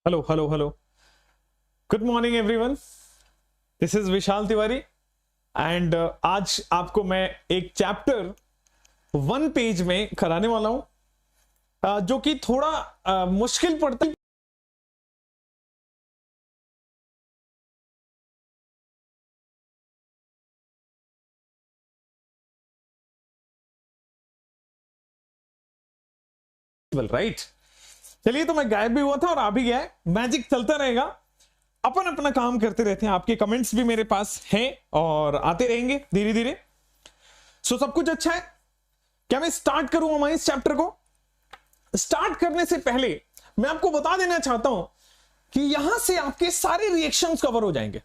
Hello hello hello, good morning everyone, this is Vishal Tiwari and आज आपको मैं एक चैप्टर 1 पेज में कराने वाला हूं जो कि थोड़ा मुश्किल पड़ता है। राइट, चलिए, तो मैं गायब भी हुआ था और आ भी गया है। मैजिक चलता रहेगा, अपन अपना काम करते रहते हैं। आपके कमेंट्स भी मेरे पास हैं और आते रहेंगे धीरे धीरे। सो सब कुछ अच्छा है। क्या मैं स्टार्ट करूं हमारे इस चैप्टर को? स्टार्ट करने से पहले मैं आपको बता देना चाहता हूं कि यहां से आपके सारे रिएक्शंस कवर हो जाएंगे।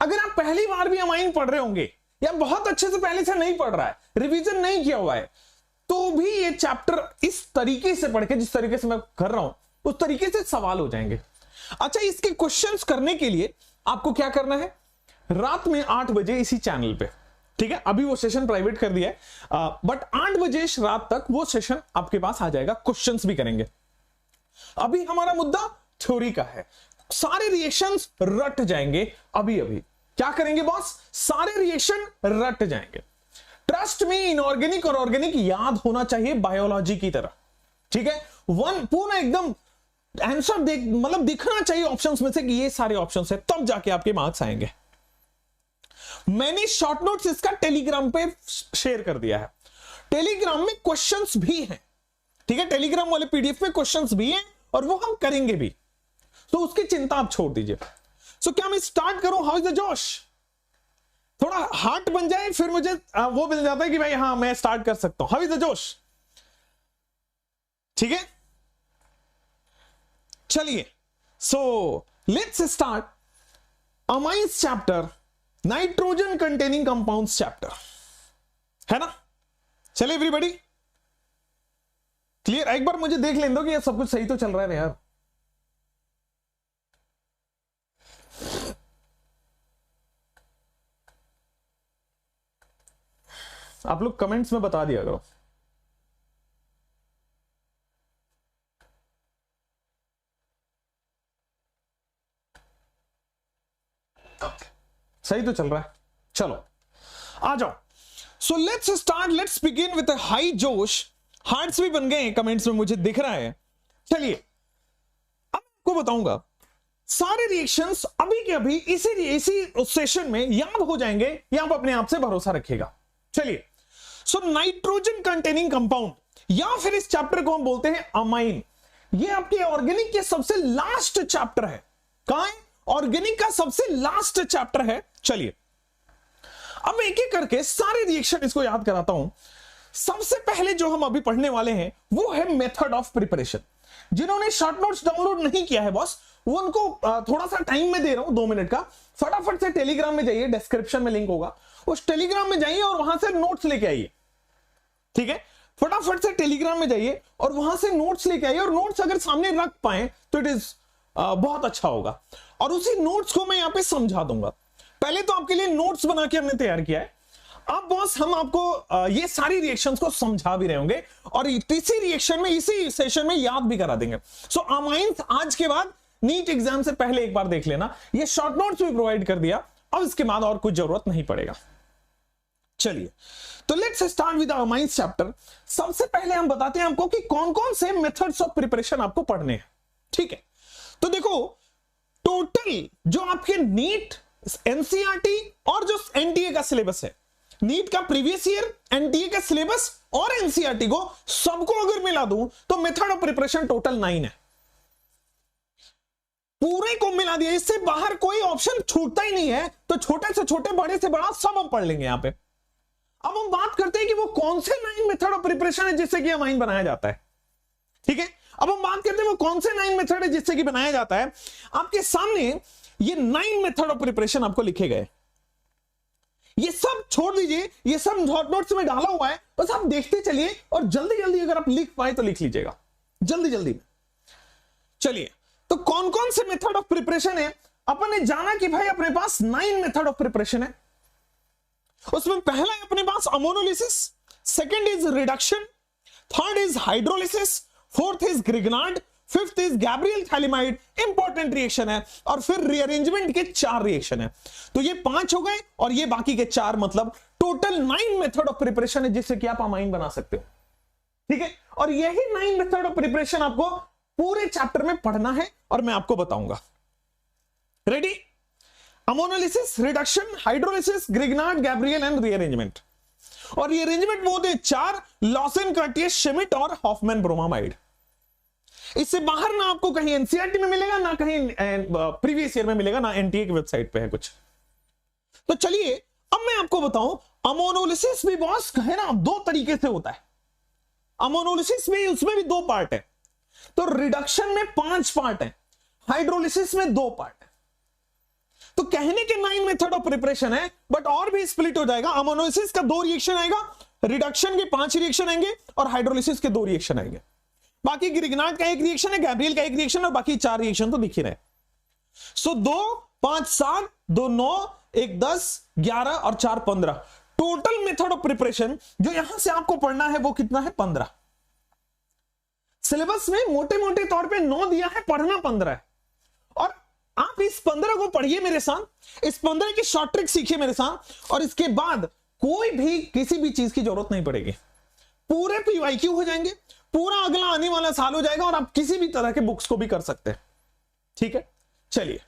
अगर आप पहली बार भी अमाइन पढ़ रहे होंगे या बहुत अच्छे से पहले से नहीं पढ़ रहा है, रिवीजन नहीं किया हुआ है, तो भी ये चैप्टर इस तरीके से पढ़ के, जिस तरीके से मैं कर रहा हूं, उस तरीके से सवाल हो जाएंगे। अच्छा, इसके क्वेश्चंस करने के लिए आपको क्या करना है? रात में 8 बजे इसी चैनल पे, ठीक है, अभी वो सेशन प्राइवेट कर दिया है, बट 8 बजे रात तक वो सेशन आपके पास आ जाएगा। क्वेश्चंस भी करेंगे। अभी हमारा मुद्दा थ्योरी का है। सारे रिएक्शंस रट जाएंगे। अभी अभी क्या करेंगे बॉस? सारे रिएक्शन रट जाएंगे। ट्रस्ट में, इनऑर्गेनिक और ऑर्गेनिक याद होना चाहिए बायोलॉजी की तरह, ठीक है। वन पूरा एकदम आंसर मतलब दिखना चाहिए ऑप्शंस में से कि ये सारे ऑप्शंस है, तब जाके आपके मार्क्स आएंगे। मैंने शॉर्ट नोट्स इसका टेलीग्राम पे शेयर कर दिया है। टेलीग्राम में क्वेश्चंस भी हैं, ठीक है। टेलीग्राम वाले पीडीएफ में क्वेश्चंस भी हैं और वो हम करेंगे भी, तो उसकी चिंता आप छोड़ दीजिए। सो क्या मैं स्टार्ट करूं? हाउ इज द जोश? थोड़ा हार्ट बन जाए, फिर मुझे वो मिल जाता है कि भाई हाँ, मैं स्टार्ट कर सकता हूं। हाउ इज द जोश? ठीक है, चलिए। So let's start amines chapter, nitrogen containing compounds chapter, है ना। चलिए एवरीबॉडी, क्लियर? एक बार मुझे देख लेने दो कि ये सब कुछ सही तो चल रहा है यार। आप लोग कमेंट्स में बता दिया करो। सही तो चल रहा है, चलो आ जाओ। So let's start, let's begin with a high जोश। हार्ट्स भी बन गए हैं कमेंट्स में, मुझे दिख रहा है। चलिए, अब आपको बताऊंगा सारे रिएक्शंस अभी के अभी इसी सेशन में याद हो जाएंगे, या आप अपने आप से भरोसा रखिएगा। चलिए, सो नाइट्रोजन कंटेनिंग कंपाउंड, या फिर इस चैप्टर को हम बोलते हैं अमाइन। ये आपके ऑर्गेनिक के सबसे लास्ट चैप्टर है। कहां है? ऑर्गेनिक का सबसे लास्ट चैप्टर है। चलिए, अब एक एक करके सारे रिएक्शन इसको याद कराता हूं। सबसे पहले जो हम अभी पढ़ने वाले हैं वो है मेथड ऑफ प्रिपरेशन। जिन्होंने शॉर्ट नोट्स डाउनलोड नहीं किया है बॉस, वो उनको थोड़ा सा टाइम में दे रहा हूं, 2 मिनट का। फटाफट से टेलीग्राम में जाइए, डिस्क्रिप्शन में लिंक होगा, उस टेलीग्राम में जाइए और वहां से नोट्स लेके आइए, ठीक है। फटाफट से टेलीग्राम में जाइए और वहां से नोट्स लेके आइए, और नोट्स अगर सामने रख पाए तो इट इज बहुत अच्छा होगा। और उसी नोट्स को मैं यहां पे समझा दूंगा। पहले तो आपके लिए नोट्स बना के हमने तैयार किया है। अब बॉस हम आपको ये सारी रिएक्शंस को समझा भी रहे होंगे और इसी रिएक्शन में, इसी सेशन में याद भी करा देंगे। सो अमाइंस आज के बाद नीट एग्जाम से पहले एक बार देख लेना। ये शॉर्ट नोट्स भी प्रोवाइड कर दिया, अब इसके बाद और कुछ जरूरत नहीं पड़ेगा। चलिए, तो let's start with amines chapter. सबसे पहले हम बताते हैं आपको कि कौन कौन से मेथड्स ऑफ प्रिपरेशन आपको पढ़ने हैं, ठीक है। तो देखो, टोटल जो आपके नीट, एनसीईआरटी और जो एनटीए का सिलेबस है, नीट का प्रीवियस ईयर, एनटीए का सिलेबस और एनसीईआरटी को, सबको अगर मिला दूं तो मेथड ऑफ प्रिपरेशन टोटल 9 है। पूरे को मिला दिया, इससे बाहर कोई ऑप्शन छूटता ही नहीं है। तो छोटे से छोटे, बड़े से बड़ा सब हम पढ़ लेंगे यहां पे। अब हम बात करते हैं कि वो कौन से 9 मेथड ऑफ प्रिपरेशन है जिससे कि अमाइन बनाया जाता है, ठीक है। अब हम बात करते हैं वो कौन से 9 मेथड है जिससे कि बनाया जाता है। आपके सामने ये 9 मेथड ऑफ प्रिपरेशन आपको लिखे गए। ये सब छोड़ दीजिए, ये सब शॉर्ट नोट्स में डाला हुआ है, बस आप देखते चलिए और जल्दी जल्दी अगर आप लिख पाए तो लिख लीजिएगा, जल्दी जल्दी में। चलिए, तो कौन कौन से मेथड ऑफ प्रिपरेशन है? अपन ने जाना कि भाई अपने पास 9 मेथड ऑफ प्रिपरेशन है। उसमें पहला है अपने पास ammonolysis, second is reduction, third is hydrolysis, fourth is Grignard, fifth is Gabriel phthalimide, important reaction है, और फिर रीअरेंजमेंट के 4 रिएक्शन है। तो ये 5 हो गए और ये बाकी के 4, मतलब टोटल 9 मेथड ऑफ प्रिपरेशन है जिससे कि आप अमाइन बना सकते हो। ठीक है, और यही 9 मेथड ऑफ प्रिपरेशन आपको पूरे चैप्टर में पढ़ना है और मैं आपको बताऊंगा। Ready? Ammonolysis, reduction, hydrolysis, Grignard, Gabriel and rearrangement. और रीअरेंजमेंट वो थे 4, लॉसेन, कर्टियस, श्मिट और हॉफमैन ब्रोमामाइड। इससे बाहर ना आपको कहीं एनसीईआरटी में मिलेगा, ना कहीं प्रीवियस ईयर में मिलेगा, ना एनटीए की वेबसाइट पे है कुछ। तो चलिए अब मैं आपको बताऊं, अमोनोलिसिस भी बॉस है ना 2 तरीके से होता है। अमोनोलिसिस में उसमें भी 2 पार्ट है। तो रिडक्शन में 5 पार्ट है, हाइड्रोलिसिस में 2 पार्ट है। तो कहने के 9 मेथड ऑफ प्रिपरेशन है, बट और भी स्प्लिट हो जाएगा। अमोनोलिसिस का 2 रिएक्शन आएगा, रिडक्शन के 5 रिएक्शन आएंगे और हाइड्रोलिसिस के 2 रिएक्शन आएंगे। बाकी ग्रिग्नार्ड का 1 रिएक्शन है, गैब्रियल का 1 रिएक्शन और बाकी 4 रिएक्शन तो दिख ही रहे। सो 2 5 7 2 9 1 10 11 और 4 15 टोटल मेथड ऑफ प्रिपरेशन जो यहां से आपको पढ़ना है वो कितना है? 15। सिलेबस में मोटे मोटे तौर पे 9 दिया है, पढ़ना 15 है। और आप इस 15 को पढ़िए मेरे साथ, इस 15 की शॉर्ट ट्रिक सीखिए मेरे साथ, और इसके बाद कोई भी किसी भी चीज की जरूरत नहीं पड़ेगी। पूरे पीवाईक्यू हो जाएंगे, पूरा अगला आने वाला साल हो जाएगा और आप किसी भी तरह के बुक्स को भी कर सकते हैं। ठीक है, चलिए।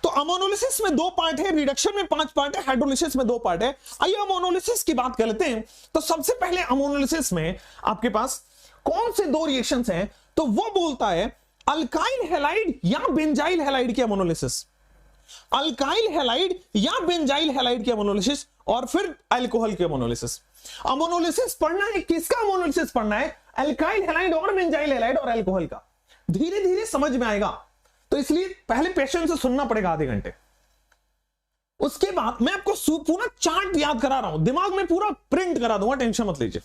तो अमोनोलिसिस में 2 पार्ट है, रिडक्शन में 5 पार्ट है, हाइड्रोलिसिस में 2 पार्ट है। आइए अमोनोलिसिस की बात कर लेते हैं। तो सबसे पहले अमोनोलिसिस में आपके पास कौन से 2 रिएक्शंस हैं? तो वो बोलता है अल्काइल हैलाइड या बेंजाइल हैलाइड की अमोनोलिसिस, अल्काइल हैलाइड या बेंजाइल हैलाइड की अमोनोलिसिस, और फिर अल्कोहल की अमोनोलिसिस। अमोनोलिसिस पढ़ना है, किसका अमोनोलिसिस पढ़ना है? अल्काइल हैलाइड और बेंजाइल हैलाइड और अल्कोहल का। धीरे धीरे समझ में आएगा, तो इसलिए पहले पेशेंस से सुनना पड़ेगा आधे घंटे। उसके बाद मैं आपको पूरा चार्ट याद करा रहा हूं, दिमाग में पूरा प्रिंट करा दूंगा, टेंशन मत लीजिए।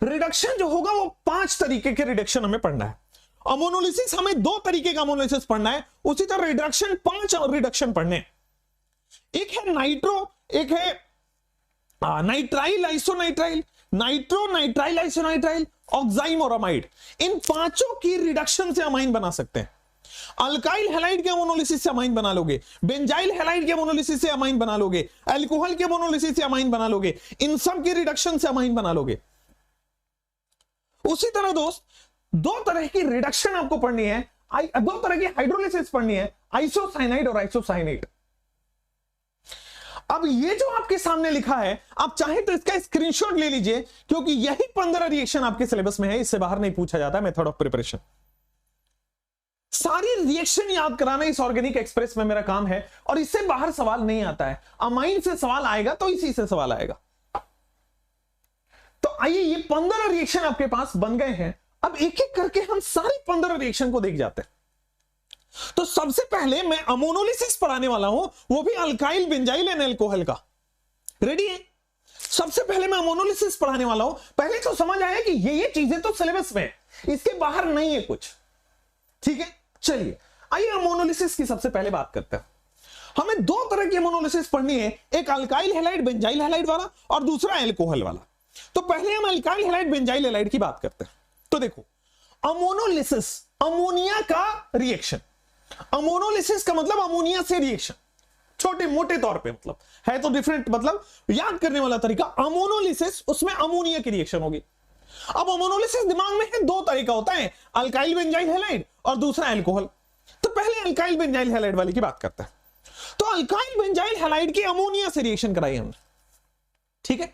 रिडक्शन जो होगा वो 5 तरीके के रिडक्शन हमें पढ़ना है। अमोनोलिसिस हमें 2 तरीके का अमोनोलिसिस पढ़ना है, उसी तरह रिडक्शन 5 रिडक्शन पढ़ने। एक है नाइट्रो, एक है नाइट्राइल आइसोनाइट्राइल, नाइट्रो नाइट्राइल आइसोनाइट्राइल, ऑक्साइम और अमाइड। इन 5 की रिडक्शन से अमाइन बना सकते हैं। अल्काइल हैलाइड के अमोनोलिसिस से अमाइन बना लोगे, बेंजाइल हैलाइड के अमोनोलिसिस से अमाइन बना लोगे, अल्कोहल के अमोनोलिसिस से अमाइन बना लोगे, इन सब की रिडक्शन से अमाइन बना लोगे। उसी तरह दोस्त 2 तरह की रिडक्शन आपको पढ़नी है, 2 तरह की हाइड्रोलिसिस पढ़नी है, आइसोसाइनाइड और आइसोसाइनेट। अब ये जो आपके सामने लिखा है, आप चाहे तो इसका स्क्रीनशॉट ले लीजिए, क्योंकि यही 15 रिएक्शन आपके सिलेबस में है, इससे बाहर नहीं पूछा जाता मेथड ऑफ प्रिपरेशन। सारी रिएक्शन याद कराना इस ऑर्गेनिक एक्सप्रेस में मेरा काम है, और इससे बाहर सवाल नहीं आता है। अमाइन से सवाल आएगा तो इसी से सवाल आएगा। तो आइए, ये 15 रिएक्शन आपके पास बन गए हैं। अब एक एक करके हम सारे 15 रिएक्शन को देख जाते हैं। तो सबसे पहले मैं अमोनोलिसिस पढ़ाने वाला हूं, वो भी अल्काइल बेंजाइल एंड अल्कोहल का। रेडी है? सबसे पहले मैं अमोनोलिसिस पढ़ाने वाला हूं। पहले तो समझ आया कि ये चीजें तो सिलेबस में है, इसके बाहर नहीं है कुछ। ठीक है, चलिए आइए अमोनोलिसिस की सबसे पहले बात करते हैं। हमें 2 तरह की अमोनोलिसिस पढ़नी है, एक अल्काइल हैलाइड बेंजाइल हैलाइड वाला और दूसरा अल्कोहल वाला। तो पहले हम अल्काइल हैलाइड बेंजाइल हैलाइड की बात करते हैं। तो देखो, अमोनोलिसिस अमोनिया का रिएक्शन। अमोनोलिसिस का मतलब अमोनिया से रिएक्शन, छोटे मोटे तौर पे मतलब है तो डिफरेंट, मतलब याद करने वाला तरीका। अमोनोलिसिस उसमें अमोनिया की रिएक्शन होगी। अब अमोनोलिसिस दिमाग में है 2 तरीका होता है, अल्काइल बेंजाइल हैलाइड और दूसरा अल्कोहल। तो पहले अल्काइल बेंजाइल हैलाइड वाली की बात करते हैं। तो अल्काइल बेंजाइल हैलाइड की अमोनिया से रिएक्शन कराई हमने। ठीक है,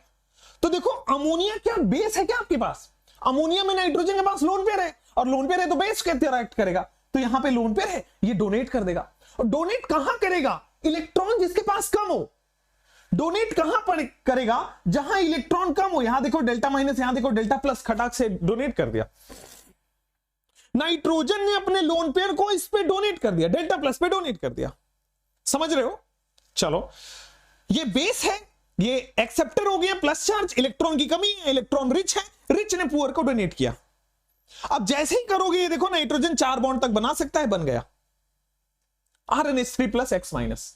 तो देखो अमोनिया क्या बेस है क्या आपके पास? अमोनिया में नाइट्रोजन के पास लोन पेयर है, और लोन पेयर है तो बेस कैसे रिएक्ट करेगा? तो यहां पे लोन पेयर है, ये डोनेट कर देगा। और डोनेट कहां करेगा? इलेक्ट्रॉन जिसके पास कम हो। डोनेट कहां पर करेगा? जहां इलेक्ट्रॉन कम हो। यहां देखो डेल्टा माइनस, यहां देखो डेल्टा प्लस, खटाक से डोनेट कर दिया। नाइट्रोजन ने अपने लोन पेयर को इस पे डोनेट कर दिया, डेल्टा प्लस पे डोनेट कर दिया। समझ रहे हो? चलो, ये बेस है, ये एक्सेप्टर हो गया, प्लस चार्ज, इलेक्ट्रॉन की कमी है, इलेक्ट्रॉन रिच है, रिच ने पुअर को डोनेट किया। अब जैसे ही करोगे ये देखो नाइट्रोजन 4 बॉन्ड तक बना सकता है, बन गया RnH3 + X-।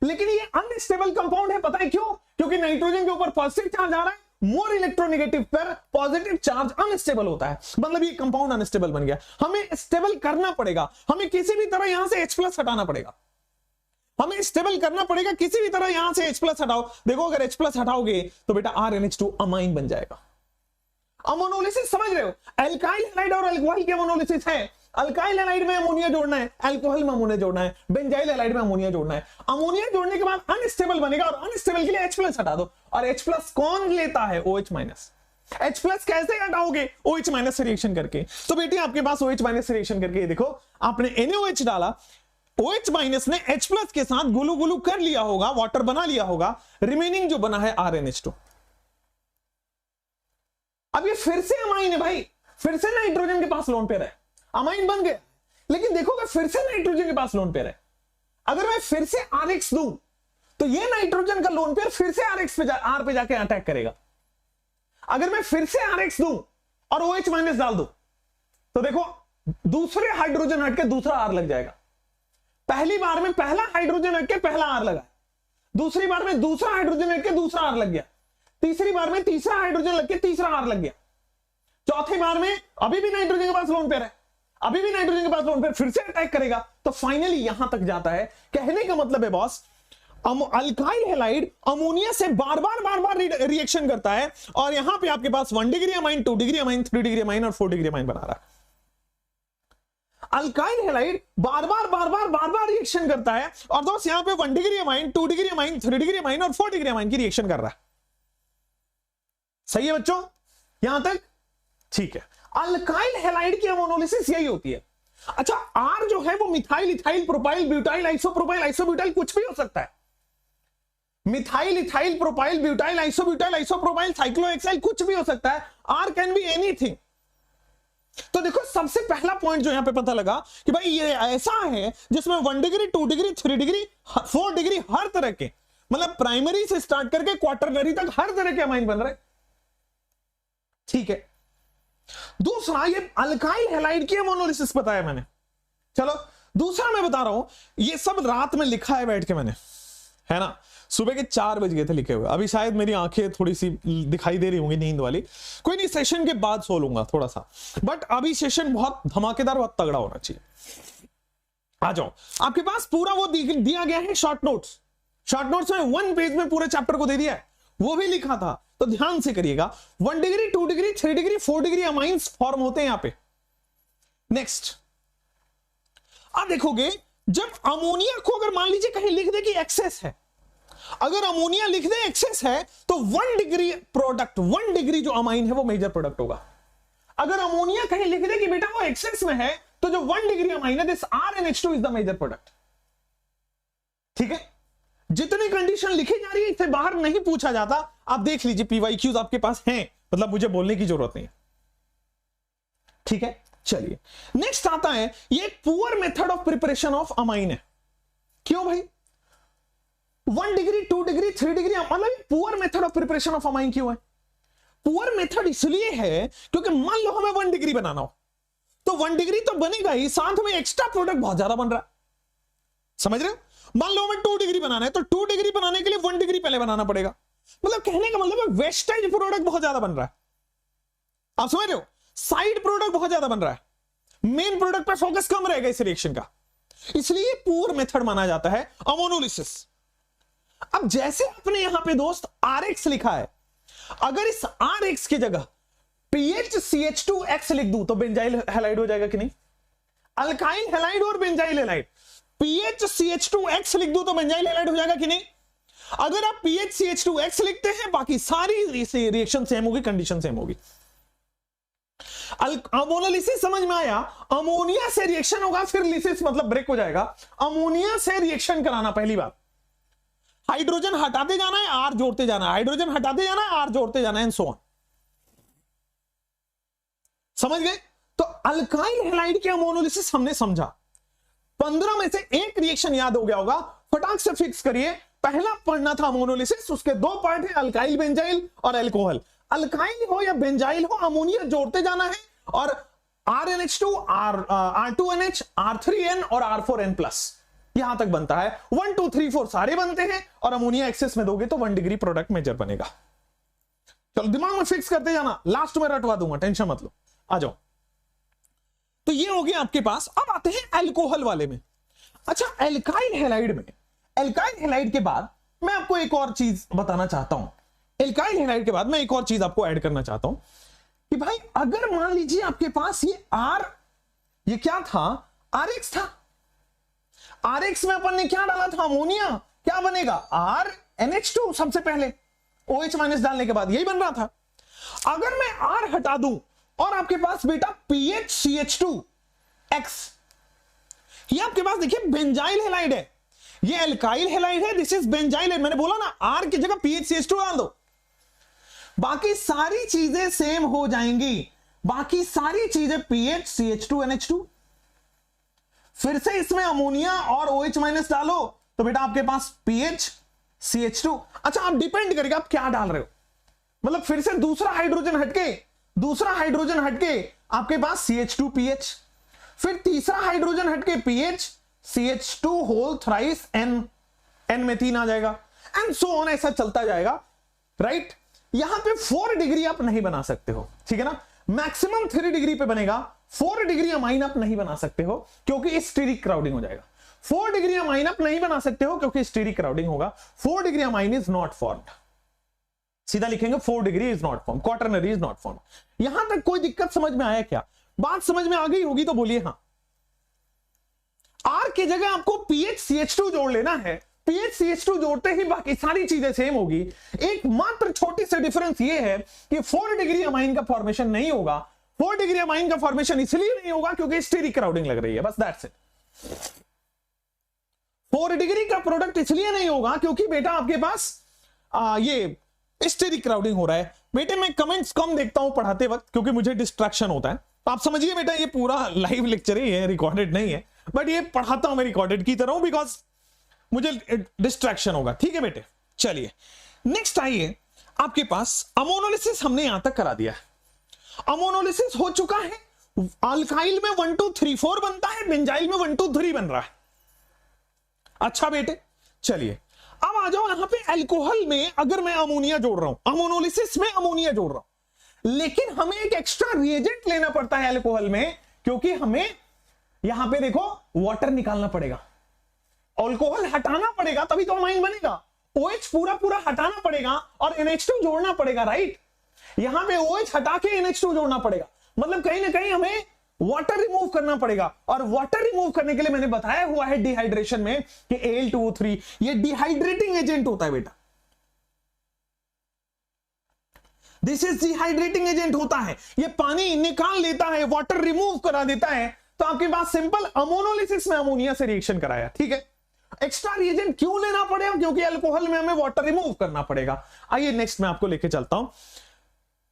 लेकिन ये अनस्टेबल कंपाउंड है, पता है क्यों? क्योंकि नाइट्रोजन के ऊपर पॉजिटिव चार्ज आ रहा है मोर इलेक्ट्रोनेगेटिव पर पॉजिटिव चार्ज अनस्टेबल होता है, मतलब ये कंपाउंड अनस्टेबल बन गया। हमें स्टेबल करना पड़ेगा, हमें किसी भी तरह यहां से H+ हटाना पड़ेगा, हमें स्टेबल करना पड़ेगा, किसी भी तरह यहां से H+ हटाओ। देखो अगर H+ हटाओगे तो बेटा RNH2 अमाइन बन जाएगा। अमोनोलिसिस समझ रहे हो, एल्काइल हैलाइड और अल्कोहल की अमोनोलिसिस है। अल्काइल हैलाइड में अमोनिया जोड़ना है, अल्कोहल में अमोनिया जोड़ना है, बेंजाइल हैलाइड में अमोनिया जोड़ना है। अमोनिया जोड़ने के बाद अनस्टेबल बनेगा और अनस्टेबल के लिए H+ हटा दो, और H+ कौन लेता है? OH-। H+ कैसे हटाओगे? OH- से रिएक्शन करके। तो बेटी आपके पास OH- से रिएक्शन करके देखो, आपने NaOH डाला, OH- ने H+ के साथ गुलू गुलू कर लिया होगा, वाटर बना लिया होगा, रिमेनिंग जो बना है RNH2। अब ये फिर से अमाइन है भाई, फिर से नाइट्रोजन के पास लोन पेयर है, अमाइन बन गया। लेकिन देखोगे फिर से नाइट्रोजन के पास लोन पेयर है। अगर मैं फिर से RX दूं तो ये नाइट्रोजन का लोन पेयर फिर से RX पे R पे जाके अटैक करेगा। अगर मैं फिर से RX दूं और OH- डाल दूं तो देखो दूसरे हाइड्रोजन हट के दूसरा R लग जाएगा। पहली बार में पहला हाइड्रोजन हट के पहला R लगा, दूसरी बार में दूसरा हाइड्रोजन हट के दूसरा R लग गया, तीसरी बार में तीसरा हाइड्रोजन लग के तीसरा R लग गया, चौथी बार में अभी भी नाइट्रोजन के पास लोन पेयर है, अभी भी नाइट्रोजन के पास लोन पेयर फिर से अटैक करेगा। तो फाइनली यहां तक जाता है। कहने का मतलब है बॉस, अल्काइल हैलाइड अमोनिया से बार बार रिएक्शन करता है, और यहां पे आपके पास 1 degree amine, 2 degree amine, 3 degree amine और 4 डिग्री अमाइन बना रहा है। अल्काइल हैलाइड बार बार रिएक्शन करता है, और दोस्त यहां पे 1 degree amine, 2 degree amine, 3 degree amine और 4 डिग्री अमाइन की रिएक्शन कर रहा है। सही है बच्चों, यहां तक ठीक है। अल्काइल हैलाइड की अमोनोलिसिस यही होती है। अच्छा, R जो है वो methyl, ethyl, propyl, butyl, isopropyl, isobutyl कुछ भी हो सकता है। Methyl, ethyl, propyl, butyl, isobutyl, isopropyl, cyclohexyl कुछ भी हो सकता है। R can be anything. तो देखो सबसे पहला पॉइंट जो यहां पे पता लगा कि भाई ये ऐसा है जिसमें 1 डिग्री, 2 डिग्री, 3 डिग्री, 4 डिग्री, हर तरह के, मतलब प्राइमरी से स्टार्ट करके क्वार्टरनरी तक हर तरह के अमाइन बन रहे। ठीक है। दूसरा, ये अल्काइल हैलाइड की अमोनोलिसिस बताया मैंने। चलो दूसरा मैं बता रहा हूं, ये सब रात में लिखा है बैठ के मैंने, है ना। सुबह के 4 बज गए थे लिखे हुए। अभी शायद मेरी आंखें थोड़ी सी दिखाई दे रही होंगी नींद वाली। कोई नहीं, सेशन के बाद सो लूंगा थोड़ा सा, बट अभी सेशन बहुत धमाकेदार, बहुत तगड़ा होना चाहिए। आ जाओ, आपके पास पूरा वो दिया गया है शॉर्ट नोट्स। शॉर्ट नोट्स में 1 पेज में पूरे चैप्टर को दे दिया है, वो भी लिखा था, तो ध्यान से करिएगा। 1 degree, 2 degree, 3 degree, 4 degree amines form होते हैं यहां पे। नेक्स्ट आप देखोगे, जब अमोनिया को अगर मान लीजिए कहीं लिख दे कि एक्सेस है, अगर अमोनिया लिख दे एक्सेस है तो 1 डिग्री प्रोडक्ट, 1 डिग्री जो अमाइन है वो मेजर प्रोडक्ट होगा। अगर अमोनिया कहीं लिख दे कि बेटा वो एक्सेस में है तो जो 1 डिग्री अमाइन है, this RNH2 is the major product. ठीक है, जितनी कंडीशन लिखी जा रही है इससे बाहर नहीं पूछा जाता। आप देख लीजिए, PYQs आपके पास हैं, मतलब मुझे बोलने की जरूरत नहीं है। ठीक है, चलिए नेक्स्ट आता है, ये poor method of preparation of amine है। क्यों भाई? 1 डिग्री, 2 डिग्री, 3 डिग्री, मतलब poor method of preparation of amine क्यों है? पुअर मेथड इसलिए है क्योंकि मान लो हमें 1 डिग्री बनाना हो तो 1 डिग्री तो बनेगा ही, साथ में एक्स्ट्रा प्रोडक्ट बहुत ज्यादा बन रहा है। समझ रहे हो? मान लो हमें 2 डिग्री बनाना है तो 2 डिग्री बनाने के लिए 1 डिग्री पहले बनाना पड़ेगा। मतलब कहने का मतलब है वेस्टेज प्रोडक्ट बहुत ज्यादा बन रहा है। आप समझ रहे हो? साइड प्रोडक्ट बहुत ज्यादा बन रहा है, मेन प्रोडक्ट पर फोकस कम रहेगा इस रिएक्शन का, इसलिए पुअर मेथड माना जाता है अमोनोलिसिस। अब जैसे आपने यहां पे दोस्त RX लिखा है, अगर इस RX की जगह PHCH2X लिख दूं तो बेंजाइल हैलाइड हो जाएगा कि नहीं? अल्काइल हैलाइड और बेंजाइल हैलाइड, PHCH2X लिख दूं तो बेंजाइल हैलाइड हो जाएगा कि नहीं? अगर आप PHCH2X लिखते हैं बाकी सारी रिएक्शन सेम होगी, कंडीशन सेम होगी। अमोनोलिसिस समझ में आया? अमोनिया से रिएक्शन होगा, फिर लिसिस मतलब ब्रेक हो जाएगा। अमोनिया से रिएक्शन कराना, पहली बात हाइड्रोजन हटाते जाना है, R जोड़ते जाना है, हाइड्रोजन हटाते जाना है, R जोड़ते जाना है, एंड सो ऑन। समझ गए? तो अल्काइल हैलाइड की अमोनोलिसिस हमने समझा। 15 में से एक रिएक्शन याद हो गया होगा, फटाक से फिक्स करिए। पहला पढ़ना था अमोनोलिसिस, उसके 2 पार्ट है, अल्काइल, बेंजाइल और अल्कोहल। अल्काइल हो या बेंजाइल हो, अमोनिया जोड़ते जाना है, और RNH2, R2NH, R3N और R4N+, यहां तक बनता है। 1 2 3 4 सारे बनते हैं, और अमोनिया एक्सेस में दोगे तो 1 डिग्री प्रोडक्ट मेजर बनेगा। चलो दिमाग में फिक्स करते जाना, लास्ट में रटवा दूंगा, टेंशन मत लो। आ जाओ। तो ये हो गया आपके पास। अब आते हैं अल्कोहल वाले में। अच्छा, एल्काइल हैलाइड में, एल्काइल हैलाइड के बाद मैं आपको एक और चीज बताना चाहता हूं। एल्काइल हैलाइड के बाद मैं एक और चीज आपको ऐड करना चाहता हूं कि भाई अगर मान लीजिए आपके पास ये R, ये क्या था, RX था। RX में अपन ने क्या डाला था, अमोनिया, क्या बनेगा, RNH2 सबसे पहले, OH माइनस डालने के बाद यही बन रहा था। अगर मैं R हटा दूं और आपके पास बेटा PHCH2X, ये आपके पास देखिए बेंजाइल हैलाइड है, ये एल्काइल हैलाइड है, दिस इज बेंजाइल है। मैंने बोला ना R की जगह PHCH2 डाल दो, बाकी सारी चीजें सेम हो जाएंगी, बाकी सारी चीजें PHCH2NH2। फिर से इसमें अमोनिया और OH माइनस डालो तो बेटा आपके पास PHCH2। अच्छा, आप डिपेंड करेगा आप क्या डाल रहे हो, मतलब फिर से दूसरा हाइड्रोजन हटके आपके पास CH2PH, फिर तीसरा हाइड्रोजन हटके PHCH2 होल थ्राइस N में 3 आ जाएगा, एंड सो ऑन, ऐसा चलता जाएगा, राइट। यहां पे 4 डिग्री आप नहीं बना सकते हो, ठीक है ना, मैक्सिमम 3 डिग्री पे बनेगा। 4 डिग्री अमाइन आप नहीं बना सकते हो क्योंकि स्टीरिक क्राउडिंग हो जाएगा। 4 डिग्री अमाइन आप नहीं बना सकते हो क्योंकि स्टीरिक क्राउडिंग होगा। 4 degree amine is not formed, सीधा लिखेंगे 4 degree is not form, quaternary is not form. यहां तक कोई दिक्कत समझ में आया क्या? बात समझ में आ गई होगी तो बोलिए हाँ। R की जगह आपको PHCH2 जोड़ लेना है, PHCH2 जोड़ते ही बाकी सारी चीजें सेम होगी। एक मात्र छोटी सी डिफरेंस ये है कि 4 डिग्री अमाइन का फॉर्मेशन नहीं होगा। 4 डिग्री अमाइन का फॉर्मेशन इसलिए नहीं होगा क्योंकि स्टीरिक क्राउडिंग लग रही है, बस दैट्स इट। 4 डिग्री का प्रोडक्ट इसलिए नहीं होगा क्योंकि बेटा आपके पास ये स्टीरिक क्राउडिंग हो रहा है। बेटे मैं कमेंट्स कम देखता हूं पढ़ाते वक्त क्योंकि मुझे डिस्ट्रैक्शन होता है, तो आप समझिए बेटा ये पूरा लाइव लेक्चर ही है, रिकॉर्डेड नहीं है, बट ये पढ़ाता हूं मैं रिकॉर्डेड की तरह बिकॉज मुझे डिस्ट्रैक्शन होगा, ठीक है बेटे। चलिए नेक्स्ट आइए, आपके पास अमोनोलिसिस हमने यहां तक करा दिया है। अमोनोलिसिस हो चुका है, अल्काइल में 1 2 3 4 बनता है, बेंजाइल में 1 2 3 बन रहा है। अच्छा बेटे चलिए अब आ जाओ यहां पे अल्कोहल में, अगर मैं अमोनिया जोड़ रहा हूं, अमोनोलिसिस में अमोनिया जोड़ रहा हूं, लेकिन हमें एक एक्स्ट्रा रिएजेंट लेना पड़ता है अल्कोहल में, क्योंकि हमें यहां पे देखो वाटर निकालना पड़ेगा, अल्कोहल हटाना पड़ेगा तभी तो अमाइन बनेगा। OH पूरा हटाना पड़ेगा और NH2 जोड़ना पड़ेगा, राइट। यहां पे OH हटा के NH2 जोड़ना पड़ेगा, मतलब कहीं ना कहीं हमें वाटर रिमूव करना पड़ेगा। और वाटर रिमूव करने के लिए मैंने बताया हुआ है डिहाइड्रेशन में कि Al2O3 ये डिहाइड्रेटिंग एजेंट होता है बेटा, दिस इज डिहाइड्रेटिंग एजेंट होता है, ये पानी निकाल लेता है, वाटर रिमूव करा देता है। तो आपके पास सिंपल अमोनोलिसिस में अमोनिया से रिएक्शन कराया, ठीक है। एक्स्ट्रा रिएजेंट क्यों लेना पड़ेगा? क्योंकि अल्कोहल में हमें वाटर रिमूव करना पड़ेगा। आइए नेक्स्ट मैं आपको लेके चलता हूं,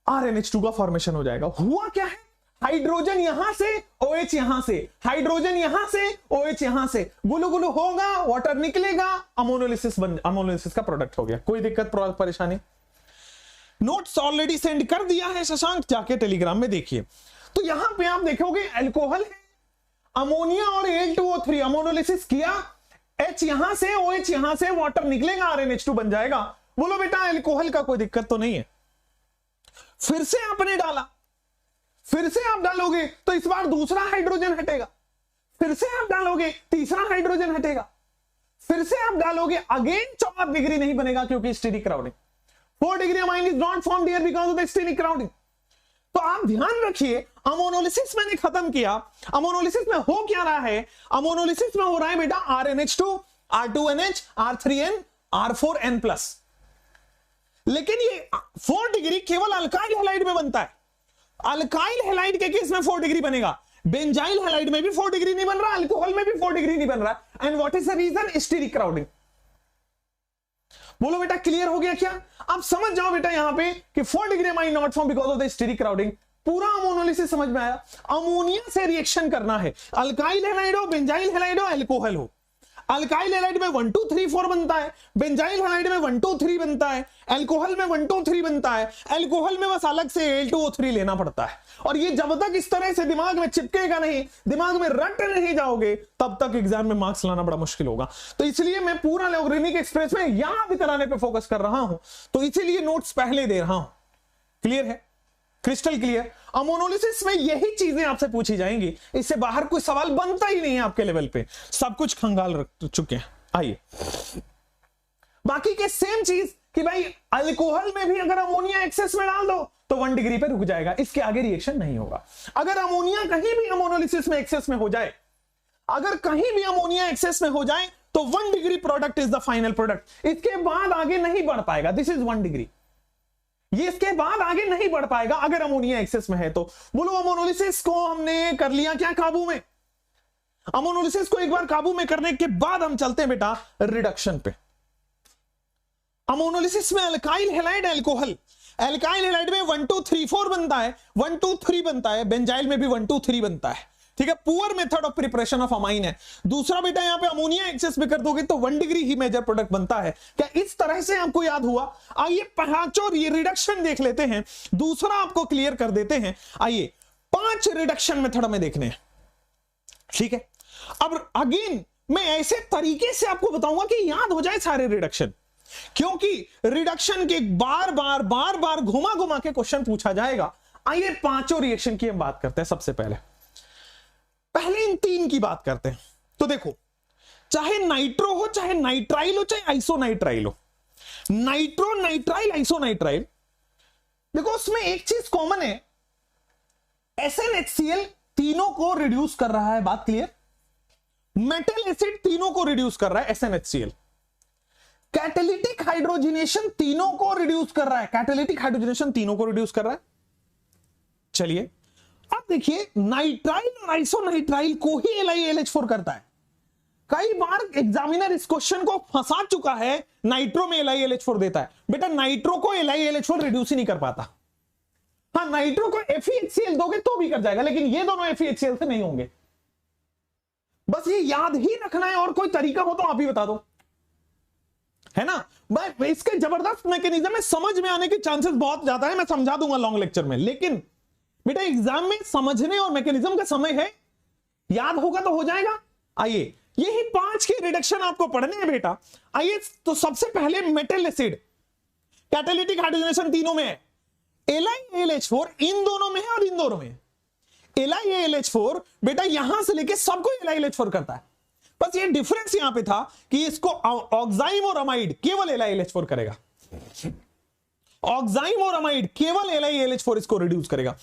RNH2 का फॉर्मेशन हो जाएगा। हुआ क्या है, हाइड्रोजन यहां से, OH यहां से, हाइड्रोजन यहां से, OH यहां से, गुलू गुलू होगा, वाटर निकलेगा, अमोनोलिसिस का प्रोडक्ट हो गया। कोई दिक्कत परेशानी? नोट्स ऑलरेडी सेंड कर दिया है शशांक, जाके टेलीग्राम में देखिए। तो यहां पे आप देखोगे अल्कोहल है, अमोनिया और Al2O3 अमोनोलिसिस किया, H यहां से, OH यहां से, वाटर निकलेगा, RNH2 बन जाएगा। बोलो बेटा अल्कोहल का कोई दिक्कत तो नहीं है। फिर से आपने डाला, फिर से आप डालोगे तो इस बार दूसरा हाइड्रोजन हटेगा, फिर से आप डालोगे तीसरा हाइड्रोजन हटेगा, फिर से आप डालोगे, अगेन 4 डिग्री नहीं बनेगा क्योंकि steric crowding. 4 degree amine is not formed here because of the steric crowding. तो आप ध्यान रखिए, अमोनोलिसिस मैंने खत्म किया। अमोनोलिसिस में हो क्या रहा है? अमोनोलिसिस में हो रहा है बेटा RNH2, R2NH, R3N, R4N+। लेकिन ये 4 डिग्री केवल अल्काइल हैलाइड में बनता है। अल्काइल हैलाइड के केस में 4 डिग्री बनेगा, बेंजाइल हैलाइड में भी 4 डिग्री नहीं बन रहा, अल्कोहल में भी 4 डिग्री नहीं बन रहा। And what is the reason? Steric crowding. बोलो बेटा क्लियर हो गया क्या? आप समझ जाओ बेटा यहां पे कि 4 degree amine not form because of the steric crowding. पूरा अमोनोलिसिस समझ में आया। अमोनिया से रिएक्शन करना है, अल्काइल हैलाइड हो, बेंजाइल हैलाइड हो, अल्कोहल हो। अल्काइल हैलाइड में 1 2 3 4 बनता है, बेंजाइल हैलाइड में 1 2 3 बनता है, अल्कोहल में 1 2 3 बनता है। अल्कोहल में बस अलग से Al2O3 लेना पड़ता है। और ये जब तक इस तरह से दिमाग में चिपकेगा नहीं, दिमाग में रट नहीं जाओगे, तब तक एग्जाम में मार्क्स लाना बड़ा मुश्किल होगा। तो इसलिए मैं पूरा लॉगरिथमिक एक्सप्रेस में याद कराने पे फोकस कर रहा हूं, तो इसीलिए नोट्स पहले दे रहा हूं। क्लियर है? Crystal clear. अमोनोलिसिस में यही चीजें आपसे पूछी जाएंगी, इससे बाहर कोई सवाल बनता ही नहीं है आपके लेवल पे, सब कुछ खंगाल रख चुके हैं। आइए बाकी के सेम चीज कि भाई अल्कोहल में भी अगर अमोनिया एक्सेस में डाल दो तो 1 डिग्री पे रुक जाएगा, इसके आगे रिएक्शन नहीं होगा। अगर अमोनिया कहीं भी अमोनोलिसिस में एक्सेस में हो जाए, अगर कहीं भी अमोनिया एक्सेस में हो जाए तो 1 degree product is the final product, इसके बाद आगे नहीं बढ़ पाएगा। दिस इज 1 डिग्री, ये इसके बाद आगे नहीं बढ़ पाएगा अगर अमोनिया एक्सेस में है तो। बोलो अमोनोलिसिस को हमने कर लिया क्या काबू में? अमोनोलिसिस को एक बार काबू में करने के बाद हम चलते हैं बेटा रिडक्शन पे। अमोनोलिसिस में alkyl halide alcohol, alkyl halide में 1 2 3 4 बनता है, 1 2 3 बनता है, बेंजाइल में भी 1 2 3 बनता है। ठीक है, poor method of preparation of amine है। दूसरा बेटा यहां पे अमोनिया एक्सेस में कर दोगे तो 1 डिग्री ही मेजर प्रोडक्ट बनता है। क्या इस तरह से आपको याद हुआ? आइए पांचों रिडक्शन देख लेते हैं, दूसरा आपको क्लियर कर देते हैं। आइए 5 रिडक्शन मेथड हमें देखने हैं। ठीक है, अब अगेन मैं ऐसे तरीके से आपको बताऊंगा कि याद हो जाए सारे रिडक्शन, क्योंकि रिडक्शन के बार बार घुमा घुमा के क्वेश्चन पूछा जाएगा। आइए पांचों रिएक्शन की हम बात करते हैं। सबसे पहले इन 3 की बात करते हैं। तो देखो, चाहे नाइट्रो हो, चाहे नाइट्राइल हो, चाहे आइसोनाइट्राइल हो, नाइट्रो नाइट्राइल आइसोनाइट्राइल, देखो उसमें एक चीज कॉमन है, SnHCl तीनों को रिड्यूस कर रहा है। बात क्लियर? मेटल एसिड तीनों को रिड्यूस कर रहा है SnHCl। कैटालिटिक हाइड्रोजनेशन तीनों को रिड्यूस कर रहा है, कैटालिटिक हाइड्रोजनेशन तीनों को रिड्यूस कर रहा है। चलिए अब देखिए, नाइट्राइल और आइसोनाइट्राइल को ही LiAlH4 करता है। कई बार एग्जामिनर इस क्वेश्चन को फंसा चुका है, नाइट्रो में LiAlH4 देता है। बेटा नाइट्रो को LiAlH4 रिड्यूस ही नहीं कर पाता। हाँ, नाइट्रो को FeHCl दोगे तो भी कर जाएगा, लेकिन ये दोनों FeHCl से नहीं होंगे। बस ये याद ही रखना है, और कोई तरीका हो तो आप ही बता दो, है ना? भाई इसके जबरदस्त मैकेनिज्म में समझ में आने के चांसेस बहुत ज्यादा है, मैं समझा दूंगा लॉन्ग लेक्चर में। लेकिन बेटा एग्जाम में समझने और मैकेनिज्म का समय है, याद होगा तो हो जाएगा। आइए यही 5 के रिडक्शन आपको पढ़ने हैं बेटा। आइए तो सबसे पहले मेटल एसिड, कैटालिटिक हाइड्रोजनेशन तीनों में है, LiAlH4 इन दोनों में है और इन दोनों में है। LiAlH4 बेटा यहां से लेके सबको LiAlH4 करता है, बस ये डिफरेंस यहां पे था कि इसको ऑक्साइम और अमाइड केवल LiAlH4 करेगा, ऑक्साइम और अमाइड केवल LiAlH4 इसको रिड्यूस करेगा।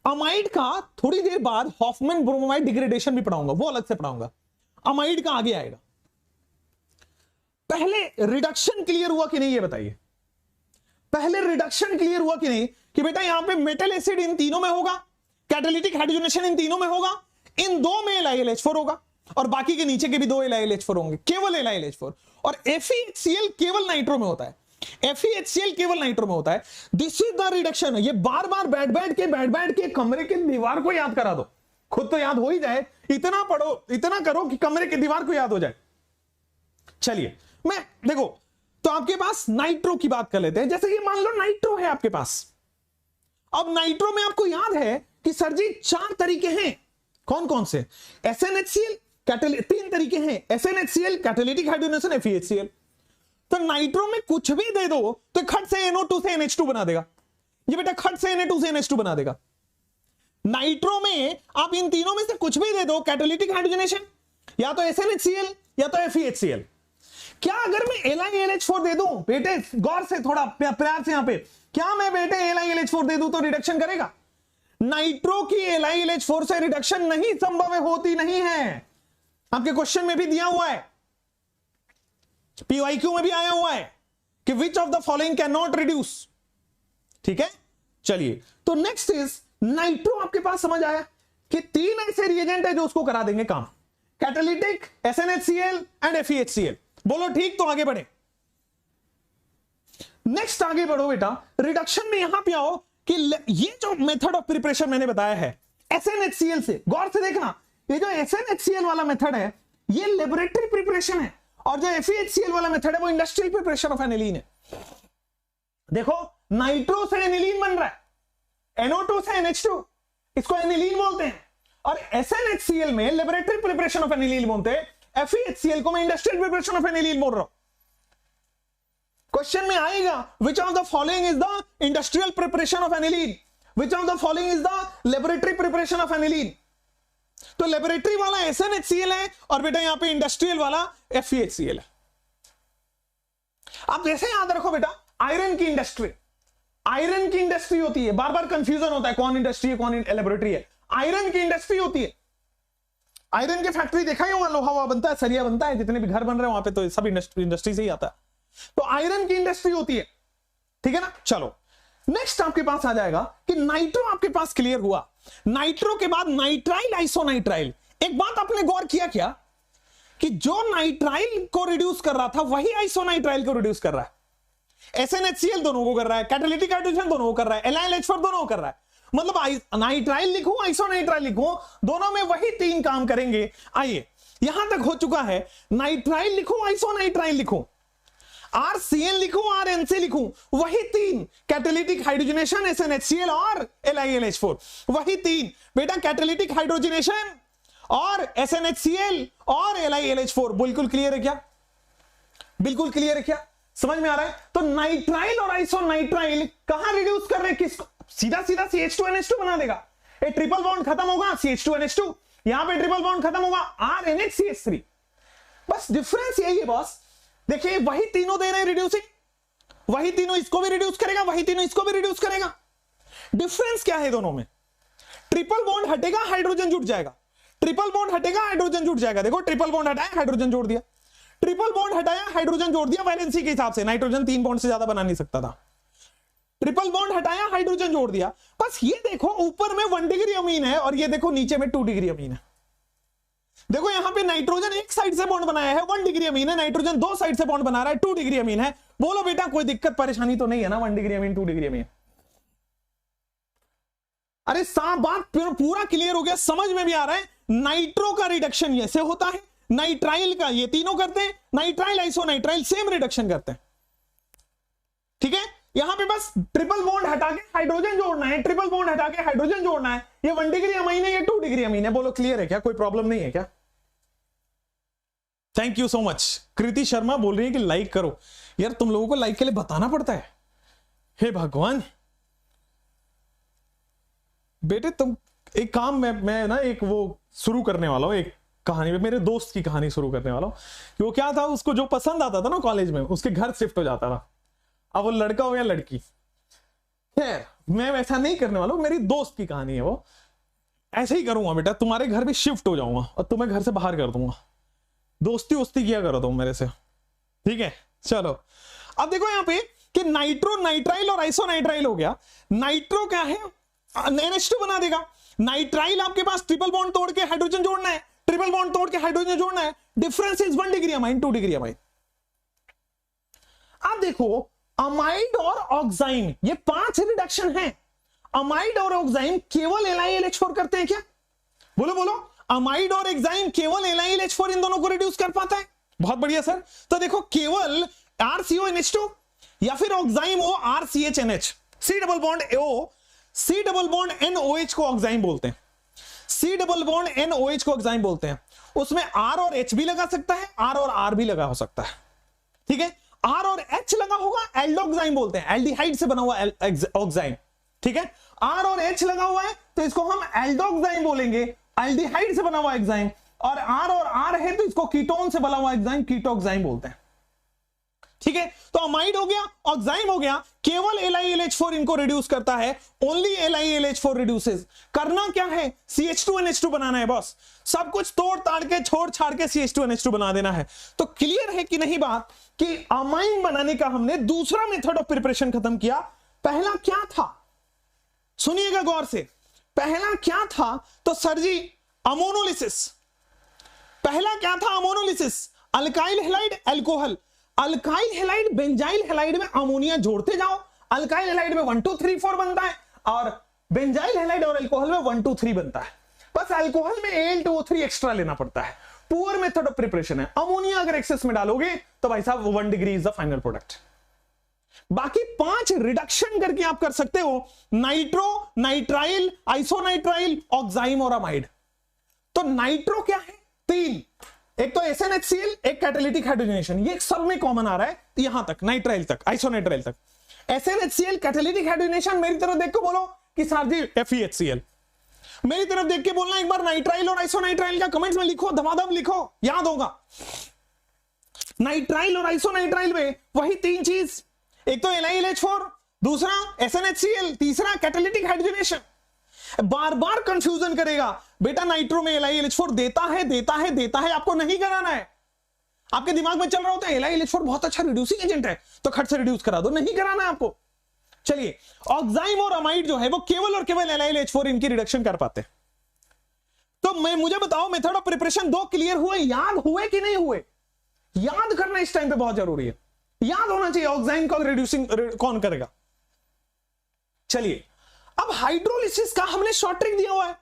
अमाइड का थोड़ी देर बाद हॉफमैन ब्रोमाइड डिग्रेडेशन भी पढ़ाऊंगा, वो अलग से पढ़ाऊंगा, अमाइड का आगे आएगा। पहले रिडक्शन क्लियर हुआ कि नहीं ये बताइए? पहले रिडक्शन क्लियर हुआ कि नहीं कि बेटा यहां पे मेटल एसिड इन तीनों में होगा, कैटालिटिक हाइड्रोजनेशन इन तीनों में होगा, इन 2 में LiAlH4 होगा, और बाकी के नीचे के भी 2 LiAlH4 होंगे, केवल LiAlH4। और FeHCl केवल नाइट्रो में होता है, FeHCl केवल नाइट्रो में होता है। This is the reduction. ये बार बार बैठ के कमरे की दीवार को याद करा दो, खुद तो याद हो ही जाए, इतना पढ़ो, इतना करो कि कमरे की दीवार को याद हो जाए। चलिए मैं देखो, तो आपके पास नाइट्रो की बात कर लेते हैं। जैसे कि मान लो नाइट्रो है आपके पास, अब नाइट्रो में आपको याद है कि सर जी 4 तरीके हैं, कौन कौन से? SnHCl, 3 तरीके हैं, SnHCl, कैटालिटिक हाइड्रोजनेशन, FeHCl। तो नाइट्रो में कुछ भी दे दो तो खट से NO2 से NH2 बना देगा, ये बेटा खट से Na2 से NH2 बना देगा। नाइट्रो में आप इन तीनों में से कुछ भी दे दो, कैटालिटिक हाइड्रोजनेशन या तो SnHCl या तो FeHCl। क्या अगर मैं LiAlH4 दे दूं, बेटे गौर से थोड़ा प्यार से यहां पे, क्या मैं बेटे LiAlH4 दे दूं तो रिडक्शन करेगा? नाइट्रो की LiAlH4 से रिडक्शन नहीं संभव है, होती नहीं है। आपके क्वेश्चन में भी दिया हुआ है, PYQ में भी आया हुआ है कि which of the following can not reduce. ठीक है, चलिए तो नेक्स्ट इज नाइट्रो। आपके पास समझ आया कि 3 ऐसे रिएजेंट है जो उसको करा देंगे काम, कैटालिटिक, SnHCl एंड FeHCl। बोलो ठीक, तो आगे बढ़े। नेक्स्ट आगे बढ़ो बेटा, रिडक्शन में यहां पे आओ कि ये जो मेथड ऑफ प्रिपरेशन मैंने बताया है SnHCl से, गौर से देखना, ये जो SnHCl वाला मेथड है ये लेबोरेटरी प्रिपरेशन है, और जो FeHCl वाला मेथड है वो इंडस्ट्रियल प्रिपरेशन ऑफ एनिलीन है। देखो नाइट्रो से एनिलीन बन रहा है, NO2 से NH2, इसको एनिलीन बोलते हैं, और SnHCl में लेबोरेटरी प्रिपरेशन ऑफ एनिलीन बोलते हैं, FeHCl को मैं इंडस्ट्रियल प्रिपरेशन ऑफ एनिलीन बोल रहा हूं। क्वेश्चन में आएगा which of the following is the industrial preparation of aniline, which of the following is the laboratory preparation of aniline. तो लेबोरेटरी वाला SnHCl है और बेटा यहां पे इंडस्ट्रियल वाला FeHCl है। आप जैसे याद रखो बेटा, आयरन की इंडस्ट्री, आयरन की इंडस्ट्री होती है, बार बार कंफ्यूजन होता है कौन इंडस्ट्री है कौन लेबोरेटरी है। आयरन की इंडस्ट्री होती है, आयरन की फैक्ट्री देखा ही होगा, लोहा बनता है, सरिया बनता है, जितने भी घर बन रहे हैं वहां पे तो सब इंडस्ट्री से ही आता है। तो आयरन की इंडस्ट्री होती है, ठीक है ना। चलो नेक्स्ट आपके पास आ जाएगा कि नाइट्रो आपके पास क्लियर हुआ। नाइट्रो के बाद नाइट्राइल आइसोनाइट्राइल। एक बात आपने गौर किया क्या कि जो नाइट्राइल को रिड्यूस कर रहा था वही आइसोनाइट्राइल को रिड्यूस कर रहा है। SnHCl दोनों को कर रहा है, कैटालिटिक हाइड्रोजन दोनों को कर रहा है, LiLH4 दोनों को कर रहा है। मतलब नाइट्राइल लिखूं आइसोनाइट्राइल लिखूं, दोनों में वही तीन काम करेंगे। आइए यहां तक हो चुका है, नाइट्राइल लिखूं आइसोनाइट्राइल लिखूं, RCN लिखूं RNC लिखूं, वही तीन, कैटालिटिक हाइड्रोजनेशन SnHCl और LiLH4, वही तीन बेटा, कैटालिटिक हाइड्रोजनेशन और SnHCl और LiLH4। बिल्कुल क्लियर है क्या? बिल्कुल क्लियर है क्या? समझ में आ रहा है? तो नाइट्राइल और आइसोनाइट्राइल कहां रिड्यूस कर रहे हैं, किसको? सीधा सीधा CH2NH2 बना देगा। ये ट्रिपल बॉन्ड खत्म होगा CH2NH2, यहां पे ट्रिपल बॉन्ड खत्म होगा RNHCH3। बस डिफरेंस यही है बॉस। देखिए वही तीनों दे रहे हैं रिड्यूसिंग, वही तीनों इसको भी रिड्यूस करेगा, वही तीनों इसको भी रिड्यूस करेगा। डिफरेंस क्या है दोनों में? ट्रिपल बॉन्ड हटेगा हाइड्रोजन जुड़ जाएगा, ट्रिपल बॉन्ड हटेगा हाइड्रोजन जुड़ जाएगा। देखो ट्रिपल बॉन्ड हटाया हाइड्रोजन जोड़ दिया, ट्रिपल बॉन्ड हटाया हाइड्रोजन जोड़ दिया। वैलेंसी के हिसाब से नाइट्रोजन 3 बॉन्ड से ज्यादा बना नहीं सकता था, ट्रिपल बॉन्ड हटाया हाइड्रोजन जोड़ दिया। बस ये देखो ऊपर में 1 डिग्री अमीन है और ये देखो नीचे में 2 डिग्री अमीन है। देखो यहां पे नाइट्रोजन एक साइड से बॉन्ड बनाया है 1 डिग्री अमीन है, नाइट्रोजन 2 साइड से बॉन्ड बना रहा है 2 डिग्री अमीन है। बोलो बेटा कोई दिक्कत परेशानी तो नहीं है ना? 1 डिग्री अमीन 2 डिग्री अमीन। अरे साफ बात पूरा क्लियर हो गया, समझ में भी आ रहा है। नाइट्रो का रिडक्शन ऐसे होता है, नाइट्राइल का ये तीनों करते हैं, नाइट्राइल आइसोनाइट्राइल सेम रिडक्शन करते हैं, ठीक है। यहां पे बस ट्रिपल बॉन्ड हटा के हाइड्रोजन जोड़ना है, ट्रिपल बॉन्ड हटा के हाइड्रोजन जोड़ना है। ये 1 डिग्री अमीन है, ये 2 डिग्री अमीन है। बोलो क्लियर है क्या? कोई प्रॉब्लम नहीं है क्या? Thank you so much. Kriti Sharma बोल रही है कि लाइक करो। यार तुम लोगों को लाइक के लिए बताना पड़ता है, हे भगवान। बेटे तुम एक काम, मैं ना एक वो शुरू करने वाला हूं, एक कहानी में मेरे दोस्त की कहानी शुरू करने वाला हूं कि वो क्या था, उसको जो पसंद आता था ना कॉलेज में, उसके घर शिफ्ट हो जाता था। अब वो लड़का हो या लड़की, खैर मैं वैसा नहीं करने वाला हूं, मेरी दोस्त की कहानी है वो। ऐसे ही करूंगा बेटा, तुम्हारे घर भी शिफ्ट हो जाऊंगा और तुम्हें घर से बाहर कर दूंगा। दोस्ती वोस्ती किया करो तुम मेरे से, ठीक है। चलो अब देखो यहां पे कि नाइट्रो नाइट्राइल और आइसोनाइट्राइल हो गया। नाइट्रो क्या है? NH2 बना देगा। नाइट्राइल आपके पास ट्रिपल बॉन्ड तोड़ के हाइड्रोजन जोड़ना है, ट्रिपल बॉन्ड तोड़ के हाइड्रोजन जोड़ना है। Difference is 1 degree amine 2 degree amine. अब देखो अमाइड और ऑक्साइम, ये 5 रिडक्शन है। अमाइड और ऑक्साइम केवल LiLH4 करते हैं क्या? बोलो बोलो, अमाइड और एक्साइम केवल LiLH4 इन दोनों को रिड्यूस कर पाता है? बहुत बढ़िया सर। तो देखो केवल RCONH2 या फिर oxime O RCHNH, C double bond O, C double bond NOH को ऑक्साइम बोलते हैं, C डबल बॉन्ड NOH को ऑक्साइम बोलते हैं। उसमें R और H भी लगा सकता है, R और R भी लगा हो सकता है, ठीक है। R और H लगा होगा एल्डोक्साइम बोलते हैं, एल्डिहाइड से बना हुआ ऑक्साइम, ठीक है। R और H लगा हुआ है तो इसको हम एल्डोक्साइम बोलेंगे, एल्डिहाइड से बना हुआ एग्जाइम। और R है तो इसको कीटोन से बना हुआ एग्जाइम, कीटोक्साइम बोलते हैं, ठीक है। तो अमाइड हो गया, ऑक्साइम हो गया, केवल LiLH4 इनको रिड्यूस करता है। Only LiLH4 reduces. करना क्या है? CH2NH2 बनाना है बॉस। सब कुछ तोड़ ताड़ के छोड़ छाड़ के CH2NH2 बना देना है। तो क्लियर है कि नहीं बात कि अमाइन बनाने का हमने दूसरा मेथड ऑफ प्रिपरेशन खत्म किया। पहला क्या था? सुनिएगा गौर से, पहला क्या था? तो सर जी अमोनोलिसिस। पहला क्या था? Ammonolysis. Alkyl halide alcohol, alkyl halide benzyl halide में अमोनिया जोड़ते जाओ। अल्काइल हैलाइड में 1 2 3 4 बनता है और बेंजाइल हैलाइड और अल्कोहल में 1 2 3 बनता है। बस अल्कोहल में Al2O3 एक्स्ट्रा लेना पड़ता है। पुअर मेथड ऑफ प्रिपरेशन है। अमोनिया अगर एक्सेस में डालोगे तो भाई साहब 1 degree is the final product. बाकी 5 रिडक्शन करके आप कर सकते हो, नाइट्रो, नाइट्राइल, आइसोनाइट्राइल, ऑक्साइम और अमाइड। तो नाइट्रो क्या है? 3, एक तो SnHCl, एक कैटालिटिक हाइड्रोजनेशन, ये सब में कॉमन आ रहा है यहां तक, नाइट्राइल तक, आइसोनाइट्राइल तक। SnHCl कैटालिटिक हाइड्रोजनेशन, मेरी तरफ देख के बोलो कि सर जी FeHCl। मेरी तरफ देख के बोलना एक बार नाइट्राइल और आइसोनाइट्राइल का कमेंट्स में लिखो, धमाधम लिखो, याद होगा। नाइट्राइल और आइसोनाइट्राइल में वही तीन चीज, एक तो LiLH4, दूसरा SnHCl, तीसरा कैटालिटिक हाइड्रोजनेशन। बार बार कंफ्यूजन करेगा, बेटा नाइट्रो में LiLH4 देता है देता है देता है, आपको नहीं कराना है। आपके दिमाग में चल रहा होता है LiLH4 बहुत अच्छा रिड्यूसिंग एजेंट है तो खट से रिड्यूस करा दो, नहीं कराना है आपको। चलिए, ऑक्साइम और अमाइड जो है वो केवल और केवल LiLH4 इनकी रिडक्शन कर पाते हैं। तो मुझे बताओ, मेथड ऑफ प्रिपरेशन 2 क्लियर हुए, याद हुए कि नहीं हुए? याद करना इस टाइम पे बहुत जरूरी है, याद होना चाहिए ऑक्साइम का रिड्यूसिंग कौन करेगा। चलिए, अब हाइड्रोलिसिस का हमने शॉर्ट ट्रिक दिया हुआ है।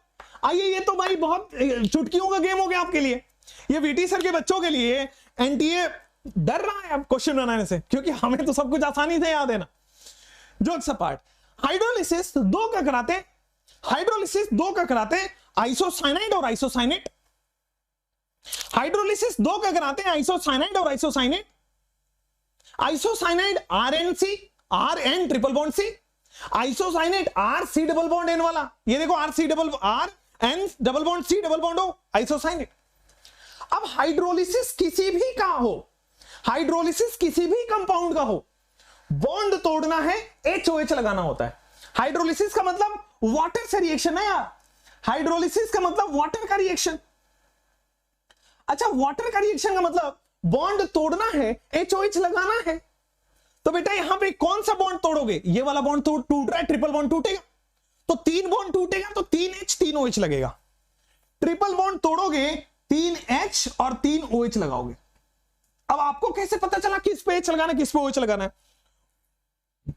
आइए, ये तो भाई बहुत चुटकियों का गेम हो गया आपके लिए, ये VT सर के बच्चों के लिए। NTA डर रहा है अब क्वेश्चन बनाने से, क्योंकि हमें तो सब कुछ आसानी से याद है ना। जोक्स अपार्ट, हाइड्रोलिसिस 2 का कराते, हाइड्रोलिसिस 2 का कराते आइसोसाइनाइड और आइसोसाइनेट। हाइड्रोलिसिस 2 का कराते हैं आइसोसाइनाइड और isocyanate. Isocyanide RNC, RN triple bond C, isocyanate RC double bond N वाला, ये देखो RC double RN double bond C double bond O, isocyanate. अब हाइड्रोलिसिस किसी भी का हो, हाइड्रोलिसिस किसी भी कंपाउंड का हो, बॉन्ड तोड़ना है HOH लगाना होता है। हाइड्रोलिसिस का मतलब वाटर से रिएक्शन है यार, हाइड्रोलिसिस का मतलब वाटर का रिएक्शन। अच्छा, वाटर का रिएक्शन का मतलब बॉन्ड तोड़ना है, HOH लगाना है। तो बेटा यहां पे कौन सा बॉन्ड तोड़ोगे? ये वाला बॉन्ड टूट रहा है, ट्रिपल बॉन्ड टूटेगा तो 3 बॉन्ड टूटेगा तो 3H 3OH लगेगा। ट्रिपल बॉन्ड तोड़ोगे 3H और 3OH लगाओगे। अब आपको कैसे पता चला किस पे H लगाना है, किस पे OH लगाना है?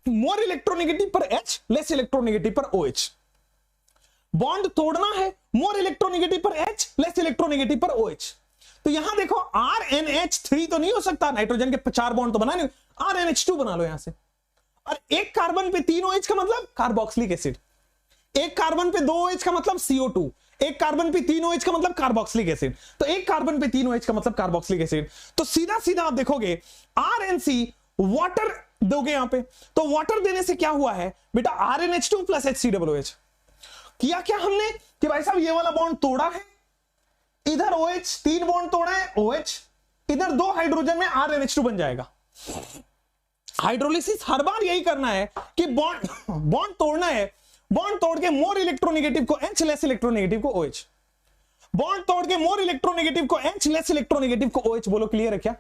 मोर इलेक्ट्रोनेगेटिव पर H, लेस इलेक्ट्रोनेगेटिव पर OH। बॉन्ड तोड़ना है मोर इलेक्ट्रोनेगेटिव पर H, लेस इलेक्ट्रोनेगेटिव पर OH। तो यहां देखो RNH3 तो नहीं हो सकता, नाइट्रोजन के 4 बॉन्ड तो बनाने, RNH2 बना लो यहां से। और एक कार्बन पे 3 OH का मतलब कार्बोक्सिलिक एसिड, एक कार्बन पे 2 OH का मतलब CO2, एक कार्बन पे 3 OH का मतलब कार्बोक्सिलिक एसिड। तो एक कार्बन पे 3 OH का मतलब कार्बोक्सिलिक एसिड। तो सीधा सीधा आप देखोगे RNC वाटर दोगे यहां पे, तो वाटर देने से क्या हुआ है बेटा? RNH2 plus HCOOH। किया क्या हमने कि भाई साहब ये वाला बॉन्ड तोड़ा है, इधर OH 3 बॉन्ड तोड़ा है OH, इधर 2 हाइड्रोजन में RNH2 बन जाएगा। हाइड्रोलिसिस हर बार यही करना है कि बॉन्ड तोड़ना है, बॉन्ड तोड़ के मोर इलेक्ट्रोनेगेटिव को H, लेस इलेक्ट्रोनेगेटिव को OH, बॉन्ड तोड़ के मोर इलेक्ट्रोनेगेटिव को H, लेस इलेक्ट्रोनेगेटिव को OH। बोलो क्लियर है क्या?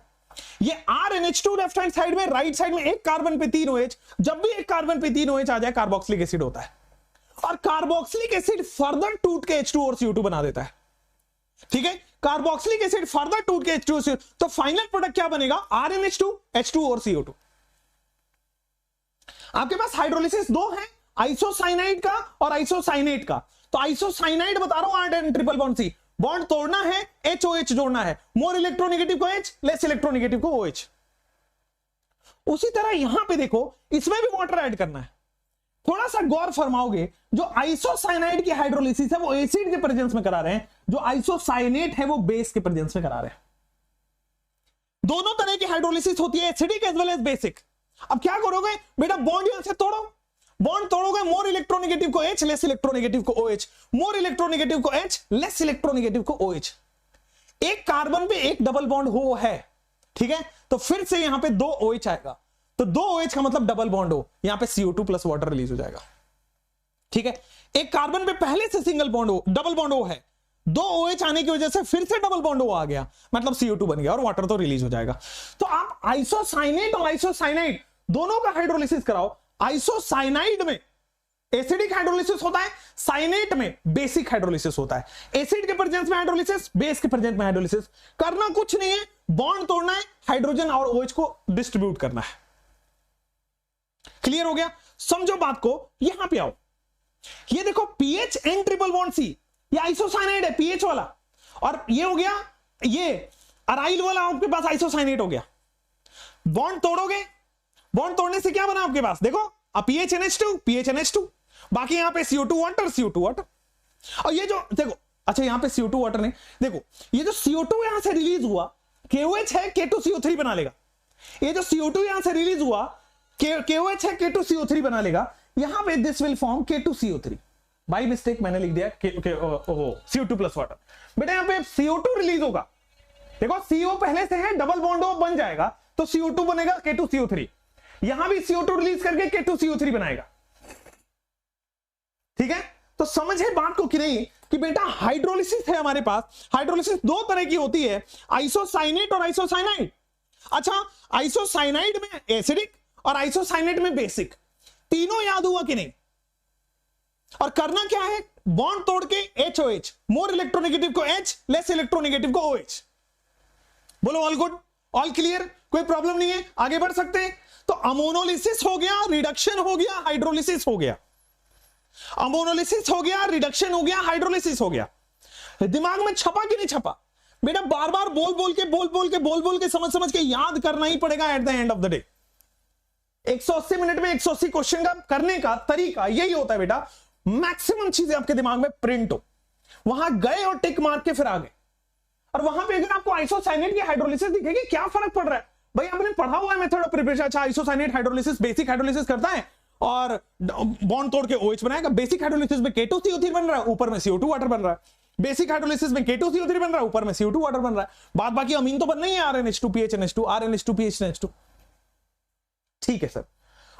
ये RNH2 लेफ्ट हैंड साइड में, राइट साइड में एक कार्बन पे 3 OH, जब भी एक कार्बन पे 3 OH आ जाए कार्बोक्सिलिक एसिड होता है। और कार्बोक्सिलिक एसिड फर्दर टूट के H2 और CO2 बना देता है। ठीक है, कार्बोक्सिलिक एसिड फर्दर टूट के H2 CO2, तो फाइनल प्रोडक्ट क्या बनेगा? RNH2, H2 और CO2। आपके पास हाइड्रोलिसिस 2 है, आइसोसाइनाइड का और आइसोसाइनेट का। तो आइसोसाइनाइड बता रहा हूं RN triple bond C, bond तोड़ना है HOH जोड़ना है, मोर इलेक्ट्रोनेगेटिव को H, लेस इलेक्ट्रोनेगेटिव को OH। उसी तरह यहां पे देखो, इसमें भी वाटर ऐड करना है। थोड़ा सा गौर फरमाओगे, जो आइसोसाइनाइड की हाइड्रोलिसिस है वो एसिड के प्रेजेंस में करा रहे हैं, जो आइसोसाइनेट है वो बेस के प्रेजेंस में करा रहे हैं। दोनों तरह की हाइड्रोलिसिस होती है, acidic as well as basic. अब क्या करोगे बेटा? बॉन्ड यहां से तोड़ो, बॉन्ड तोड़ोगे मोर इलेक्ट्रोनेगेटिव को H, लेस इलेक्ट्रोनेगेटिव को OH, मोर इलेक्ट्रोनेगेटिव को H, लेस इलेक्ट्रोनेगेटिव को OH। एक कार्बन पे एक डबल बॉन्ड हो है, ठीक है, तो फिर से यहां पे 2 OH आएगा, तो 2 OH का मतलब डबल बॉन्ड हो, यहां पे CO2 प्लस वाटर रिलीज हो जाएगा। ठीक है, एक कार्बन पे पहले से सिंगल बॉन्ड हो, डबल बॉन्ड हो है, 2 OH आने की वजह से फिर से डबल बॉन्ड हो आ गया, मतलब CO2 बन गया और वाटर तो रिलीज हो जाएगा। तो आप आइसोसाइनेट और आइसोसाइनाइड दोनों का हाइड्रोलिसिस कराओ। आइसोसाइनाइड में एसिडिक हाइड्रोलिसिस होता है, साइनेट में बेसिक हाइड्रोलिसिस होता है। एसिड के प्रेजेंस में हाइड्रोलिसिस, बेस के प्रेजेंस में हाइड्रोलिसिस। करना कुछ नहीं है, बॉन्ड तोड़ना है, हाइड्रोजन और OH को डिस्ट्रीब्यूट करना है। क्लियर हो गया? समझो बात को, यहां पे आओ, ये देखो PHN ट्रिपल बॉन्ड C, ये आइसोसाइनाइड है पीएच वाला, और ये हो गया ये अराइल वाला, आपके पास आइसोसाइनेट हो गया। बॉन्ड तोड़ोगे, बॉन्ड तोड़ने से क्या बना आपके पास? देखो PHNH2, PHNH2, बाकी यहां पे CO2 वाटर, CO2 वाटर। और ये जो देखो अच्छा यहां पे CO2 वाटर नहीं, देखो ये जो CO2 यहां से रिलीज हुआ KOH है, K2CO3 बना लेगा। ये जो CO2 यहां से रिलीज हुआ KOH है, K2CO3 बना लेगा। यहां पे this will form K2CO3। By mistake मैंने लिख दिया CO2 प्लस वाटर। बेटा यहां पे CO2 रिलीज होगा, देखो CO पहले से है, डबल बॉन्ड बन जाएगा तो CO2 बनेगा K2CO3। यहां भी CO2 रिलीज करके K2CO3 बनाएगा। ठीक है, तो समझे बात को कि नहीं कि बेटा हाइड्रोलिसिस है हमारे पास। हाइड्रोलिसिस दो तरह की होती है, आइसोसाइनेट और आइसोसाइनाइड। अच्छा आइसोसाइनाइड में एसिडिक और आइसोसाइनेट में बेसिक, तीनों याद हुआ कि नहीं? और करना क्या है, बॉन्ड तोड़ के HOH, मोर इलेक्ट्रोनेगेटिव को H, लेस इलेक्ट्रोनेगेटिव को OH। बोलो ऑल गुड, ऑल क्लियर, कोई प्रॉब्लम नहीं है, आगे बढ़ सकते हैं। तो अमोनोलिसिस हो गया, रिडक्शन हो गया, हाइड्रोलिसिस हो गया। अमोनोलिसिस हो गया, रिडक्शन हो गया, हाइड्रोलिसिस हो गया। दिमाग में छपा कि नहीं छपा? बेटा बार बार बोल बोल के समझ के याद करना ही पड़ेगा at the end of the day. 180 minute में 180 क्वेश्चन का करने का तरीका यही होता है बेटा, मैक्सिमम चीजें आपके दिमाग में प्रिंट हो, वहां गए और टिक मार के फिर आ गए। और वहां पे अगर आपको आइसोसाइनेट की हाइड्रोलिसिस दिखेगी, क्या फर्क पड़ रहा है भाई? आपने पढ़ा हुआ है मेथड ऑफ प्रिपरेशन। अच्छा आइसोसाइनेट हाइड्रोलिसिस बेसिक हाइड्रोलिसिस करता है और बॉन्ड तोड़ के OH बनाएगा। बेसिक हाइड्रोलिसिस में K2CO3 बन रहा है, ऊपर में CO2 वाटर बन रहा है। बेसिक हाइड्रोलिसिस में K2CO3 बन रहा है, ऊपर में CO2 वाटर बन रहा है। बाद बाकी अमीन तो बन नहीं है, RNH2PHNH2 RNH2PHNH2। ठीक है सर,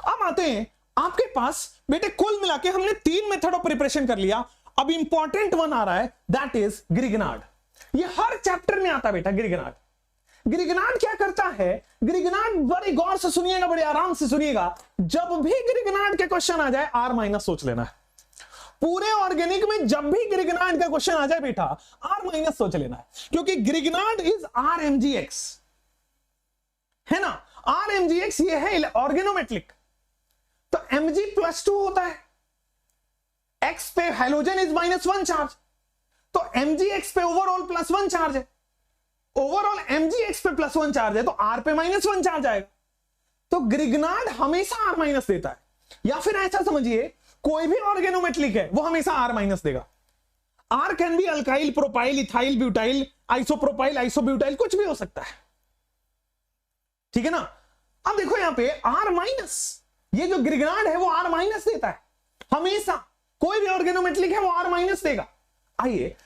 अब आते हैं आपके पास बेटे, कुल मिला के हमने 3 मेथड ऑफ प्रिपरेशन कर लिया। अब इंपॉर्टेंट वन आ रहा है, दैट इज ग्रिगनार्ड। ये हर चैप्टर में आता है बेटा ग्रिगनार्ड। ग्रिगनार्ड क्या करता है? ग्रिगनार्ड बड़े गौर से सुनिएगा, बड़े आराम से सुनिएगा। जब भी ग्रिगनार्ड के क्वेश्चन आ जाए R माइनस सोच लेना है। पूरे ऑर्गेनिक में जब भी ग्रिगनार्ड का क्वेश्चन आ जाए बेटा R माइनस सोच लेना है, क्योंकि ग्रिगनार्ड इज RMGX है ना। RMGX ये है ऑर्गेनोमेट्रिक, तो Mg+2 होता है, X पे हाइड्रोजन इज -1 चार्ज, तो Mgx पे ओवरऑल +1 चार्ज है। ओवरऑल Mgx पे +1 चार्ज है तो R पे -1 चार्ज आएगा। तो ग्रिगनार्ड हमेशा R- देता है, या फिर ऐसा समझिए कोई भी ऑर्गेनोमेट्रिक है वो हमेशा R- देगा। R can be alkyl, propyl, ethyl, butyl, isopropyl, isobutyl, कुछ भी हो सकता है। ठीक है ना। अब देखो यहां पे R-, ये जो ग्रिगनार्ड है वो R- देता है हमेशा। कोई भी ऑर्गेनोमेट्रिक है वो R- देगा। आइए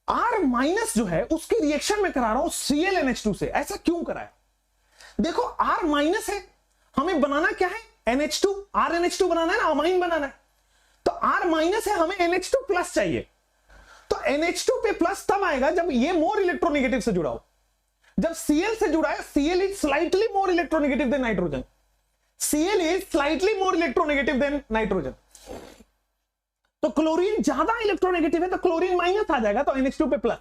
R- जो है उसकी रिएक्शन में करा रहा हूं ClNH2 से। ऐसा क्यों कराया? देखो R- है, हमें बनाना क्या है? NH2, RNH2 बनाना है ना, अमाइन बनाना है। तो R- है, हमें NH2+ चाहिए। तो NH2 पे प्लस तब आएगा जब ये मोर इलेक्ट्रोनेगेटिव से जुड़ा हो। जब Cl से जुड़ा है, Cl is slightly more electronegative than nitrogen. Cl is slightly more electronegative than nitrogen. तो क्लोरीन ज्यादा इलेक्ट्रोनेगेटिव है तो क्लोरीन माइनस आ जाएगा, तो NH2 पे प्लस।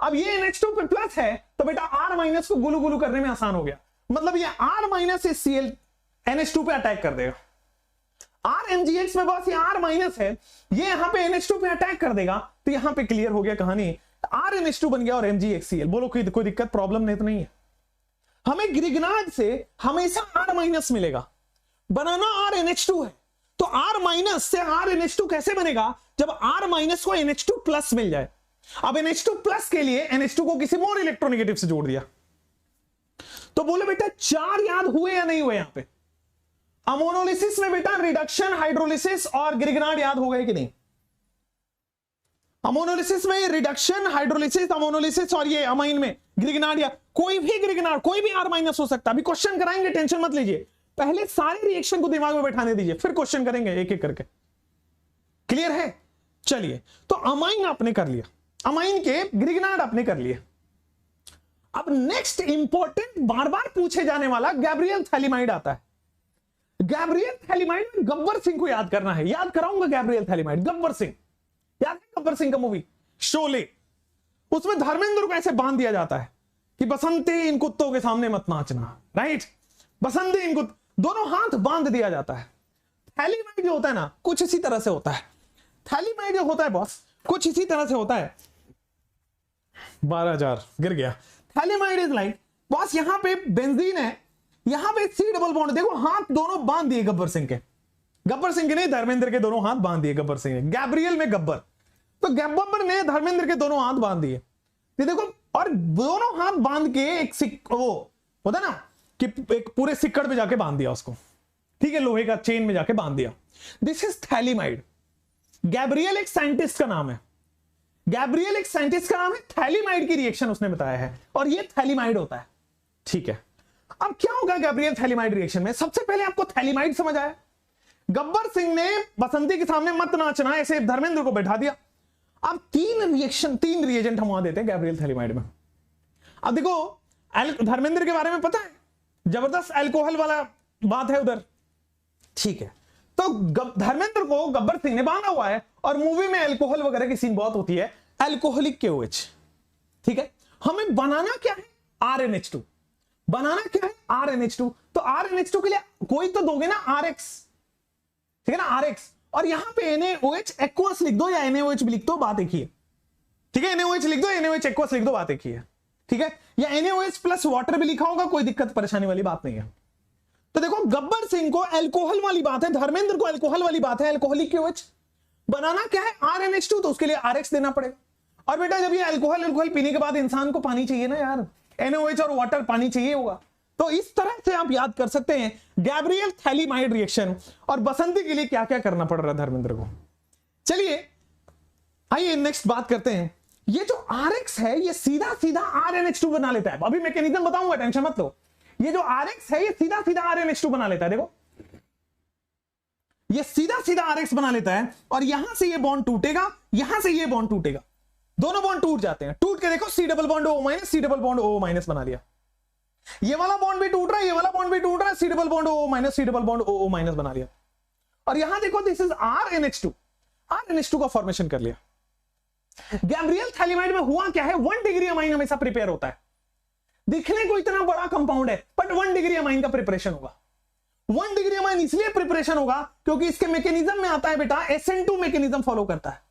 अब ये NH2 पे प्लस है तो बेटा R- को गुलू गुलू करने में आसान हो गया। मतलब ये R- से Cl NH2 पे अटैक कर देगा। RMGX में बस ये R- है, ये यहां पे NH2 पे अटैक कर देगा, तो यहां पे क्लियर हो गया कहानी। RNH2 बन गया और MgXCl। बोलो कोई दिक्कत प्रॉब्लम नहीं तो नहीं है। हमें ग्रिगनार्ड से हमेशा R- मिलेगा, बनाना RNH2 है, तो R- से RNH2 कैसे बनेगा? जब R- को NH2+ मिल जाए। अब NH2+ के लिए NH2 को किसी मोर इलेक्ट्रोनेगेटिव से जोड़ दिया। तो बोले बेटा 4 याद हुए या नहीं हुए? यहां पे अमोनोलिसिस में बेटा रिडक्शन, हाइड्रोलिसिस और ग्रिगनार्ड याद हो गए कि नहीं? अमोनोलिसिस में रिडक्शन, हाइड्रोलिसिस, अमोनोलिसिस और ये अमाइन में ग्रिगनार्ड, या कोई भी ग्रिगनार्ड, कोई भी R- हो सकता है। अभी क्वेश्चन कराएंगे, टेंशन मत लीजिए, पहले सारे रिएक्शन को दिमाग में बैठाने दीजिए, फिर क्वेश्चन करेंगे एक एक करके। क्लियर है? चलिए, तो अमाइन आपने कर लिया, अमाइन के ग्रिगनार्ड आपने कर लिए। अब नेक्स्ट इंपॉर्टेंट बार बार पूछे जाने वाला गैब्रियल थैलिमाइड आता है। गैब्रियल थैलिमाइड में गब्बर सिंह को याद करना है, याद कराऊंगा गैब्रियल थैलिमाइड। गब्बर सिंह याद है? गब्बर सिंह का मूवी शोले, उसमें धर्मेंद्र को ऐसे बांध दिया जाता है कि बसंती इन कुत्तों के सामने मत नाचना, राइट? बसंती इनको, दोनों हाथ बांध दिया जाता है। थैलिमाइड जो होता है ना, कुछ इसी तरह से होता है। थैलिमाइड जो होता है बॉस, कुछ इसी तरह से होता है। 12,000 गिर गया। थैलिमाइड इज लाइक बॉस, यहां पे बेंजीन है, यहां पे C डबल बॉन्ड, देखो हाथ दोनों बांध दिए गब्बर सिंह के। गब्बर सिंह के नहीं, धर्मेंद्र के दोनों हाथ बांध दिए गब्बर सिंह ने। गैब्रियल में गब्बर, तो गब्बर ने धर्मेंद्र के दोनों हाथ बांध दिए, ये देखो, और दोनों हाथ बांध के एक वो होता ना कि एक पूरे सिक्कड़ पे जाके बांध दिया उसको, ठीक है, लोहे का चेन में जाके बांध दिया। This is phthalimide. गैब्रियल एक साइंटिस्ट का नाम है, गैब्रियल एक साइंटिस्ट का नाम है, थैलीमाइड की रिएक्शन उसने बताया है और ये थैलीमाइड होता है, ठीक है। अब क्या होगा गैब्रियल थैलीमाइड रिएक्शन में? सबसे पहले आपको थैलीमाइड समझ आया, गब्बर सिंह ने बसंती के सामने मत नाचना ऐसे धर्मेंद्र को बैठा दिया। अब तीन रिएजेंट हम वहां देते हैं गैब्रियल थैलीमाइड में। अब देखो धर्मेंद्र के बारे में पता है, जबरदस्त अल्कोहल वाला बात है उधर, ठीक है। तो धर्मेंद्र को गब्बर सिंह ने बांधा हुआ है और मूवी में अल्कोहल वगैरह की सीन बहुत होती है, अल्कोहलिक KOH, ठीक है। हमें बनाना क्या है? RNH2। बनाना क्या है? RNH2। तो RNH2 के लिए कोई तो दोगे ना RX, ठीक है ना, RX। और यहां पे NaOH एक्वस लिख दो या NaOH भी लिख दो, बात एक ही है, ठीक है। NaOH लिख दो, NaOH एक्वस लिख दो, बात एक ही है, ठीक है। या NaOH प्लस वाटर भी लिखा होगा, कोई दिक्कत परेशानी वाली बात नहीं है। तो देखो गब्बर सिंह को अल्कोहल वाली बात है, धर्मेंद्र को अल्कोहल वाली बात है, अल्कोहलिक KOH। बनाना क्या है? RNH2, तो उसके लिए RX देना पड़ेगा। और बेटा जब ये अल्कोहल पीने के बाद इंसान को पानी चाहिए ना यार, NaOH और वाटर पानी चाहिए होगा। तो इस तरह से आप याद कर सकते हैं गैब्रियल थैलीमाइड रिएक्शन और बसंती के लिए क्या क्या करना पड़ रहा है धर्मेंद्र को। चलिए आइए नेक्स्ट बात करते हैं। ये जो RX है ये सीधा सीधा RNH2 बना लेता है। अभी मैकेनिज्म बताऊंगा, टेंशन मत लो। ये जो RX है ये सीधा सीधा RNH2 बना लेता है, देखो ये सीधा सीधा RX बना लेता है और यहां से ये बॉन्ड टूटेगा, यहां से ये बॉन्ड टूटेगा, दोनों बॉन्ड टूट जाते हैं। टूट के देखो C double bond O minus, C double bond O minus बना लिया। ये वाला बॉन्ड भी टूट रहा है, ये वाला बॉन्ड भी टूट रहा है, C double bond O minus, C double bond O minus बना लिया। और यहां देखो दिस इज RNH2 का फॉर्मेशन कर लिया। गैब्रियल थैलीमाइड में हुआ क्या है? 1 डिग्री अमाइन हमेशा प्रिपेयर होता है। दिखने को इतना बड़ा कंपाउंड है बट 1 डिग्री अमाइन का प्रिपरेशन होगा। 1 डिग्री अमाइन इसलिए प्रिपरेशन होगा क्योंकि इसके मैकेनिज्म में आता है बेटा SN2 मैकेनिज्म फॉलो करता है।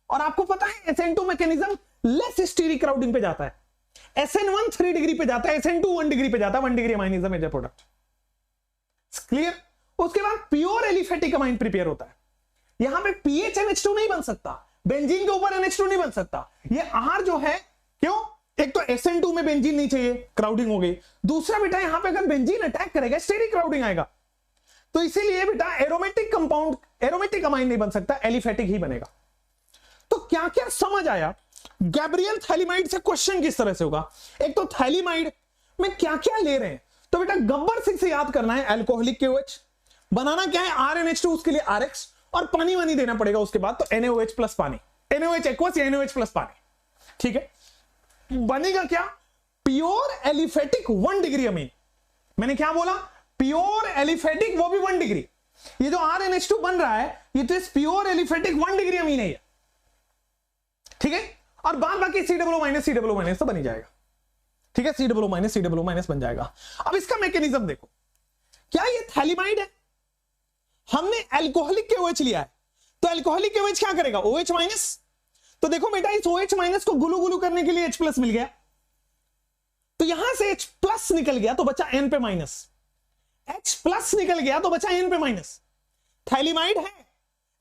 और आपको पता है SN2 mechanism less stearic crowding पे जाता है। SN1 3 डिग्री पे जाता है, SN2 1 डिग्री पे जाता है। 1 degree amine is a major product, clear. उसके बाद प्योर एलिफेटिक अमाइन प्रिपेयर होता है। यहां पे पीएच NH2 नहीं बन सकता, बेंजीन के ऊपर NH2 नहीं बन सकता। ये R जो है, क्यों? एक तो SN2 में बेंजीन नहीं चाहिए, क्राउडिंग हो गई। दूसरा बेटा यहां पे अगर बेंजीन अटैक करेगा स्टेरिक क्राउडिंग आएगा, तो इसीलिए बेटा एरोमेटिक कंपाउंड, एरोमेटिक अमाइन नहीं बन सकता, एलिफेटिक ही बनेगा। तो क्या क्या समझ आया? गैब्रियल थैलीमाइड से क्वेश्चन किस तरह से होगा? एक तो थैलीमाइड में क्या क्या ले रहे हैं, तो बेटा गब्बर सिंह से याद करना है अल्कोहलिक KOH। बनाना क्या है? RNH2, उसके लिए RX और पानी वानी देना पड़ेगा उसके बाद, तो NaOH प्लस पानी, NaOH एक्वस या NaOH प्लस पानी, ठीक है। बनेगा क्या? Pure aliphatic 1 degree amine. मैंने क्या बोला? प्योर एलिफेटिक, वो भी 1 डिग्री। ये जो RNH2 बन रहा है ये तो प्योर एलिफेटिक 1 डिग्री अमीन है, ठीक है। और बाद बाकी C डबल O माइनस तो बन ही जाएगा, ठीक है। C डबल O माइनस बन जाएगा। अब इसका मैकेनिज्म देखो, क्या ये थैलीमाइड है? हमने अल्कोहलिक KOH लिया है, तो अल्कोहलिक KOH क्या करेगा? OH minus. तो देखो बेटा इस OH माइनस को गुलू गुलू करने के लिए H प्लस मिल गया, तो यहां से H प्लस निकल गया तो बचा N पे माइनस, H प्लस निकल गया तो बचा N पे माइनस। थैलीमाइड है,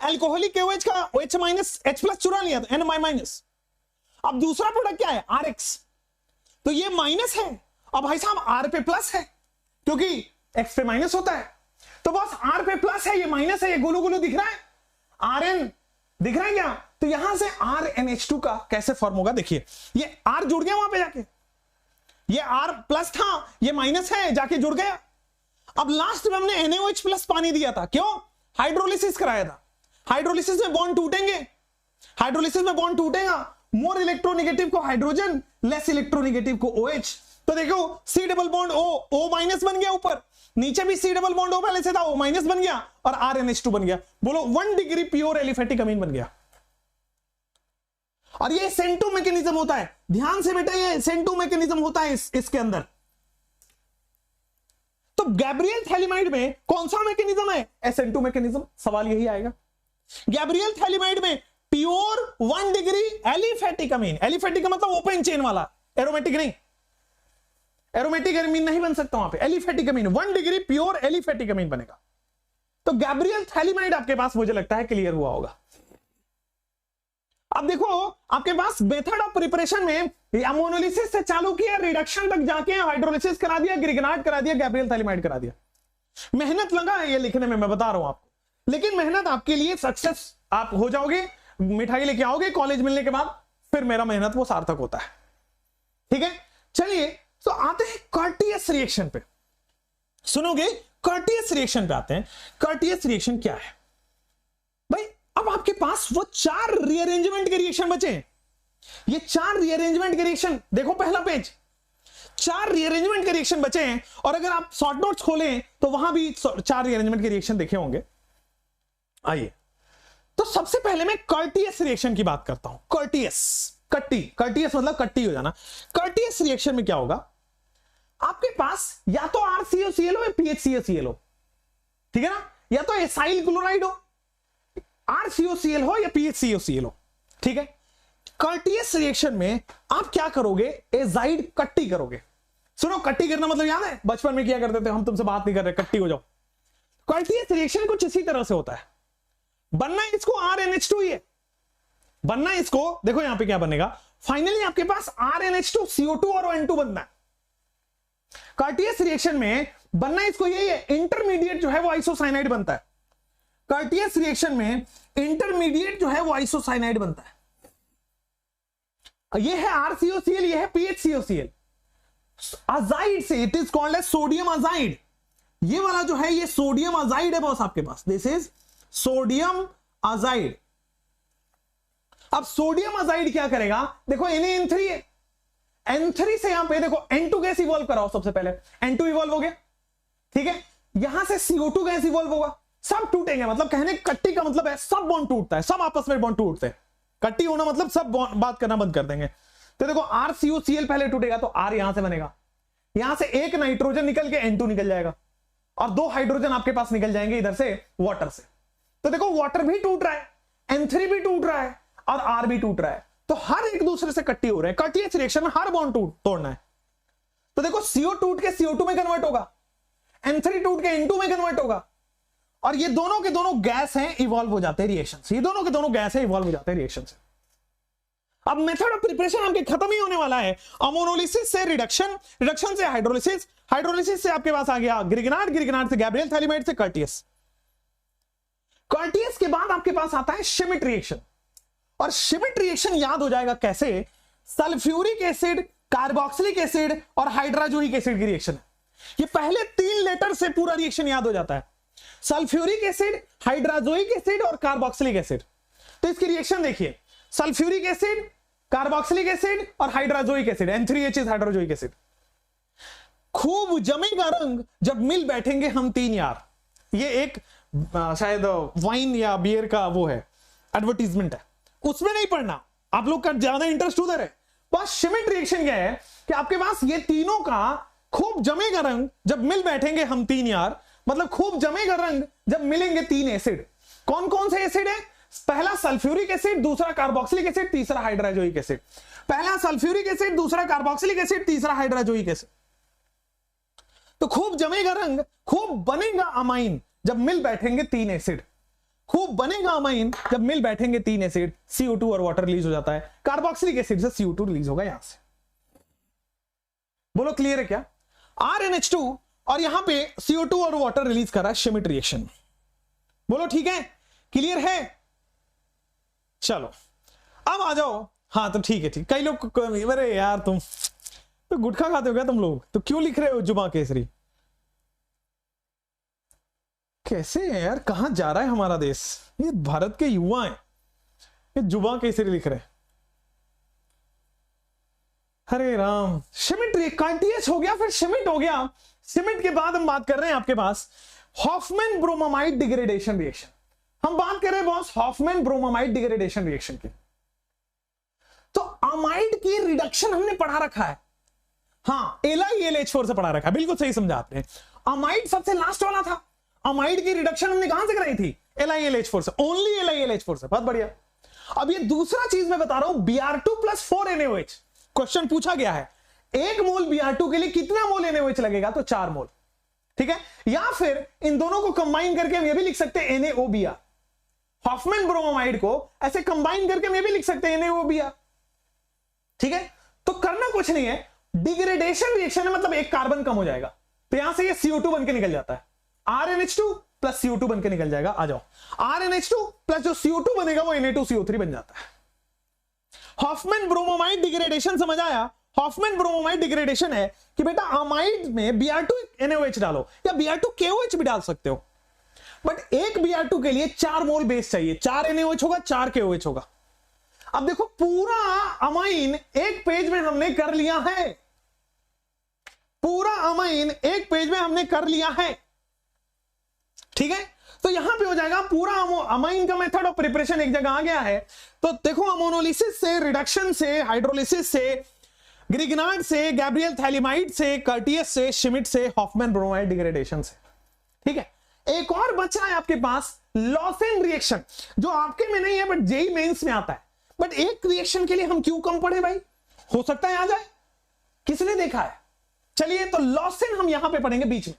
अल्कोहलिक KOH का OH माइनस H प्लस चुरा लिया तो N माइनस। अब दूसरा प्रोडक्ट क्या है? RX। तो ये माइनस है और भाई साहब R पे प्लस है क्योंकि X पे माइनस होता है। तो बस R पे प्लस है, ये माइनस है, ये गुलू गुलू दिख रहा है, RN दिख रहा है क्या? तो यहां से RNH2 का कैसे फॉर्म होगा? देखिए ये R जुड़ गया वहां पे जाके, ये R प्लस था, ये माइनस है, जाके जुड़ गया। अब लास्ट में हमने NaOH प्लस पानी दिया था, क्यों? हाइड्रोलिसिस कराया था। हाइड्रोलिसिस में बॉन्ड टूटेंगे, हाइड्रोलिसिस में बॉन्ड टूटेगा, मोर इलेक्ट्रोनेगेटिव को हाइड्रोजन, लेस इलेक्ट्रोनेगेटिव को OH। तो देखो C double bond O minus बन गया, ऊपर नीचे भी C डबल बॉन्ड O पहले से था, O माइनस बन गया और RNH2 बन गया। बोलो 1 डिग्री प्योर एलिफेटिक अमीन बन गया। और ये SN2 मैकेनिज्म होता है, ध्यान से बेटा, ये SN2 मैकेनिज्म होता है इसके अंदर। तो गैब्रियल थैलीमाइड में कौन सा मैकेनिज्म है? SN2 mechanism. सवाल यही आएगा। गैब्रियल थैलीमाइड में प्योर 1 डिग्री एलिफेटिक अमीन, एलिफेटिक का मतलब ओपन चेन वाला, एरोमेटिक नहीं, एरोमेटिक अमीन नहीं बन सकता वहां पे, एलिफेटिक अमीन 1 डिग्री प्योर एलिफेटिक अमीन बनेगा। तो गैब्रियल थैलीमाइड आपके पास मुझे लगता है क्लियर हुआ होगा। अब देखो आपके पास मेथड ऑफ प्रिपरेशन में मोनोलिसिस से चालू किया, रिडक्शन तक जाके हाइड्रोलिसिस करा दिया, ग्रिगनाट करा दिया, गैब्रियल थालिमाइड करा दिया। मेहनत लगा है ये लिखने में, मैं बता रहा हूं आपको, लेकिन मेहनत आपके लिए सक्सेस, आप हो जाओगे, मिठाई लेके आओगे कॉलेज मिलने के बाद, फिर मेरा मेहनत वो सार्थक होता है। ठीक है, चलिए तो आते हैं कर्टियस रिएक्शन पे। सुनोगे, कर्टियस रिएक्शन पे आते हैं। कर्टियस रिएक्शन क्या है भाई? अब आपके पास वो 4 रीअरेंजमेंट के रिएक्शन बचे हैं। ये 4 रीअरेंजमेंट के रिएक्शन देखो, पहला पेज, 4 रीअरेंजमेंट के रिएक्शन बचे हैं, और अगर आप शॉर्ट नोट्स खोलें तो वहां भी 4 रीअरेंजमेंट के रिएक्शन देखे होंगे। आइए, तो सबसे पहले मैं कर्टियस रिएक्शन की बात करता हूं। कर्टियस, कट्टी, कर्टियस मतलब कट्टी हो जाना। कर्टियस रिएक्शन में क्या होगा, आपके पास या तो RCOCl हो या PHCOCl हो, ठीक है ना, या तो एसाइल क्लोराइड हो, RCOCl हो या PHCOCl हो, ठीक है। कर्टियस रिएक्शन में आप क्या करोगे, एजाइड कट्टी करोगे। सुनो, कट्टी करना मतलब याद है, बचपन में किया करते थे, हम तुमसे बात नहीं कर रहे, कट्टी हो जाओ। कर्टियस रिएक्शन कुछ इसी तरह से होता है। बनना इसको RNH2 ही है, बनना इसको, देखो यहां पे क्या बनेगा, फाइनली आपके पास RNH2 CO2 और N2 बनना है। कर्टियस रिएक्शन में बनना इसको यही है, इंटरमीडिएट जो है वो आइसोसाइनाइड बनता है। कर्टियस रिएक्शन में इंटरमीडिएट जो है वो आइसोसाइनाइड बनता है। ये है RCOCl, ये है PHCOCl। अजाइड से it is called as sodium azide. ये वाला जो है ये सोडियम अजाइड है बॉस आपके पास, दिस इज सोडियम अजाइड। अब सोडियम अजाइड क्या करेगा, देखो Na(N3) है, N3 से यहां पे देखो N2 गैस इवॉल्व कराओ, सबसे पहले N2 इवॉल्व हो गया, ठीक है, यहां से CO2 गैस इवॉल्व होगा, सब टूटेंगे। मतलब कहने कट्टी का मतलब है सब बॉन्ड टूटता है, सब आपस में बॉन्ड टूटते हैं। कट्टी होना मतलब सब बात करना बंद कर देंगे। तो देखो RCOCl पहले टूटेगा तो R यहां से बनेगा, यहां से एक नाइट्रोजन निकल के N2 निकल जाएगा, और 2 हाइड्रोजन आपके पास निकल जाएंगे इधर से वाटर से। तो देखो वाटर भी टूट रहा है, N3 भी टूट रहा है, और R भी टूट रहा है, तो हर एक दूसरे से कट्टी हो रहे हैं। कर्टियस रिएक्शन में हर बॉन्ड तोड़ना है। तो देखो CO टूट के CO2 में कन्वर्ट होगा, N3 टूट के N2 में कन्वर्ट होगा, और ये दोनों के दोनों गैस हैं, इवॉल्व हो जाते हैं रिएक्शन से। ये दोनों के दोनों गैस हैं, इवॉल्व हो जाते हैं रिएक्शन से। अब मेथड ऑफ प्रिपरेशन आपके खत्म ही होने वाला है। अमोनोलिसिस से रिडक्शन, रिडक्शन से हाइड्रोलिसिस, हाइड्रोलिसिस से आपके पास आ गया ग्रिगनाट, ग्रिगनाट से गैब्रियल थालिमाइड से कर्टियस। कर्टियस के बाद आपके पास आता है श्मिट रिएक्शन, और श्मिट रिएक्शन याद हो जाएगा कैसे, सल्फ्यूरिक एसिड, कार्बोक्सिलिक एसिड और हाइड्राजोइक एसिड की रिएक्शन। ये पहले 3 लेटर से पूरा रिएक्शन याद हो जाता है, सल्फ्यूरिक एसिड, हाइड्राजोइक एसिड और कार्बोक्सिलिक एसिड। तो इसकी रिएक्शन देखिए, सल्फ्यूरिक एसिड, कार्बोक्सिलिक एसिड और hydrazoic acid, N3H hydrazoic acid. खूब जमेगा रंग जब मिल बैठेंगे हम 3 यार। ये एक शायद वाइन या बियर का वो है, एडवर्टीजमेंट है, उसमें नहीं पढ़ना, आप लोग का ज्यादा इंटरेस्ट उधर है। बस श्मिट रिएक्शन क्या है कि आपके पास ये तीनों का खूब जमेगा रंग जब मिल बैठेंगे हम 3 यार, मतलब खूब जमेगा रंग जब मिलेंगे 3 एसिड। कौन कौन से एसिड है, पहला सल्फ्यूरिक एसिड, दूसरा कार्बोक्सिलिक एसिड, तीसरा हाइड्राजोइक एसिड। पहला सल्फ्यूरिक एसिड, दूसरा कार्बोक्सिलिक एसिड, तीसरा हाइड्राजोइक एसिड। तो खूब जमेगा रंग, खूब बनेगा अमाइन जब मिल बैठेंगे 3 एसिड। खूब बनेगा अमाइन जब मिल बैठेंगे 3 एसिड, CO2 और वाटर रिलीज हो जाता है। कार्बोक्सिलिक एसिड से CO2 रिलीज होगा यहां से। बोलो क्लियर है क्या? RNH2 और यहां पे CO2 और वाटर रिलीज कर रहा है श्मिट रिएक्शन। बोलो ठीक है, क्लियर है? चलो अब आ जाओ। हाँ तो ठीक है, ठीक। कई लोग, अरे यार तुम तो गुटखा खाते हो क्या तुम लोग, तो क्यों लिख रहे हो जुबा केसरी? कैसे है यार, कहां जा रहा है हमारा देश? ये भारत के युवा हैं, ये जुबा केसरी लिख रहे हैं। हरे राम। श्मिट कर्टियस हो गया, फिर श्मिट हो गया। श्मिट के बाद हम बात कर रहे हैं आपके पास हॉफमैन ब्रोमामाइड डिग्रेडेशन रिएक्शन। हम बात कर रहे हैं boss Hofmann bromamide degradation reaction की। तो अमाइड की रिडक्शन हमने पढ़ा रखा है, हाँ LiAlH4 से पढ़ा रखा है, बिल्कुल सही समझा आपने। अमाइड सबसे लास्ट वाला था। अमाइड की रिडक्शन हमने कहां से कराई थी? LiAlH4 से, ओनली LiAlH4 से। बहुत बढ़िया। अब ये दूसरा चीज मैं बता रहा हूं, Br2+4 NaOH। क्वेश्चन पूछा गया है 1 मोल Br2 के लिए कितना मोल NaOH लगेगा? तो 4 मोल, ठीक है। या फिर इन दोनों को कंबाइन करके हम ये भी लिख सकते हैं NaOBr। हॉफमैन ब्रोमाइड को ऐसे कंबाइन करके मैं भी लिख सकते हैं NaOBr, ठीक है। तो करना कुछ नहीं है, डिग्रेडेशन रिएक्शन है, मतलब एक कार्बन कम हो जाएगा, तो यहां से ये CO2 बन के निकल जाता है, RNH2 प्लस CO2 बन के निकल जाएगा। आ जाओ, RNH2 प्लस जो CO2 बनेगा वो Na2CO3 बन जाता है। हॉफमैन ब्रोमाइड डिग्रेडेशन समझ आया? हॉफमैन ब्रोमाइड डिग्रेडेशन है कि बेटा अमाइड में Br2 NaOH डालो या Br2 KOH भी डाल सकते हो, बट एक Br2 के लिए 4 मोल बेस चाहिए, 4 NaOH होगा, 4 KOH होगा। अब देखो पूरा अमाइन एक पेज में हमने कर लिया है, पूरा अमाइन एक पेज में हमने कर लिया है, ठीक है। तो यहां पे हो जाएगा पूरा अमाइन का मेथड ऑफ प्रिपरेशन एक जगह आ गया है। तो देखो अमोनोलिसिस से, रिडक्शन से, हाइड्रोलिसिस से, ग्रिग्नार्ड से, गैब्रियल थैलिमाइड से, कर्टियस से, श्मिट से, हॉफमैन ब्रोमाइड डिग्रेडेशन से, ठीक है। एक और बचा है आपके पास लॉसेन रिएक्शन, जो आपके में नहीं है बट जेई मेंस में आता है। बट एक रिएक्शन के लिए हम क्यों कम पढ़े भाई, हो सकता है आ जाए, किसने देखा है? चलिए तो लॉसेन हम यहां पे पढ़ेंगे बीच में,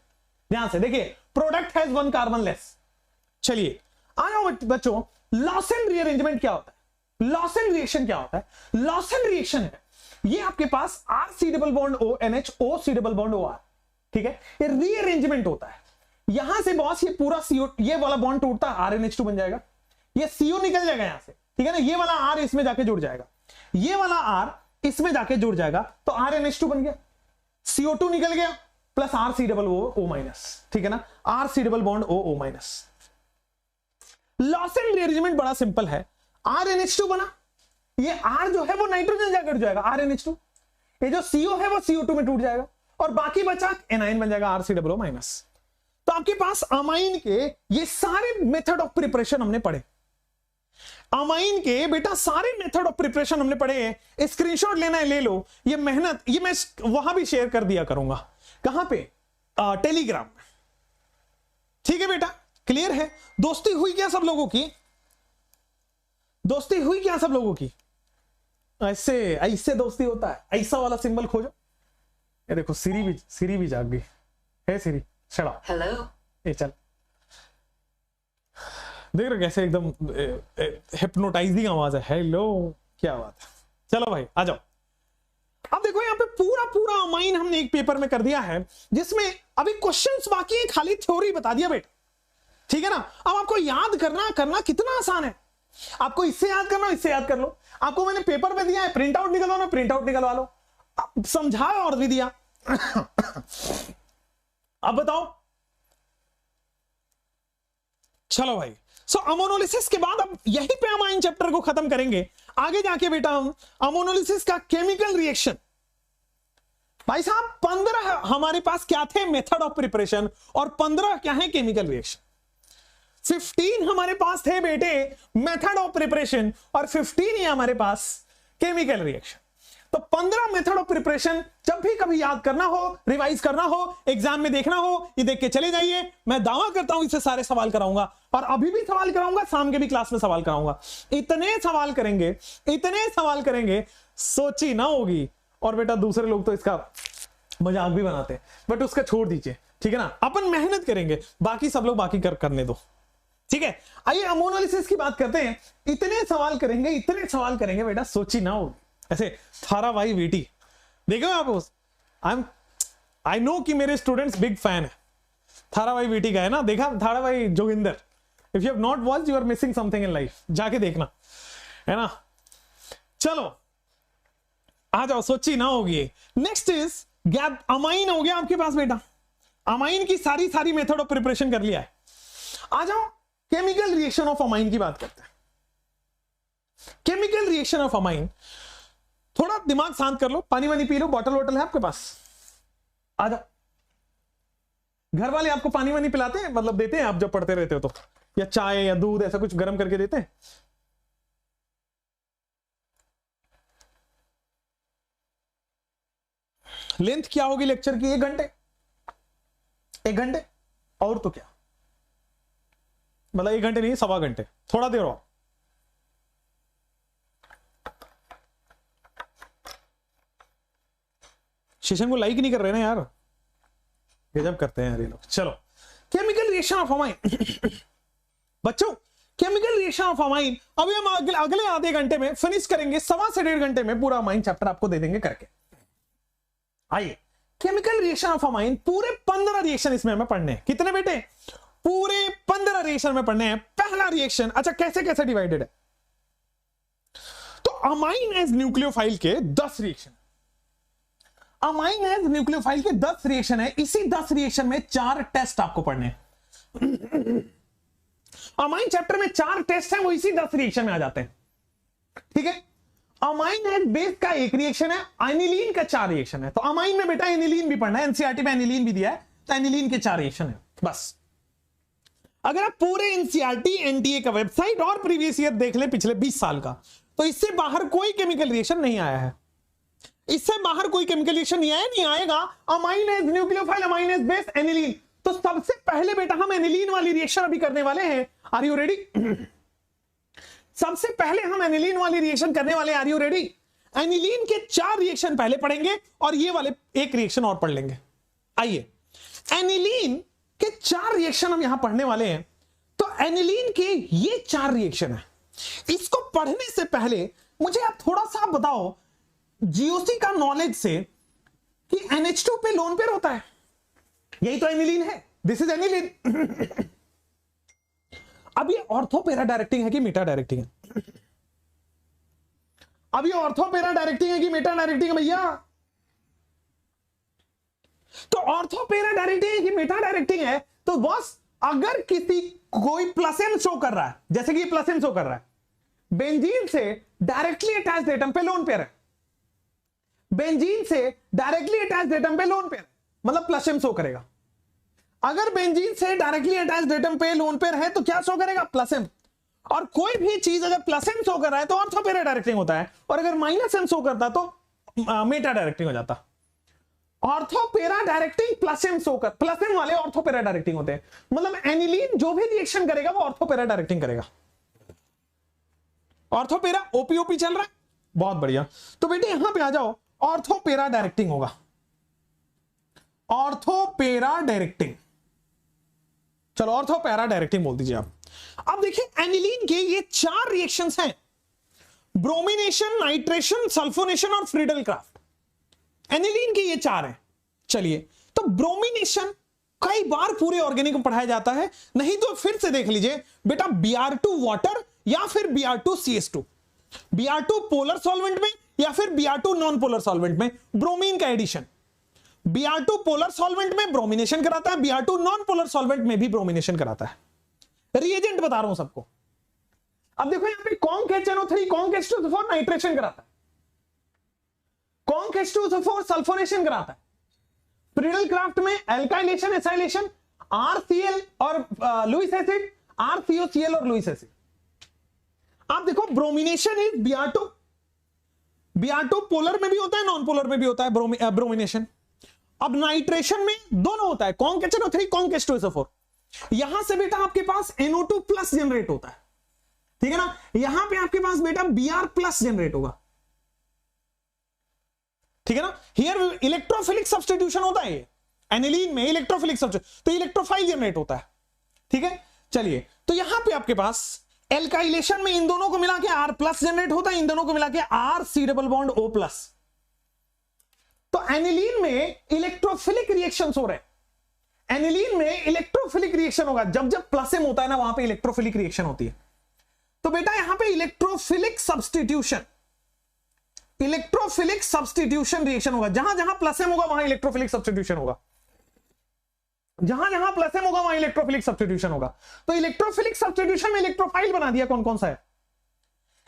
ध्यान से देखिए, प्रोडक्ट हैज 1 कार्बन लेस। चलिए आ जाओ बच्चों, लॉसेन रीअरेंजमेंट क्या होता है, लॉसेन रिएक्शन क्या होता है? लॉसेन रिएक्शन है ये आपके पास RC double bond ONH OC double bond OR, ठीक है, ये रीअरेंजमेंट होता है। यहां से बॉस ये पूरा CO, ये वाला बॉन्ड टूटता है, RNH2 बन जाएगा, ये CO निकल जाएगा यहां से, ठीक है ना, ये वाला R इसमें जाके जुड़ जाएगा, ये वाला R इसमें जाके जुड़ जाएगा, तो RNH2 बन गया, CO2 निकल गया plus RC double O minus, ठीक है ना, RC double bond O minus. Lossen rearrangement बड़ा सिंपल है, RNH2 बना, ये R जो है वो नाइट्रोजन जाकर जुड़ जाएगा RNH2, ये जो CO है वो CO2 में टूट जाएगा और बाकी बचा एनाइन बन जाएगा RC डबल O माइनस। तो आपके पास अमाइन के ये सारे मेथड ऑफ प्रिपरेशन हमने पढ़े, अमाइन के बेटा सारे मेथड ऑफ प्रिपरेशन हमने पढ़े हैं। स्क्रीनशॉट लेना है ले लो, ये मेहनत ये मैं वहां भी शेयर कर दिया करूंगा, कहां पे, टेलीग्राम में, ठीक है बेटा, क्लियर है? दोस्ती हुई क्या सब लोगों की, दोस्ती हुई क्या सब लोगों की? ऐसे ऐसे दोस्ती होता है, ऐसा वाला सिंबल खोजो। ये देखो सिरी भी जाग गई है, सिरी चला, हेलो, ये चल, देख रहे कैसे एकदम हिप्नोटाइजिंग आवाज है, हेलो, क्या बात है। चलो भाई आ जाओ, अब देखो यहाँ पे पूरा अमाइन हमने एक पेपर में कर दिया है, जिसमें अभी क्वेश्चंस बाकी है, खाली थ्योरी बता दिया बेटा, ठीक है ना। अब आपको याद करना कितना आसान है, आपको इससे याद करना, इससे याद कर लो, आपको मैंने पेपर में दिया है, प्रिंट आउट निकलवाना, प्रिंट आउट निकलवा लो, समझाया और भी दिया। अब बताओ, चलो भाई, सो अमोनोलिसिस के बाद अब यहीं पे अमाइन चैप्टर को खत्म करेंगे। आगे जाके बेटा हम अमोनोलिसिस का केमिकल रिएक्शन, भाई साहब 15 हमारे पास क्या थे मेथड ऑफ प्रिपरेशन और 15 क्या है केमिकल रिएक्शन। 15 हमारे पास थे बेटे मेथड ऑफ प्रिपरेशन और 15 ही हमारे पास केमिकल रिएक्शन। तो 15 मेथड ऑफ प्रिपरेशन जब भी कभी याद करना हो, रिवाइज करना हो, एग्जाम में देखना हो, ये देख के चले जाइए। मैं दावा करता हूं इससे सारे सवाल कराऊंगा और अभी भी सवाल कराऊंगा, शाम के भी क्लास में सवाल कराऊंगा। इतने सवाल करेंगे सोची ना होगी। और बेटा दूसरे लोग तो इसका मजाक भी बनाते हैं, बट उसका छोड़ दीजिए, ठीक है ना, अपन मेहनत करेंगे, बाकी सब लोग बाकी करने दो, ठीक है। आइए अमोनोलिसिस की बात करते हैं। इतने सवाल करेंगे बेटा, सोची ना होगी। ऐसे थारा भाई वीटी देखो आप, आई नो कि मेरे स्टूडेंट्स बिग फैन है थारा भाई वीटी का, है ना, देखा थारा भाई Joginder, if you have not watched you are missing something in life, जाके देखना, है ना। चलो आ जाओ, सोची ना होगी। नेक्स्ट इज गैप अमाइन हो गया आपके पास बेटा, अमाइन की सारी मेथड ऑफ प्रिपरेशन कर लिया है। आ जाओ केमिकल रिएक्शन ऑफ अमाइन की बात करते हैं। केमिकल रिएक्शन ऑफ अमाइन, थोड़ा दिमाग शांत कर लो, पानी वानी पी लो, बॉटल है आपके पास, आ जाओ। घर वाले आपको पानी वानी पिलाते हैं, मतलब देते हैं आप जब पढ़ते रहते हो तो, या चाय या दूध ऐसा कुछ गर्म करके देते हैं? लेंथ क्या होगी लेक्चर की? 1 घंटे, 1 घंटे और तो क्या, मतलब 1 घंटे नहीं, 1.25 घंटे, थोड़ा देर और। सेशन को लाइक नहीं कर रहे ना यार, गजब करते हैं यार ये लोग। चलो केमिकल रिएक्शन ऑफ अमाइन बच्चों, केमिकल रिएक्शन ऑफ अमाइन। अभी हम अगले आधे घंटे में फिनिश करेंगे, 1.25 से 1.5 घंटे में पूरा अमाइन चैप्टर आपको दे देंगे करके। आइए, केमिकल रिएक्शन ऑफ अमाइन, पूरे 15 रिएक्शन इसमें हमें पढ़ने हैं। कितने बेटे? पूरे 15 रिएक्शन में पढ़ने हैं। पहला रिएक्शन, अच्छा कैसे कैसे डिवाइडेड है? तो अमाइन एज न्यूक्लियोफाइल के 10 रिएक्शन, अमाइन एज न्यूक्लियोफाइल के 10 रिएक्शन है। इसी 10 रिएक्शन में 4 टेस्ट आपको पढ़ने हैं। अमाइन चैप्टर में 4 टेस्ट हैं, वो इसी 10 रिएक्शन में आ जाते हैं। ठीक है, अमाइन एज बेस का 1 रिएक्शन है, एनिलीन का 4 रिएक्शन है। तो अमाइन में बेटा एनिलीन भी पढ़ना है, एनसीईआरटी में एनिलीन भी दिया है, तो एनिलीन के 4 रिएक्शन है बस। अगर आप पूरे एनसीईआरटी एनटीए का वेबसाइट और प्रीवियस ईयर देख ले पिछले 20 साल का, तो इससे बाहर कोई केमिकल रिएक्शन नहीं आया है, इससे बाहर कोई केमिकल रिएक्शन नहीं आया, नहीं आएगा। Amine as nucleophile, amine as base, aniline. तो सबसे पहले बेटा हम एनिलीन वाली रिएक्शन अभी करने वाले हैं। Are you ready? सबसे पहले हम एनिलीन वाली रिएक्शन करने वाले हैं। Are you ready? एनिलीन के 4 रिएक्शन पहले पढ़ेंगे और ये वाले 1 रिएक्शन और पढ़ लेंगे। आइए, एनिलीन के 4 रिएक्शन हम यहां पढ़ने वाले हैं। तो एनिलीन के ये 4 रिएक्शन है। इसको पढ़ने से पहले मुझे आप थोड़ा सा बताओ जीओसी का नॉलेज से कि NH2 पे लोन पेयर होता है, यही तो एनिलीन है। This is aniline. अब ये ऑर्थो पैरा डायरेक्टिंग है कि मेटा डायरेक्टिंग है? अब ये ऑर्थो पैरा डायरेक्टिंग है कि मेटा डायरेक्टिंग है भैया? तो ऑर्थो पैरा डायरेक्टिंग है कि मेटा डायरेक्टिंग है? तो बॉस अगर किसी कोई प्लस एन शो कर रहा है, जैसे कि प्लस एन शो कर रहा है, बेंजीन से डायरेक्टली अटैच्ड एटम पे लोन पेयर है, बेंजीन से डायरेक्टली अटैच्ड एटम पे लोन पेयर, मतलब प्लस एम शो करेगा। अगर बेंजीन से डायरेक्टली अटैच्ड एटम पे लोन पेयर है तो क्या शो करेगा? Plus M. और कोई भी चीज अगर प्लस एम शो कर रहा है तो ऑर्थो पैरा डायरेक्टिंग होता है, और अगर माइनस एम शो करता तो मेटा डायरेक्टिंग हो जाता। Ortho para directing plus M show कर, प्लस एम वाले ऑर्थो पैरा डायरेक्टिंग होते हैं। मतलब एनिलीन जो भी रिएक्शन करेगा वो ऑर्थो पैरा डायरेक्टिंग करेगा। ऑर्थो पैरा ओपीओपी चल रहा है, बहुत बढ़िया। तो बेटे यहां पे आ जाओ, ऑर्थो पैरा डायरेक्टिंग होगा, ऑर्थो पैरा डायरेक्टिंग। चलो ऑर्थो पैरा डायरेक्टिंग बोल दीजिए आप। अब देखिए एनिलीन के ये 4 रिएक्शंस हैं, ब्रोमिनेशन, नाइट्रेशन, सल्फोनेशन और फ्रीडल क्राफ्ट। एनिलीन के ये 4 हैं। चलिए, तो ब्रोमिनेशन कई बार पूरे ऑर्गेनिक में पढ़ाया जाता है, नहीं तो फिर से देख लीजिए बेटा, Br2 वाटर या फिर Br2CS2, Br2 पोलर सॉल्वेंट में या फिर Br2 नॉन पोलर सॉल्वेंट में ब्रोमीन का एडिशन। Br2 पोलर सॉल्वेंट में ब्रोमिनेशन कराता है, Br2 नॉन पोलर सॉल्वेंट में भी ब्रोमिनेशन कराता है। रिएजेंट बता रहा हूं सबको। अब देखो यहां पे conc HNO3 conc H2SO4 nitration कराता है, कॉन्क H2SO4 सल्फोनेशन कराता है। फ्रीडल क्राफ्ट में एल्काइलेशन, एसाइलेशन, RCl और लुईस एसिड, RCOCl और लुईस एसिड। आप देखो ब्रोमिनेशन इज Br2 पोलर में भी होता है, नॉन पोलर में भी होता है ब्रोमिनेशन। अब नाइट्रेशन में दोनों होता है, कॉन्क HNO3 कॉन्क H2SO4। यहां से बेटा आपके पास NO2 प्लस जनरेट होता है, ठीक है ना। यहां पे आपके पास बेटा Br प्लस जनरेट होगा, ठीक है ना। हियर इलेक्ट्रोफिलिक सब्स्टिट्यूशन होता है, एनिलीन में इलेक्ट्रोफिलिक सब्स्टिट्यूशन, तो इलेक्ट्रोफाइल जनरेट होता है, ठीक है। चलिए, तो यहां पे आपके पास एल्काइलेशन में इन दोनों को मिला के R प्लस जनरेट होता है, इन दोनों को मिला के RC double bond O plus. तो एनिलीन में इलेक्ट्रोफिलिक रिएक्शंस हो रहे हैं, एनिलीन में इलेक्ट्रोफिलिक रिएक्शन होगा, जब जब प्लस एम होता है ना वहां पे इलेक्ट्रोफिलिक रिएक्शन होती है। तो बेटा यहां पे electrophilic substitution, electrophilic substitution reaction होगा। जहां जहां प्लस एम होगा वहां इलेक्ट्रोफिलिक सब्स्टिट्यूशन होगा, जहां जहां प्लस एम होगा वहां इलेक्ट्रोफिलिक सब्स्टिट्यूशन होगा। तो इलेक्ट्रोफिलिक सब्स्टिट्यूशन में इलेक्ट्रोफाइल बना दिया, कौन कौन सा है?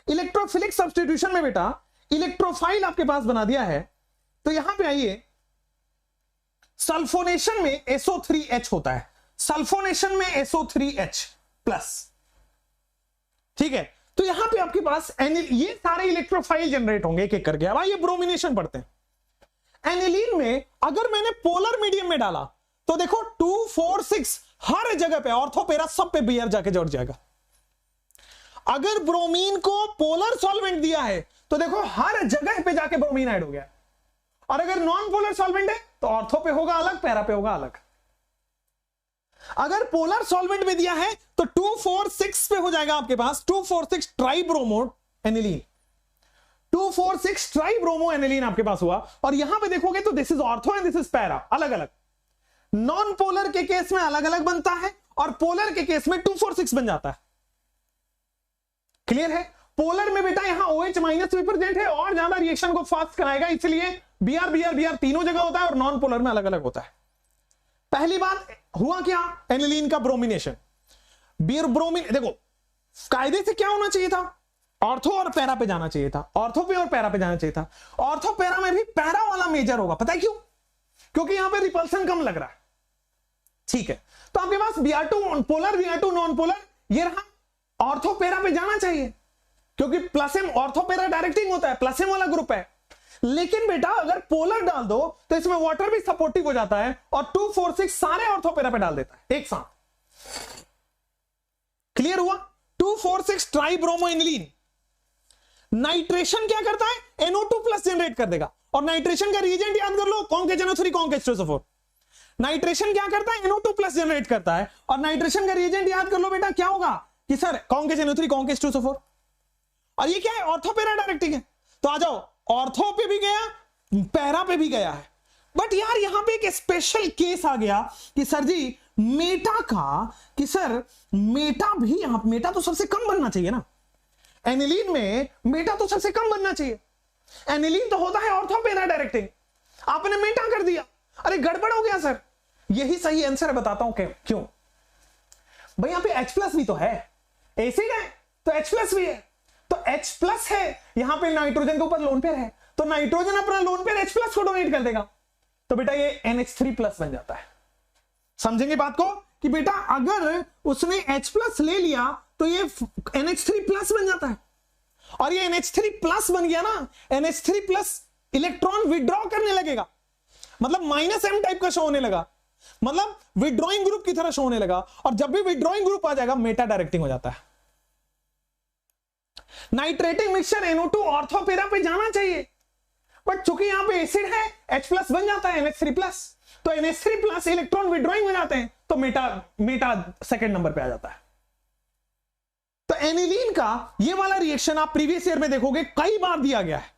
इलेक्ट्रोफिलिक सब्स्टिट्यूशन में बेटा इलेक्ट्रोफाइल आपके पास बना दिया है। तो यहां पे आइए, सल्फोनेशन में SO3H होता है, सल्फोनेशन में SO3H प्लस, ठीक है। तो यहां पे आपके पास ये सारे इलेक्ट्रोफाइल जनरेट होंगे एक एक करके। अब आइए ब्रोमिनेशन पढ़ते हैं। एनिलीन में अगर मैंने पोलर मीडियम में डाला तो देखो 2, 4, 6 हर जगह पे ऑर्थो पैरा सब पे Br जाके जोड़ जाएगा। अगर ब्रोमीन को पोलर सॉल्वेंट दिया है तो देखो हर जगह पे जाके ब्रोमीन ऐड हो गया, और अगर नॉन पोलर सॉल्वेंट है तो ऑर्थो पे होगा अलग, पैरा पे होगा अलग। अगर पोलर सॉल्वेंट में दिया है तो 246 पे हो जाएगा आपके पास 246 ट्राइब्रोमो एनिलीन, 246 ट्राइब्रोमो एनिलीन आपके पास हुआ। और यहां पे देखोगे तो this is ortho and this is para, अलग अलग। नॉन पोलर के केस में अलग अलग बनता है और पोलर के केस में 246 बन जाता है। क्लियर है? पोलर में बेटा यहां OH माइनस भी प्रेजेंट है और ज्यादा रिएक्शन को फास्ट कराएगा, इसलिए Br तीनों जगह होता है और नॉन पोलर में अलग अलग होता है। पहली बात हुआ क्या, एनिलीन का ब्रोमिनेशन। ब्रोमीन देखो कायदे से क्या होना चाहिए था, ऑर्थो और पैरा पे जाना चाहिए था, ऑर्थो पे और पैरा पे जाना चाहिए था। ऑर्थो पैरा में भी पैरा वाला मेजर होगा, पता है क्यों? क्योंकि यहां पे रिपल्सन कम लग रहा है। ठीक है, तो आपके पास Br2 polar Br2 non polar ये रहा, ऑर्थो पैरा पे जाना चाहिए क्योंकि plus M ortho para directing होता है, प्लस एम वाला ग्रुप है। लेकिन बेटा अगर पोलर डाल दो तो इसमें वाटर भी सपोर्टिव हो जाता है और 246 सारे ऑर्थो पैरा पे डाल देता है एक साथ। क्लियर हुआ? 246 ट्राइब्रोमो एनिलीन। नाइट्रेशन क्या करता है, NO2 प्लस जनरेट कर देगा। और नाइट्रेशन का रिएजेंट याद कर लो, conc HNO3 conc H2SO4। Nitration क्या करता है, NO2 प्लस जनरेट करता है और नाइट्रेशन का रिएजेंट याद कर लो बेटा, क्या होगा कि sir conc HNO3 conc H2SO4। और ये क्या है, ऑर्थो पैरा डायरेक्टिंग है। तो आ जाओ, ऑर्थो पे भी गया, पैरा पे भी गया है। बट यार यहां पे एक स्पेशल केस आ गया कि सर जी मेटा का, कि सर मेटा भी, यहां मेटा तो सबसे कम बनना चाहिए ना, एनिलीन में मेटा तो सबसे कम बनना चाहिए। एनिलीन तो होता है ऑर्थो पैरा डायरेक्टिंग, आपने मेटा कर दिया, अरे गड़बड़ हो गया सर। यही सही आंसर है, बताता हूं क्यों। भाई यहां पे H+ भी तो है, एसिड है तो H+ भी है, तो H+ है, यहां पे नाइट्रोजन के ऊपर लोन पेयर है, तो नाइट्रोजन अपना लोन पेयर H+ को डोनेट कर देगा, तो बेटा ये NH3+ बन जाता है। समझेंगे बात को कि बेटा अगर उसने H+ ले लिया तो ये NH3+ बन जाता है। और ये NH3+ बन गया ना, NH3+ इलेक्ट्रॉन विड्रॉ करने लगेगा, मतलब -M टाइप का शो होने लगा, मतलब विड्रॉइंग ग्रुप की तरह शो होने लगा। और जब भी विड्रॉइंग ग्रुप आ जाएगा मेटा डायरेक्टिंग हो जाता है। Nitrating mixture NO2 ortho para पे जाना चाहिए, बट चूंकि यहां पे एसिड है H+ बन जाता है NH3+, तो NH3+ इलेक्ट्रॉन विड्रॉइंग हो जाते हैं, तो मेटा सेकंड नंबर पे आ जाता है। तो एनिलीन का ये वाला रिएक्शन आप प्रीवियस ईयर में देखोगे कई बार दिया गया है,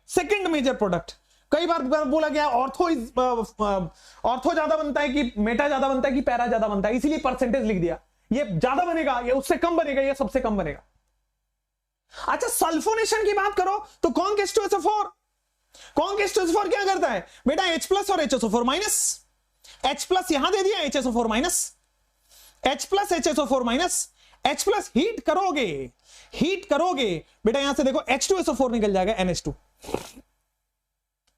सेकंड मेजर प्रोडक्ट। कई बार बोला गया ऑर्थो ज्यादा बनता है कि मेटा ज्यादा बनता है कि पैरा ज्यादा बनता है, इसीलिए परसेंटेज लिख दिया, ये ज्यादा बनेगा, ये उससे कम बनेगा, ये सबसे कम बनेगा। अच्छा सल्फोनेशन की बात करो तो कॉन्क H2SO4, कॉन्क H2SO4 क्या करता है बेटा, H+ और HSO4 माइनस, H+ यहां दे दिया HSO4 minus, H+ HSO4 minus, H+ heat करोगे बेटा, यहां से देखो H2SO4 निकल जाएगा NH2,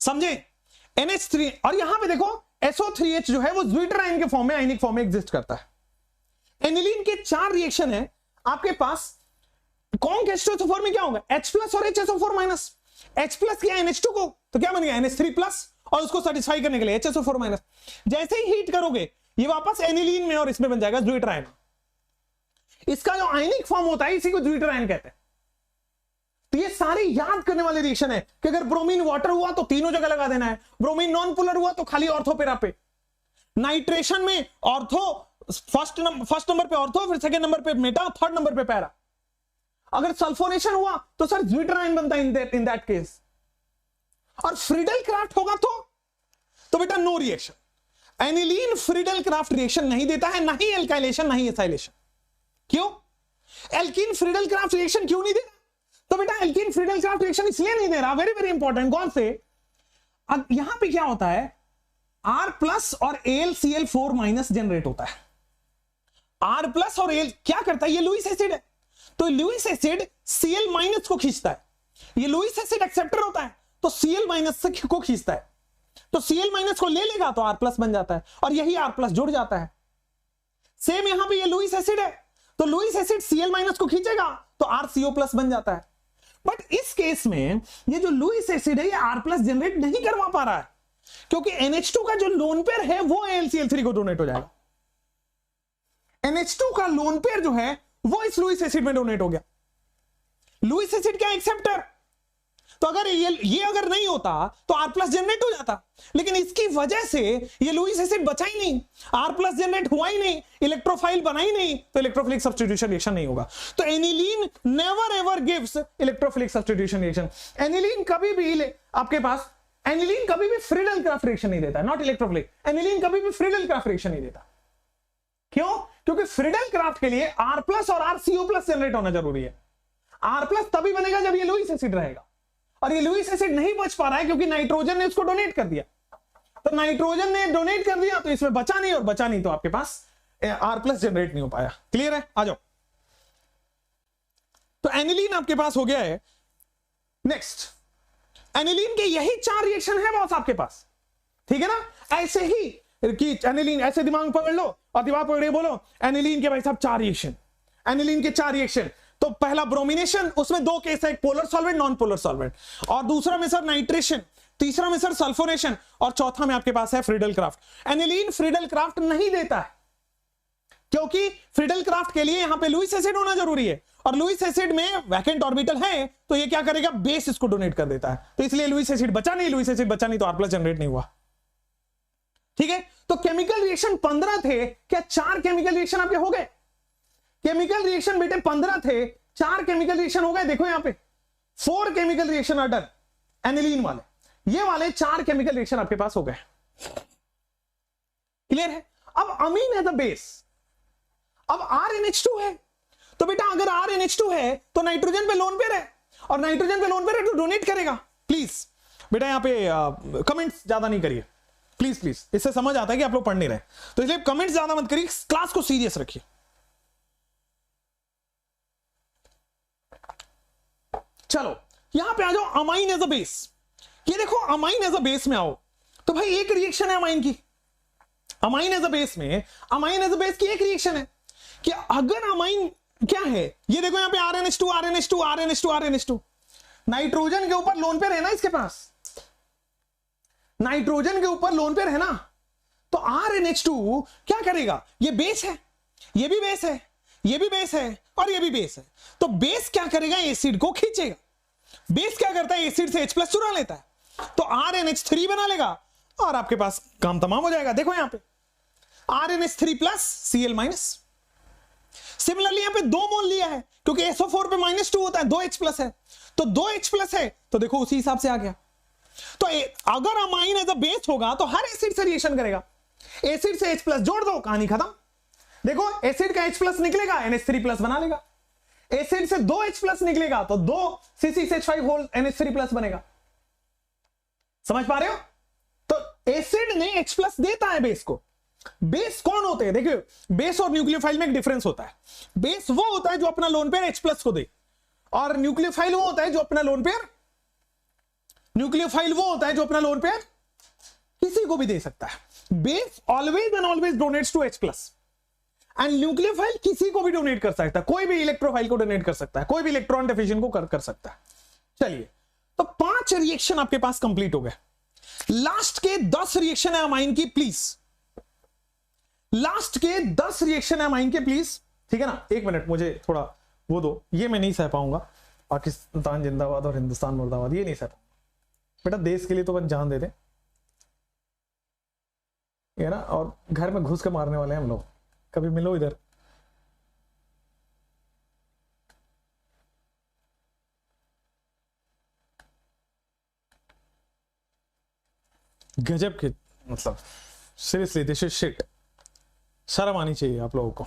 समझे, NH3। और यहां पे देखो SO3H जो है वो ज़्विट्राइन के फॉर्म में, आयनिक फॉर्म में एग्जिस्ट करता है। एनिलीन के 4 रिएक्शन है आपके पास। कॉन्क H2SO4 में क्या होगा, H+ और HSO4 माइनस, H+ किया NH2 को तो क्या बन गया NH3+ और उसको सेटिस्फाई करने के लिए HSO4 माइनस। जैसे ही हीट करोगे ये वापस एनिलीन में और इसमें बन जाएगा ज़्विट्राइन। इसका जो आयनिक फॉर्म होता है इसी को ज़्विट्राइन कहते हैं। तो ये सारे याद करने वाले रिएक्शन है कि अगर ब्रोमीन वाटर हुआ तो तीनों जगह लगा देना है, ब्रोमीन नॉन पोलर हुआ तो खाली ऑर्थो पैरा पे। नाइट्रेशन में ऑर्थो फर्स्ट नंबर पे ऑर्थो, फिर सेकंड नंबर पे मेटा, थर्ड नंबर पे पैरा। अगर सल्फोनेशन हुआ तो सर ज़्विट्राइन बनता है इन दैट केस। और फ्रीडल क्राफ्ट होगा तो बेटा no reaction. Aniline Friedel Crafts reaction नहीं देता है, ना ही एल्काइलेशन ना ही एसाइलेशन। क्यों? एल्कीन फ्रीडल क्राफ्ट रिएक्शन क्यों नहीं दे रहा? तो बेटा एल्कीन फ्रीडल क्राफ्ट रिएक्शन इसलिए नहीं दे रहा, वेरी वेरी इंपॉर्टेंट। कौन से? अब यहां पे क्या होता है, R+ और AlCl4- जनरेट होता है। R+ और Al क्या करता है, ये लुईस एसिड है, तो लुईस एसिड Cl- को खींचता है। ये लुईस एसिड एक्सेप्टर होता है तो Cl- को खींचता है, तो Cl- को ले लेगा तो R+ बन जाता है और यही R+ जुड़ जाता है। सेम यहां पे ये लुईस एसिड है तो लुईस एसिड Cl- को खींचेगा तो RCO+ बन जाता है। बट इस केस में ये जो लुईस एसिड है ये R+ जनरेट नहीं करवा पा रहा है क्योंकि NH2 का जो लोन पेयर है वो AlCl3 को डोनेट हो जाएगा। NH2 का लोन पेयर जो है वो इस लुईस एसिड में डोनेट हो गया। लुईस एसिड क्या एक्सेप्टर, तो अगर ये अगर नहीं होता तो R प्लस जनरेट हो जाता, लेकिन इसकी वजह से ये लुईस एसिड बचा ही नहीं, R प्लस जनरेट हुआ ही नहीं, इलेक्ट्रोफाइल बना ही नहीं, तो इलेक्ट्रोफिलिक सब्स्टिट्यूशन रिएक्शन नहीं होगा। तो aniline never ever gives electrophilic substitution reaction. Aniline कभी भी आपके पास, एनिलीन कभी भी फ्रीडल क्राफ्ट रिएक्शन नहीं देता, नॉट इलेक्ट्रोफिलिक। एनिलीन कभी भी फ्रीडल क्राफ्ट रिएक्शन नहीं देता। क्यों? क्योंकि फ्रीडल क्राफ्ट के लिए R प्लस और RCO प्लस जनरेट होना जरूरी है। R प्लस तभी बनेगा जब ये लुईस एसिड रहेगा, और ये लुईस एसिड नहीं बच पा रहा है क्योंकि नाइट्रोजन ने उसको डोनेट कर दिया। तो नाइट्रोजन ने डोनेट कर दिया तो इसमें बचा नहीं, और बचा नहीं तो आपके पास R प्लस जनरेट नहीं हो पाया। क्लियर है? आ जाओ। तो एनिलीन आपके पास हो गया है। नेक्स्ट, एनिलीन के यही 4 रिएक्शन है बॉस आपके पास, ठीक है ना? ऐसे ही कि एनिलीन ऐसे दिमाग पकड़ लो और दिमाग पकड़ के बोलो एनिलीन के भाई साहब 4 रिएक्शन, एनिलीन के 4 रिएक्शन। तो पहला ब्रोमिनेशन, उसमें 2 केस है, एक polar solvent non polar solvent, और दूसरा में सर नाइट्रेशन, तीसरा में सर सल्फोनेशन, और चौथा में आपके पास है Friedel craft. Aniline Friedel craft नहीं देता है क्योंकि फ्रीडल क्राफ्ट के लिए यहां पे लुईस एसिड होना जरूरी है, और लुईस एसिड में वैकेंट ऑर्बिटल है, तो ये क्या करेगा, बेस इसको डोनेट कर देता है। तो इसलिए लुईस एसिड बचा नहीं, लुईस एसिड बचा नहीं तो R प्लस जनरेट नहीं हुआ। ठीक है? तो केमिकल रिएक्शन 15 थे, क्या 4 केमिकल रिएक्शन आपके हो गए? केमिकल रिएक्शन बेटे 15 थे, 4 केमिकल रिएक्शन हो गए। देखो यहां पे 4 chemical reaction are done, aniline वाले, ये वाले 4 केमिकल रिएक्शन आपके पास हो गए। क्लियर है? अब अमीन है द बेस, अब RNH2 है, तो बेटा अगर RNH2 है तो नाइट्रोजन पे लोन पेयर है, और नाइट्रोजन पे लोन पेयर है तो डोनेट करेगा। प्लीज बेटा यहां पे कमेंट्स ज्यादा नहीं करिए, प्लीज प्लीज, इससे समझ आता है कि आप लोग पढ़ नहीं रहे, तो इसलिए कमेंट्स ज्यादा मत करिए, क्लास को सीरियस रखिए। चलो यहां पे आ जाओ, अमाइन एज अ बेस। ये देखो अमाइन एज अ बेस में आओ, तो भाई एक रिएक्शन है अमाइन की, अमाइन एज अ बेस में, अमाइन एज अ बेस की एक रिएक्शन है कि अगर अमाइन क्या है, ये देखो यहां पे RNH2 RNH2 RNH2 RNH2, nitrogen के ऊपर लोन पेयर है ना, इसके पास नाइट्रोजन के ऊपर लोन पेयर है ना, तो RNH2 क्या करेगा, ये बेस है, ये भी बेस है, ये भी बेस है, और ये भी बेस है, तो बेस क्या करेगा, एसिड को खींचेगा। बेस क्या करता है, एसिड से H प्लस चुरा लेता है, तो RNH3 बना लेगा, और आपके पास काम तमाम हो जाएगा। देखो यहां पे RNH3 plus Cl minus. Similarly यहां पे 2 मोल लिया है, क्योंकि SO4 पे -2 होता है, 2H प्लस है, तो 2H प्लस है, तो देखो उसी हिसाब से आ गया। तो अगर अमाइन एज अ बेस होगा तो हर एसिड से रिएक्शन करेगा, एसिड से H प्लस जोड़ दो, कहानी खत्म। देखो एसिड का H प्लस निकलेगा, NH3 प्लस बना लेगा, एसिड से 2H प्लस निकलेगा तो 2 C6H5 होल NH3 प्लस बनेगा। समझ पा रहे हो? तो एसिड ने H प्लस देता है बेस को। बेस कौन होते हैं, देखिए बेस और न्यूक्लियोफाइल में एक डिफरेंस होता है। बेस वो होता है जो अपना लोन पेयर H प्लस को दे, और न्यूक्लियोफाइल वो होता है जो अपना लोन पेयर, न्यूक्लियोफाइल वो होता है जो अपना लोन पेयर किसी को भी दे सकता है। Base always and always donates to H plus, and nucleophile किसी को भी डोनेट कर सकता है, कोई भी इलेक्ट्रोफाइल को डोनेट कर सकता है, कोई भी इलेक्ट्रॉन डिफिजन को कर सकता है। चलिए, तो 5 रिएक्शन आपके पास कंप्लीट हो गए। लास्ट के 10 रिएक्शन है अमाइन की, प्लीज लास्ट के 10 रिएक्शन है अमाइन के, प्लीज। ठीक है ना, 1 मिनट मुझे थोड़ा वो दो, ये मैं नहीं सह पाऊंगा। पाकिस्तान जिंदाबाद और हिंदुस्तान मुर्दाबाद, ये नहीं सह पाऊंगा बेटा, देश के लिए तो बस जान दे दे, ये ना, और घर में घुस के मारने वाले हैं हम लोग। कभी मिलो इधर। गजब के, मतलब सीरियसली दिस इज शिट। शर्म आनी चाहिए आप लोगों को।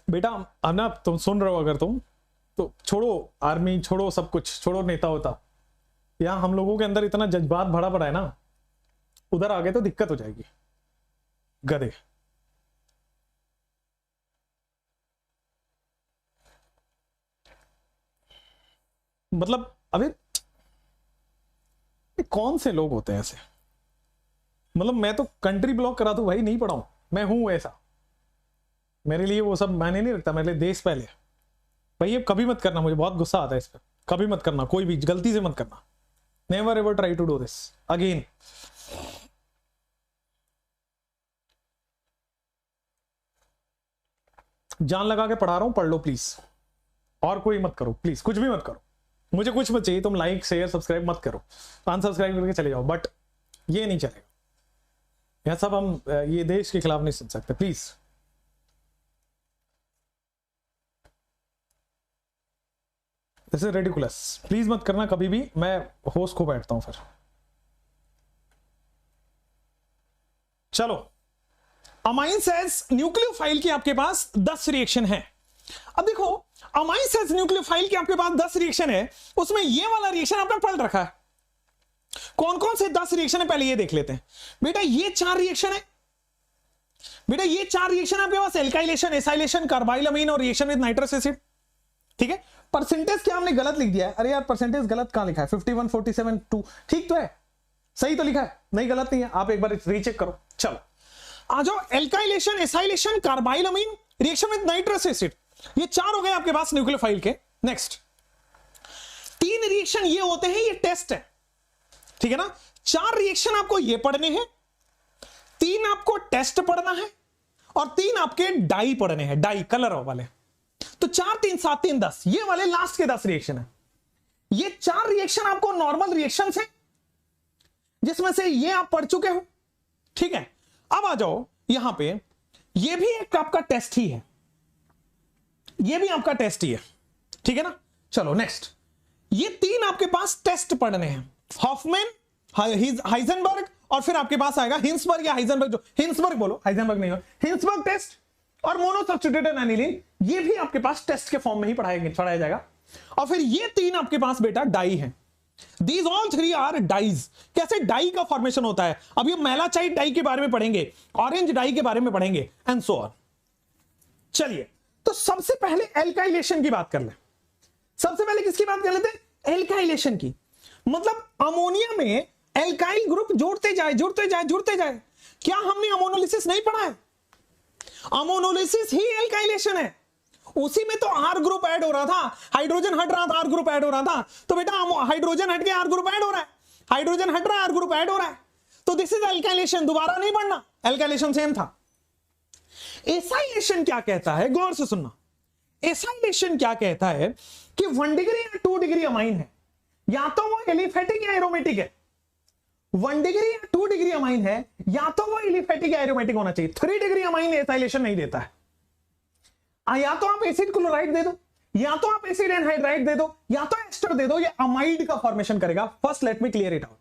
बेटा अब ना तुम सुन रहे हो, अगर तुम तो छोड़ो आर्मी, छोड़ो सब कुछ, छोड़ो नेता होता, यहां हम लोगों के अंदर इतना जज्बात भरा पड़ा है ना, उधर आगे तो दिक्कत हो जाएगी। गधे। मतलब अभी कौन से लोग होते हैं ऐसे, मतलब मैं तो कंट्री ब्लॉक करा दूं भाई, नहीं पढ़ाऊं, मैं हूं ऐसा, मेरे लिए वो सब मायने नहीं रखता, मेरे लिए देश पहले भाई। ये कभी मत करना, मुझे बहुत गुस्सा आता है इस पर, कभी मत करना, कोई भी गलती से मत करना। Never ever try to do this again. जान लगा के पढ़ा रहा हूं, पढ़ लो प्लीज, और कोई मत करो प्लीज, कुछ भी मत करो, मुझे कुछ मत चाहिए, तुम लाइक शेयर सब्सक्राइब मत करो, अनसब्सक्राइब करके चले जाओ, बट ये नहीं चलेगा, यह सब हम ये देश के खिलाफ नहीं सुन सकते please. This is ridiculous, please मत करना कभी भी, मैं होस्ट को बैठता हूं फिर। चलो, अमाइन सेज न्यूक्लियोफाइल की आपके पास 10 रिएक्शन है। अब देखो, अमाइन सेज न्यूक्लियोफाइल की आपके पास 10 रिएक्शन है, उसमें ये वाला रिएक्शन आपने पढ़ रखा है। कौन कौन से 10 रिएक्शन है पहले ये देख लेते हैं। बेटा ये 4 रिएक्शन है, बेटा ये 4 रिएक्शन आपके पास, एल्काइलेशन, एसाइलेशन, कार्बाइलअमीन और रिएक्शन विद नाइट्रस एसिड। ठीक है, परसेंटेज क्या हमने गलत लिख दिया है, अरे यार परसेंटेज गलत कहां लिखा है, 51 47 2, ठीक तो है, सही तो लिखा है, नहीं गलत नहीं है, आप एक बार रीचेक करो। चलो आ जाओ, alkylation, acylation, carbylamine, reaction with nitrous acid, ये 4 हो गए आपके पास न्यूक्लियोफाइल के। नेक्स्ट 3 रिएक्शन ये होते हैं, ये टेस्ट है, ठीक है ना। 4 रिएक्शन आपको ये पढ़ने हैं, 3 आपको टेस्ट पढ़ना है, और 3 आपके डाई पढ़ने हैं, डाई कलर वाले। तो 4 3 7 3 10, ये वाले लास्ट के 10 रिएक्शन है। ये 4 रिएक्शन आपको नॉर्मल रिएक्शन है, जिसमें से ये आप पढ़ चुके हो, ठीक है। अब आ जाओ यहां पे, ये भी एक आपका टेस्ट ही है, ये भी आपका टेस्ट ही है, ठीक है ना। चलो नेक्स्ट, ये 3 आपके पास टेस्ट पढ़ने हैं, हॉफमैन, हाइजेनबर्ग, और फिर आपके पास आएगा हिंसबर्ग या हाइजेनबर्ग, जो हिंसबर्ग बोलो, हाइजेनबर्ग नहीं हो, हिंसबर्ग टेस्ट और मोनोसब्स्टिट्यूटेड एनिलीन, ये भी आपके पास टेस्ट के फॉर्म में ही पढ़ाया जाएगा। और फिर ये 3 आपके पास बेटा डाई है, These all 3 are डाइज। कैसे डाई का फॉर्मेशन होता है, अब ये मेलाचाइट डाई के बारे में पढ़ेंगे, ऑरेंज डाई के बारे में पढ़ेंगे, एंड सो ऑन। चलिए, तो सबसे पहले एल्काइलेशन की बात कर ले। सबसे पहले किसकी बात कर लेते हैं, एल्काइलेशन की। मतलब अमोनिया में एल्काइल ग्रुप जोड़ते जाए जुड़ते जाए जुड़ते जाए। क्या हमने अमोनोलिसिस नहीं पढ़ा है, अमोनोलिसिस ही एल्काइलेशन है, उसी में तो आर ग्रुप ऐड हो रहा था, हाइड्रोजन हट रहा था, आर ग्रुप ऐड हो रहा था। तो बेटा हाइड्रोजन हट के आर ग्रुप ऐड हो रहा है, हाइड्रोजन हट रहा है, आर ग्रुप ऐड हो रहा है, तो दिस इज एल्काइलेशन। दोबारा नहीं पढ़ना, एल्काइलेशन सेम था। एसाइलेशन क्या कहता है, गौर से सुनना। एसाइलेशन क्या कहता है कि 1 डिग्री या 2 डिग्री अमाइन है, या तो वो एलिफेटिक या एरोमेटिक है। 1 डिग्री या 2 डिग्री अमाइन है, या तो वो एलिफेटिक या एरोमेटिक होना चाहिए। 3 डिग्री अमाइन एसाइलेशन नहीं देता है। या तो आप एसिड क्लोराइड दे दो, या तो आप एसिड एनहाइड्राइड दे दो, या तो एस्टर दे दो, ये अमाइड का फॉर्मेशन करेगा। First let me clear it out.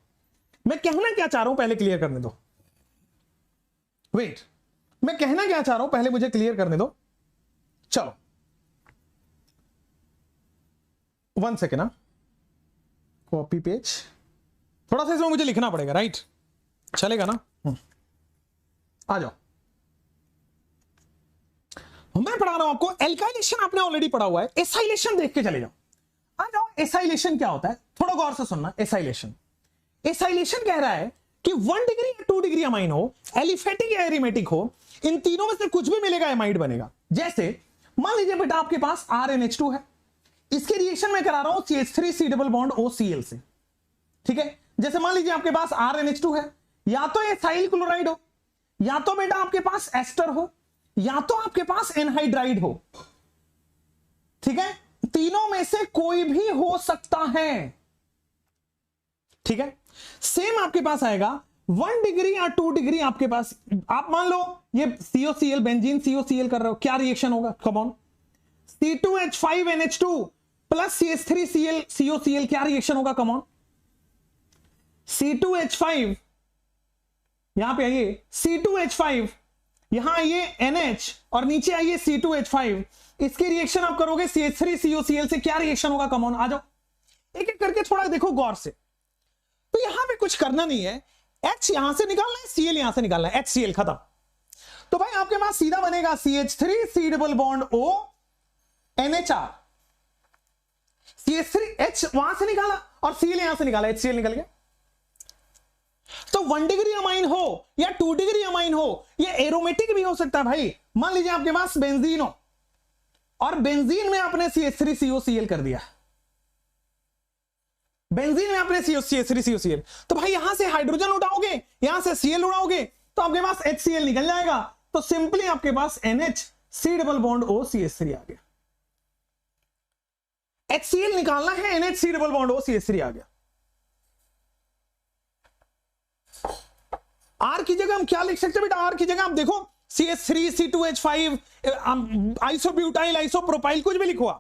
मैं कहना क्या चाह रहा हूं पहले क्लियर करने दो, वेट, मैं कहना क्या चाह रहा हूं पहले मुझे क्लियर करने दो। चलो 1 सेकेंड, कॉपी पेज, थोड़ा सा इसमें मुझे लिखना पड़ेगा, राइट, चलेगा ना। आ जाओ, मैं पढ़ा रहा हूं आपको। एल्काइलेशन आपने ऑलरेडी पढ़ा हुआ है, एसाइलेशन देख के चले जाओ। आ जाओ, एसाइलेशन क्या होता है, थोड़ा गौर से सुनना। एसाइलेशन, एसाइलेशन कह रहा है कि 1 डिग्री या 2 डिग्री अमाइन हो, एलिफेटिक या एरोमेटिक हो, इन तीनों में से कुछ भी मिलेगा, एमाइड बनेगा। जैसे मान लीजिए बेटा आपके पास RNH2 है, इसके रिएक्शन में करा रहा हूं CH3 डबल बॉन्ड OCl से, ठीक है। जैसे मान लीजिए आपके पास RNH2 है, या तो एसाइल क्लोराइड हो, या तो बेटा आपके पास एस्टर हो, या तो आपके पास एनहाइड्राइड हो, ठीक है। तीनों में से कोई भी हो सकता है, ठीक है। सेम आपके पास आएगा 1 डिग्री या 2 डिग्री आपके पास। आप मान लो ये COCl, बेंजीन COCl कर रहे हो, क्या रिएक्शन होगा, come on, C2H5NH2 plus CH3Cl COCl, क्या रिएक्शन होगा, कम ऑन, C2H5, यहां पे आइए, C2H5, यहां आइए NH, और नीचे आइए C2H5, इसके रिएक्शन आप करोगे CH3 COCl से, क्या रिएक्शन होगा, कम ऑन, आ जाओ, एक एक करके थोड़ा देखो गौर से। तो यहां पे कुछ करना नहीं है, H यहां से निकालना है, Cl यहां से निकालना है, HCl खत्म। तो भाई आपके पास सीधा बनेगा CH3 double bond O NHR, CH3H वहां से निकाला और Cl यहां से निकाला, HCl निकल गया। तो 1 डिग्री अमाइन हो या 2 डिग्री अमाइन हो, ये एरोमेटिक भी हो सकता है भाई। मान लीजिए आपके पास बेंजीन हो, और बेंजीन में आपने CH3 COCl कर दिया, बेंजीन में आपने CH3 COCl, तो भाई यहां से हाइड्रोजन उठाओगे, यहां से Cl उड़ाओगे, तो आपके पास HCl निकल जाएगा। तो सिंपली आपके पास NH C double bond O CH3 आ गया। HCl निकालना है, NH C double bond O CH3 आ गया। R की जगह हम क्या लिख सकते हैं बेटा? R की जगह आप देखो CH3 C2H5 आइसोब्यूटाइल आइसोप्रोपाइल कुछ भी लिखो।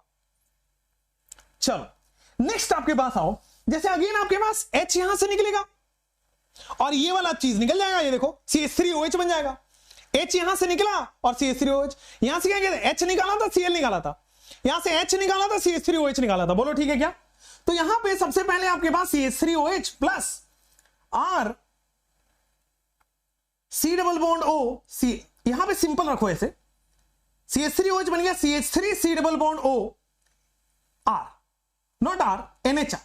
चलो नेक्स्ट आपके पास आओ, जैसे अगेन आपके पास H यहां से निकलेगा और ये वाला चीज निकल जाएगा, ये देखो CH3OH बन जाएगा। H यहां से निकला और CH3OH, यहां से क्या किया? H निकाला था, Cl निकाला था, यहां से H निकाला था, CH3OH निकाला था। बोलो ठीक है क्या? तो यहां पे सबसे पहले आपके पास CH3OH plus R C double bond O C, यहां पे सिंपल रखो ऐसे, CH3OH बन गया CH3 C double bond O R, not R, NHR।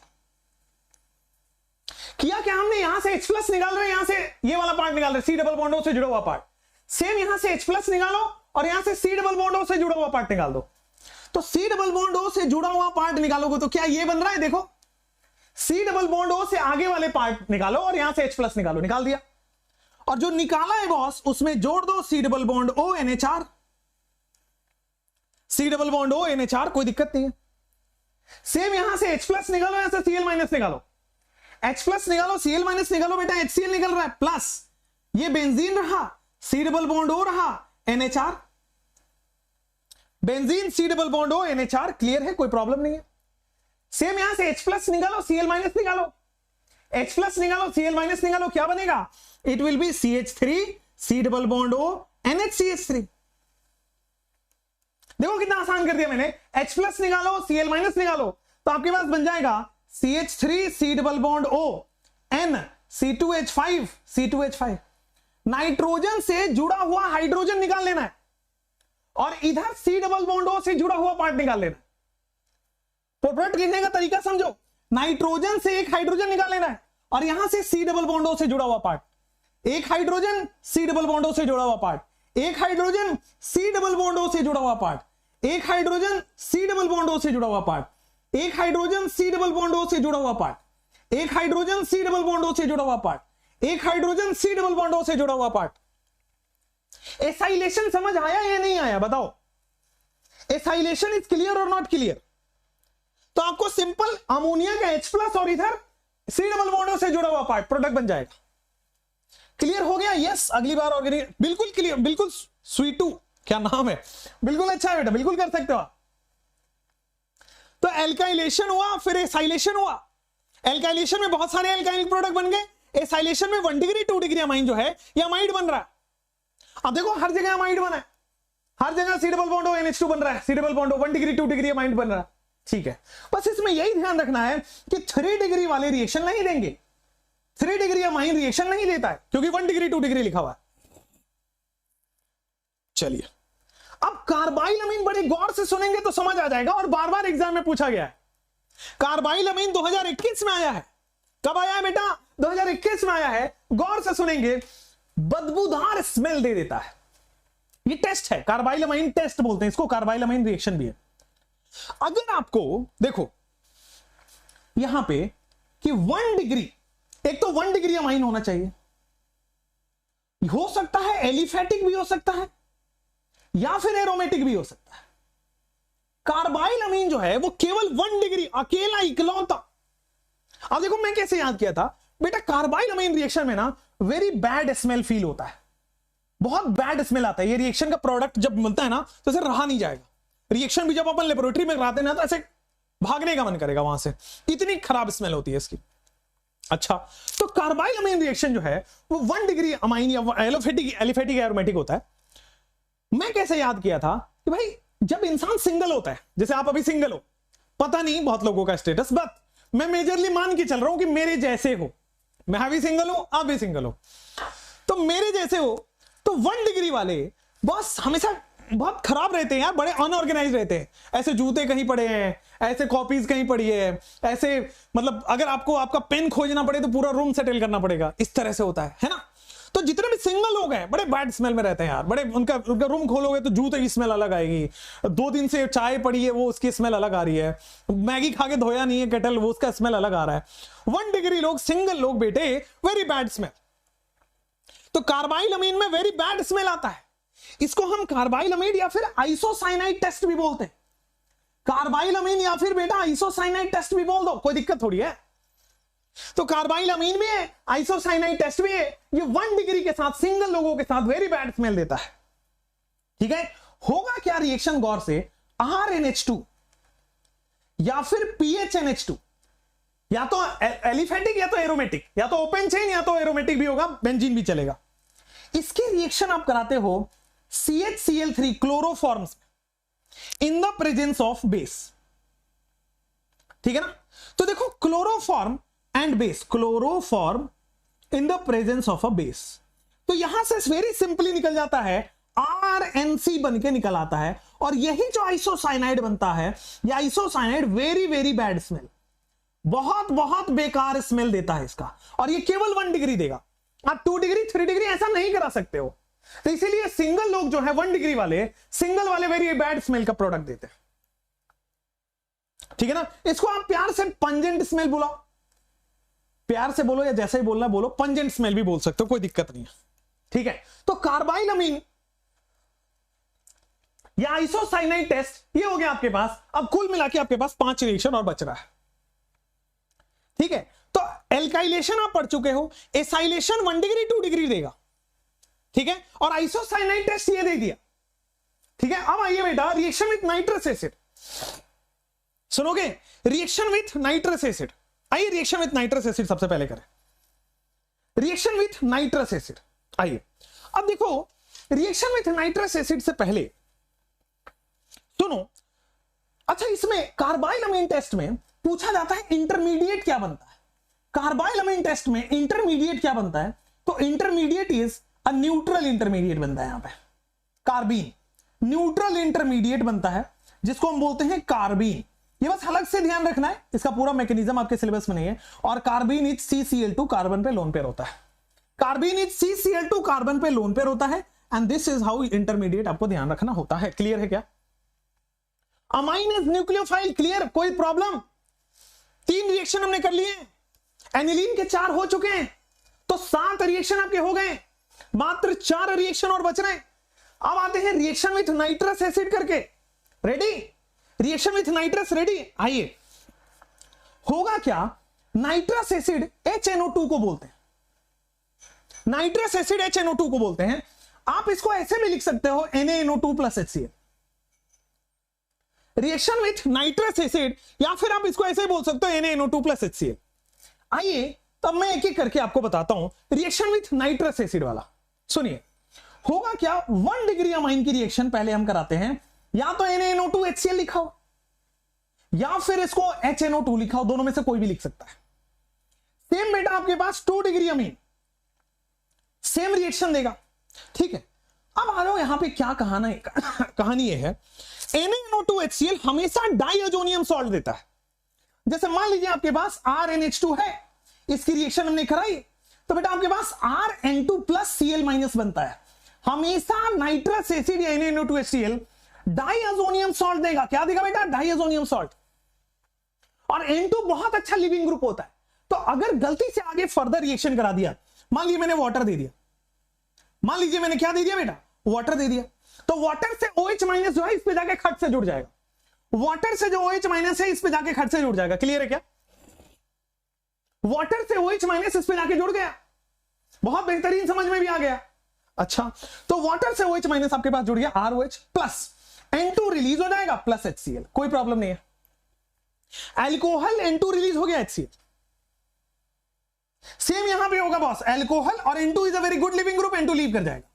किया क्या हमने? यहां से H प्लस निकाल रहे हैं, यहां से ये वाला पार्ट निकाल रहे हैं, सी डबल बॉन्ड O से जुड़ा हुआ पार्ट। सेम यहां से H प्लस निकालो और यहां से सी डबल बॉन्ड O से जुड़ा हुआ पार्ट निकाल दो। तो सी डबल बॉन्ड O से जुड़ा हुआ पार्ट निकालोगे तो क्या ये बन रहा है? देखो सी डबल बॉन्ड O से आगे वाले पार्ट निकालो और यहां से H प्लस निकालो, निकाल दिया। और जो निकाला है बॉस उसमें जोड़ दो C double bond O NHR, C double bond O NHR, कोई दिक्कत नहीं है। सेम यहां से H प्लस निकालो, यहां से Cl माइनस निकालो, H प्लस निकालो, Cl माइनस निकालो, बेटा HCl निकल रहा है, प्लस ये बेंजीन रहा, सी डबल बॉन्ड O रहा, NHR, benzene C double bond O NHR, clear है, कोई प्रॉब्लम नहीं है। सेम यहां से H प्लस निकालो, Cl माइनस निकालो, H प्लस निकालो, Cl माइनस निकालो, क्या बनेगा? It will be CH3 C double bond O NHCH3। देखो कितना आसान कर दिया मैंने, H प्लस निकालो, Cl माइनस निकालो, तो आपके पास बन जाएगा CH3 C double bond O N C2H5 C2H5। Nitrogen से जुड़ा हुआ हाइड्रोजन निकाल लेना है और इधर सी डबल बॉन्ड O से जुड़ा हुआ पार्ट निकाल लेना है। प्रोडक्ट लिखने का तरीका समझो, नाइट्रोजन से एक हाइड्रोजन निकाल लेना है और यहां से सी डबल बॉन्ड O से जुड़ा हुआ पार्ट, एक hydrogen C double bond O से जुड़ा हुआ पार्ट, एक hydrogen C double bond O से जुड़ा हुआ पार्ट, एक hydrogen C double bond O से जुड़ा हुआ पार्ट, एक hydrogen C double bond O से जुड़ा हुआ पार्ट, एक hydrogen C double bond O से जुड़ा हुआ पार्ट, एक hydrogen C double bond O से जुड़ा हुआ पार्ट। एसाइलेशन समझ आया या नहीं आया? बताओ, एसाइलेशन इज क्लियर और नॉट क्लियर? तो आपको सिंपल अमोनिया का H प्लस और इधर सी डबल बॉन्ड O से जुड़ा हुआ पार्ट प्रोडक्ट बन जाएगा। क्लियर हो गया? यस, अगली बार ऑर्गेनिक बिल्कुल क्लियर, बिल्कुल स्वीटू क्या नाम है, बिल्कुल अच्छा है बेटा, बिल्कुल कर सकते हो। तो एल्काइलेशन हुआ, फिर एसाइलेशन हुआ। एल्काइलेशन में बहुत सारे एल्काइलिक प्रोडक्ट बन गए, एसाइलेशन में 1 डिग्री 2 डिग्री अमाइन जो है ये अमाइड बन रहा है। अब देखो हर जगह अमाइड बना है, हर जगह सी डबल बॉन्ड O NH2 बन रहा है, C double bond O 1 degree 2 degree amide बन रहा है। ठीक है, बस इसमें यही ध्यान रखना है कि 3 डिग्री वाले रिएक्शन नहीं देंगे, 3 डिग्री अमाइन रिएक्शन नहीं देता है क्योंकि 1 डिग्री 2 डिग्री लिखा हुआ है। चलिए अब कार्बाइल अमीन बड़े गौर से सुनेंगे तो समझ आ जाएगा और बार बार एग्जाम में पूछा गया है। कार्बाइल अमीन 2021 में आया है। कब आया है बेटा? 2021 में आया है। गौर से सुनेंगे, बदबूदार स्मेल दे देता है। ये टेस्ट है, कार्बाइल अमीन टेस्ट बोलते हैं इसको, कार्बाइल अमीन रिएक्शन भी है। अगर आपको देखो यहां पे कि 1 डिग्री, एक तो 1 डिग्री अमाइन होना चाहिए, हो सकता है एलिफेटिक भी हो सकता है या फिर एरोमेटिक भी हो सकता है। कार्बाइल अमीन जो है वो केवल 1 डिग्री अकेला इकलौता। अब देखो मैं कैसे याद किया था बेटा, कार्बाइल अमीन रिएक्शन में ना वेरी बैड स्मेल फील होता है, बहुत बैड स्मेल आता है। ये रिएक्शन का प्रोडक्ट जब मिलता है ना तो इसे रहा नहीं जाएगा। रिएक्शन भी जब अपन लेबोरेटरी में कराते हैं ना तो ऐसे भागने का मन करेगा वहां से, इतनी खराब स्मेल होती है इसकी। अच्छा, तो कार्बाइल अमीन रिएक्शन जो है वो 1 डिग्री अमाइन या एलिफेटिक एरोमेटिक होता है। मैं कैसे याद किया था कि भाई जब इंसान सिंगल होता है, जैसे आप अभी सिंगल हो, पता नहीं बहुत लोगों का स्टेटस, बट मैं मेजरली मान के चल रहा हूं कि मेरे जैसे हो, मैं भी सिंगल हूं, आप भी सिंगल हो, तो मेरे जैसे हो तो 1 डिग्री वाले बस हमेशा बहुत खराब रहते हैं यार, बड़े अनऑर्गेनाइज रहते हैं। ऐसे जूते कहीं पड़े हैं, ऐसे कॉपीज कहीं पड़ी है, ऐसे मतलब अगर आपको आपका पेन खोजना पड़े तो पूरा रूम सेटल करना पड़ेगा, इस तरह से होता है ना। तो जितने भी सिंगल लोग हैं बड़े बैड स्मेल में रहते हैं यार, बड़े उनका रूम खोलोगे तो जूते की स्मेल अलग आएगी, 2 दिन से चाय पड़ी है वो उसकी स्मेल अलग आ रही है, मैगी खा के धोया नहीं है केटल वो उसका स्मेल अलग आ रहा है। 1 डिग्री लोग, सिंगल लोग बेटे, वेरी बैड स्मेल। तो कार्बाइल अमीन में वेरी बैड स्मेल आता है, इसको हम कार्बाइल अमीन या फिर आइसोसाइनाइड टेस्ट भी बोलते हैं। कार्बाइल अमीन या फिर बेटा आइसोसाइनाइड टेस्ट भी बोल दो, कोई दिक्कत थोड़ी है। तो कार्बाइल अमीन भी है, आइसोसाइनाइड टेस्ट भी है। ये 1 डिग्री के साथ सिंगल लोगों के साथ वेरी बैड स्मेल देता है। ठीक है, होगा क्या रिएक्शन गौर से, RNH2 या फिर PHNH2, या तो एलिफेटिक या तो एरोमेटिक, या तो ओपन चेन या तो एरोमेटिक भी होगा, बेंजीन भी चलेगा। इसके रिएक्शन आप कराते हो CHCl3 chloroforms in the presence of base. ठीक है ना, तो देखो chloroform and base, chloroform in the presence of a base, तो यहां से वेरी सिंपली निकल जाता है RNC बन के निकल आता है। और यही जो आइसोसाइनाइड बनता है, ये isocyanide very very bad smell, बहुत बहुत बेकार स्मेल देता है इसका। और ये केवल 1 डिग्री देगा, आप 2 डिग्री 3 डिग्री ऐसा नहीं करा सकते हो। तो इसीलिए सिंगल लोग जो है 1 डिग्री वाले, सिंगल वाले वेरी बैड स्मेल का प्रोडक्ट देते हैं। ठीक है ना, इसको आप प्यार से पंजेंट स्मेल बुलाओ, प्यार से बोलो या जैसे ही बोलना बोलो, पंजेंट स्मेल भी बोल सकते हो, कोई दिक्कत नहीं है। ठीक है, तो कार्बाइल अमीन या आइसोसाइनाइड टेस्ट ये हो गया आपके पास। अब कुल मिला के आपके पास 5 रिएक्शन और बच रहा है। ठीक है, तो एल्काइलेशन आप पढ़ चुके हो, एसाइलेशन 1 डिग्री 2 डिग्री देगा। ठीक है, और आइसोसाइनाइड टेस्ट ये दे दिया। ठीक है, अब आइए बेटा रिएक्शन विथ नाइट्रस एसिड, सुनोगे, रिएक्शन विथ नाइट्रस एसिड। आइए रिएक्शन विथ नाइट्रस एसिड सबसे पहले करें, रिएक्शन विथ नाइट्रस एसिड। आइए अब देखो, रिएक्शन विथ नाइट्रस एसिड से पहले सुनो, अच्छा इसमें कार्बाइल अमीन टेस्ट में पूछा जाता है इंटरमीडिएट क्या बनता है। कार्बाइल अमीन टेस्ट में इंटरमीडिएट क्या बनता है, तो intermediate is a neutral intermediate बनता है। यहां पे कार्बीन न्यूट्रल इंटरमीडिएट बनता है, जिसको हम बोलते हैं कार्बीन। ये बस अलग से ध्यान रखना है, इसका पूरा मैकेनिज्म आपके सिलेबस में नहीं है। और कार्बीन इज CCl2 कार्बन पे लोन पेयर होता है, कार्बीन इज CCl2 कार्बन पे लोन पेयर होता है। And this is how intermediate आपको ध्यान रखना होता है। क्लियर है क्या? अमाइन इज न्यूक्लियोफाइल, क्लियर, कोई प्रॉब्लम? 3 रिएक्शन हमने कर लिए, एनिलीन के 4 हो चुके हैं, तो 7 रिएक्शन आपके हो गए, मात्र 4 रिएक्शन और बच रहे हैं। अब आते हैं रिएक्शन विथ नाइट्रस एसिड करके। Ready? Reaction with nitrous ready? आइए, होगा क्या, नाइट्रस एसिड HNO2 को बोलते हैं, नाइट्रस एसिड HNO2 को बोलते हैं। आप इसको ऐसे भी लिख सकते हो NaNO2 plus HCl। Reaction with nitrous acid, या फिर आप इसको ऐसे बोल सकते हो NaNO2 प्लस HCl। आइए तब मैं एक एक करके आपको बताता हूं रिएक्शन विथ नाइट्रस एसिड वाला। सुनिए, होगा क्या, 1 डिग्री अमाइन की रिएक्शन पहले हम कराते हैं, या तो NaNO2 HCl लिखाओ या फिर इसको HNO2 लिखाओ, दोनों में से कोई भी लिख सकता है। सेम बेटा आपके पास 2 डिग्री अमीन, सेम रिएक्शन देगा। ठीक है, अब आ जाओ यहां पे क्या कहानी ये है, NaNO2 HCl हमेशा डाइअजोनियम सॉल्ट देता है। जैसे मान लीजिए आपके पास RNH2 है, इसकी रिएक्शन हमने कराई, तो बेटा आपके पास RN2 प्लस Cl माइनस बनता है। हमेशा नाइट्रस एसिड या NaNO2 HCl डाइअजोनियम सॉल्ट देगा। क्या देगा बेटा? डाइअजोनियम सॉल्ट। और N2 बहुत अच्छा लिविंग ग्रुप होता है, तो अगर गलती से आगे फर्दर रिएक्शन करा दिया, मान लीजिए मैंने वाटर दे दिया, मान लीजिए मैंने क्या दे दिया बेटा? वाटर दे दिया, तो वाटर से OH माइनस जो है इस पे जाके खट से जुड़ जाएगा, वाटर से जो OH माइनस है इस पे जाके खट से जुड़ जाएगा। क्लियर है क्या? वाटर से OH माइनस इस पे जाके जुड़ गया, बहुत बेहतरीन, समझ में भी आ गया। अच्छा, तो वाटर से OH माइनस आपके पास जुड़ गया, ROH प्लस N2 रिलीज हो जाएगा प्लस HCl, कोई प्रॉब्लम नहीं है। एल्कोहल N2 रिलीज हो गया, HCl। सेम यहां पे होगा बॉस, एल्कोहल और N2 is a very good leaving group, N2 leave कर जाएगा।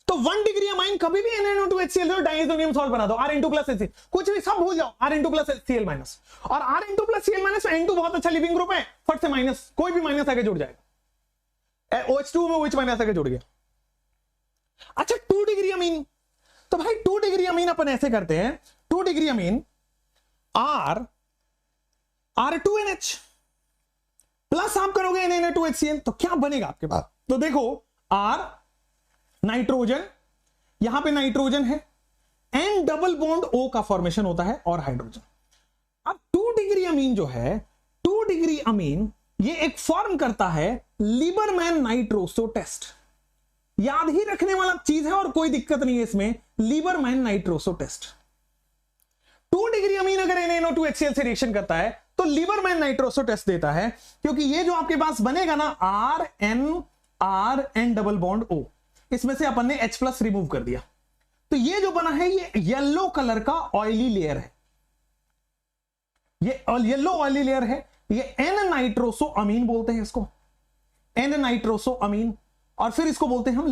तो 1 डिग्री अमाइन कभी भी NaNO2 HCl डाइअजोनियम सॉल्ट बना दो, RN2 प्लस HCl, कुछ भी सब भूल जाओ, RN2 प्लस HCl माइनस। और RN2 प्लस Cl माइनस में N2 बहुत अच्छा लिविंग ग्रुप है, फट से माइनस, कोई भी माइनस आगे जुड़ जाएगा। OH2 में OH माइनस आगे जुड़ गया। अच्छा 2 डिग्री अमीन, तो भाई 2 डिग्री अमीन अपन ऐसे करते हैं, 2 डिग्री अमीन R2NH प्लस आप करोगे NaNO2 HCl, तो क्या बनेगा आपके पास? तो देखो R नाइट्रोजन, यहां पे नाइट्रोजन है, N डबल बॉन्ड O का फॉर्मेशन होता है और हाइड्रोजन। अब 2 डिग्री अमीन जो है, 2 डिग्री अमीन ये एक फॉर्म करता है लिबरमैन नाइट्रोसो टेस्ट। याद ही रखने वाला चीज है और कोई दिक्कत नहीं है इसमें, Liebermann nitroso test. 2 degree amine अगर NaNO2HCl से रिएक्शन करता है तो लीबरमैन नाइट्रोसो टेस्ट देता है, क्योंकि ये जो आपके पास बनेगा ना RN डबल बॉन्ड O, इसमें से अपन ने H+ रिमूव कर दिया, तो ये जो बना है ये येलो कलर का ऑयली लेयर है, ये येलो ऑयली लेयर है, ये N नाइट्रोसो अमीन बोलते हैं इसको, N नाइट्रोसो अमीन, और फिर इसको बोलते हैं हम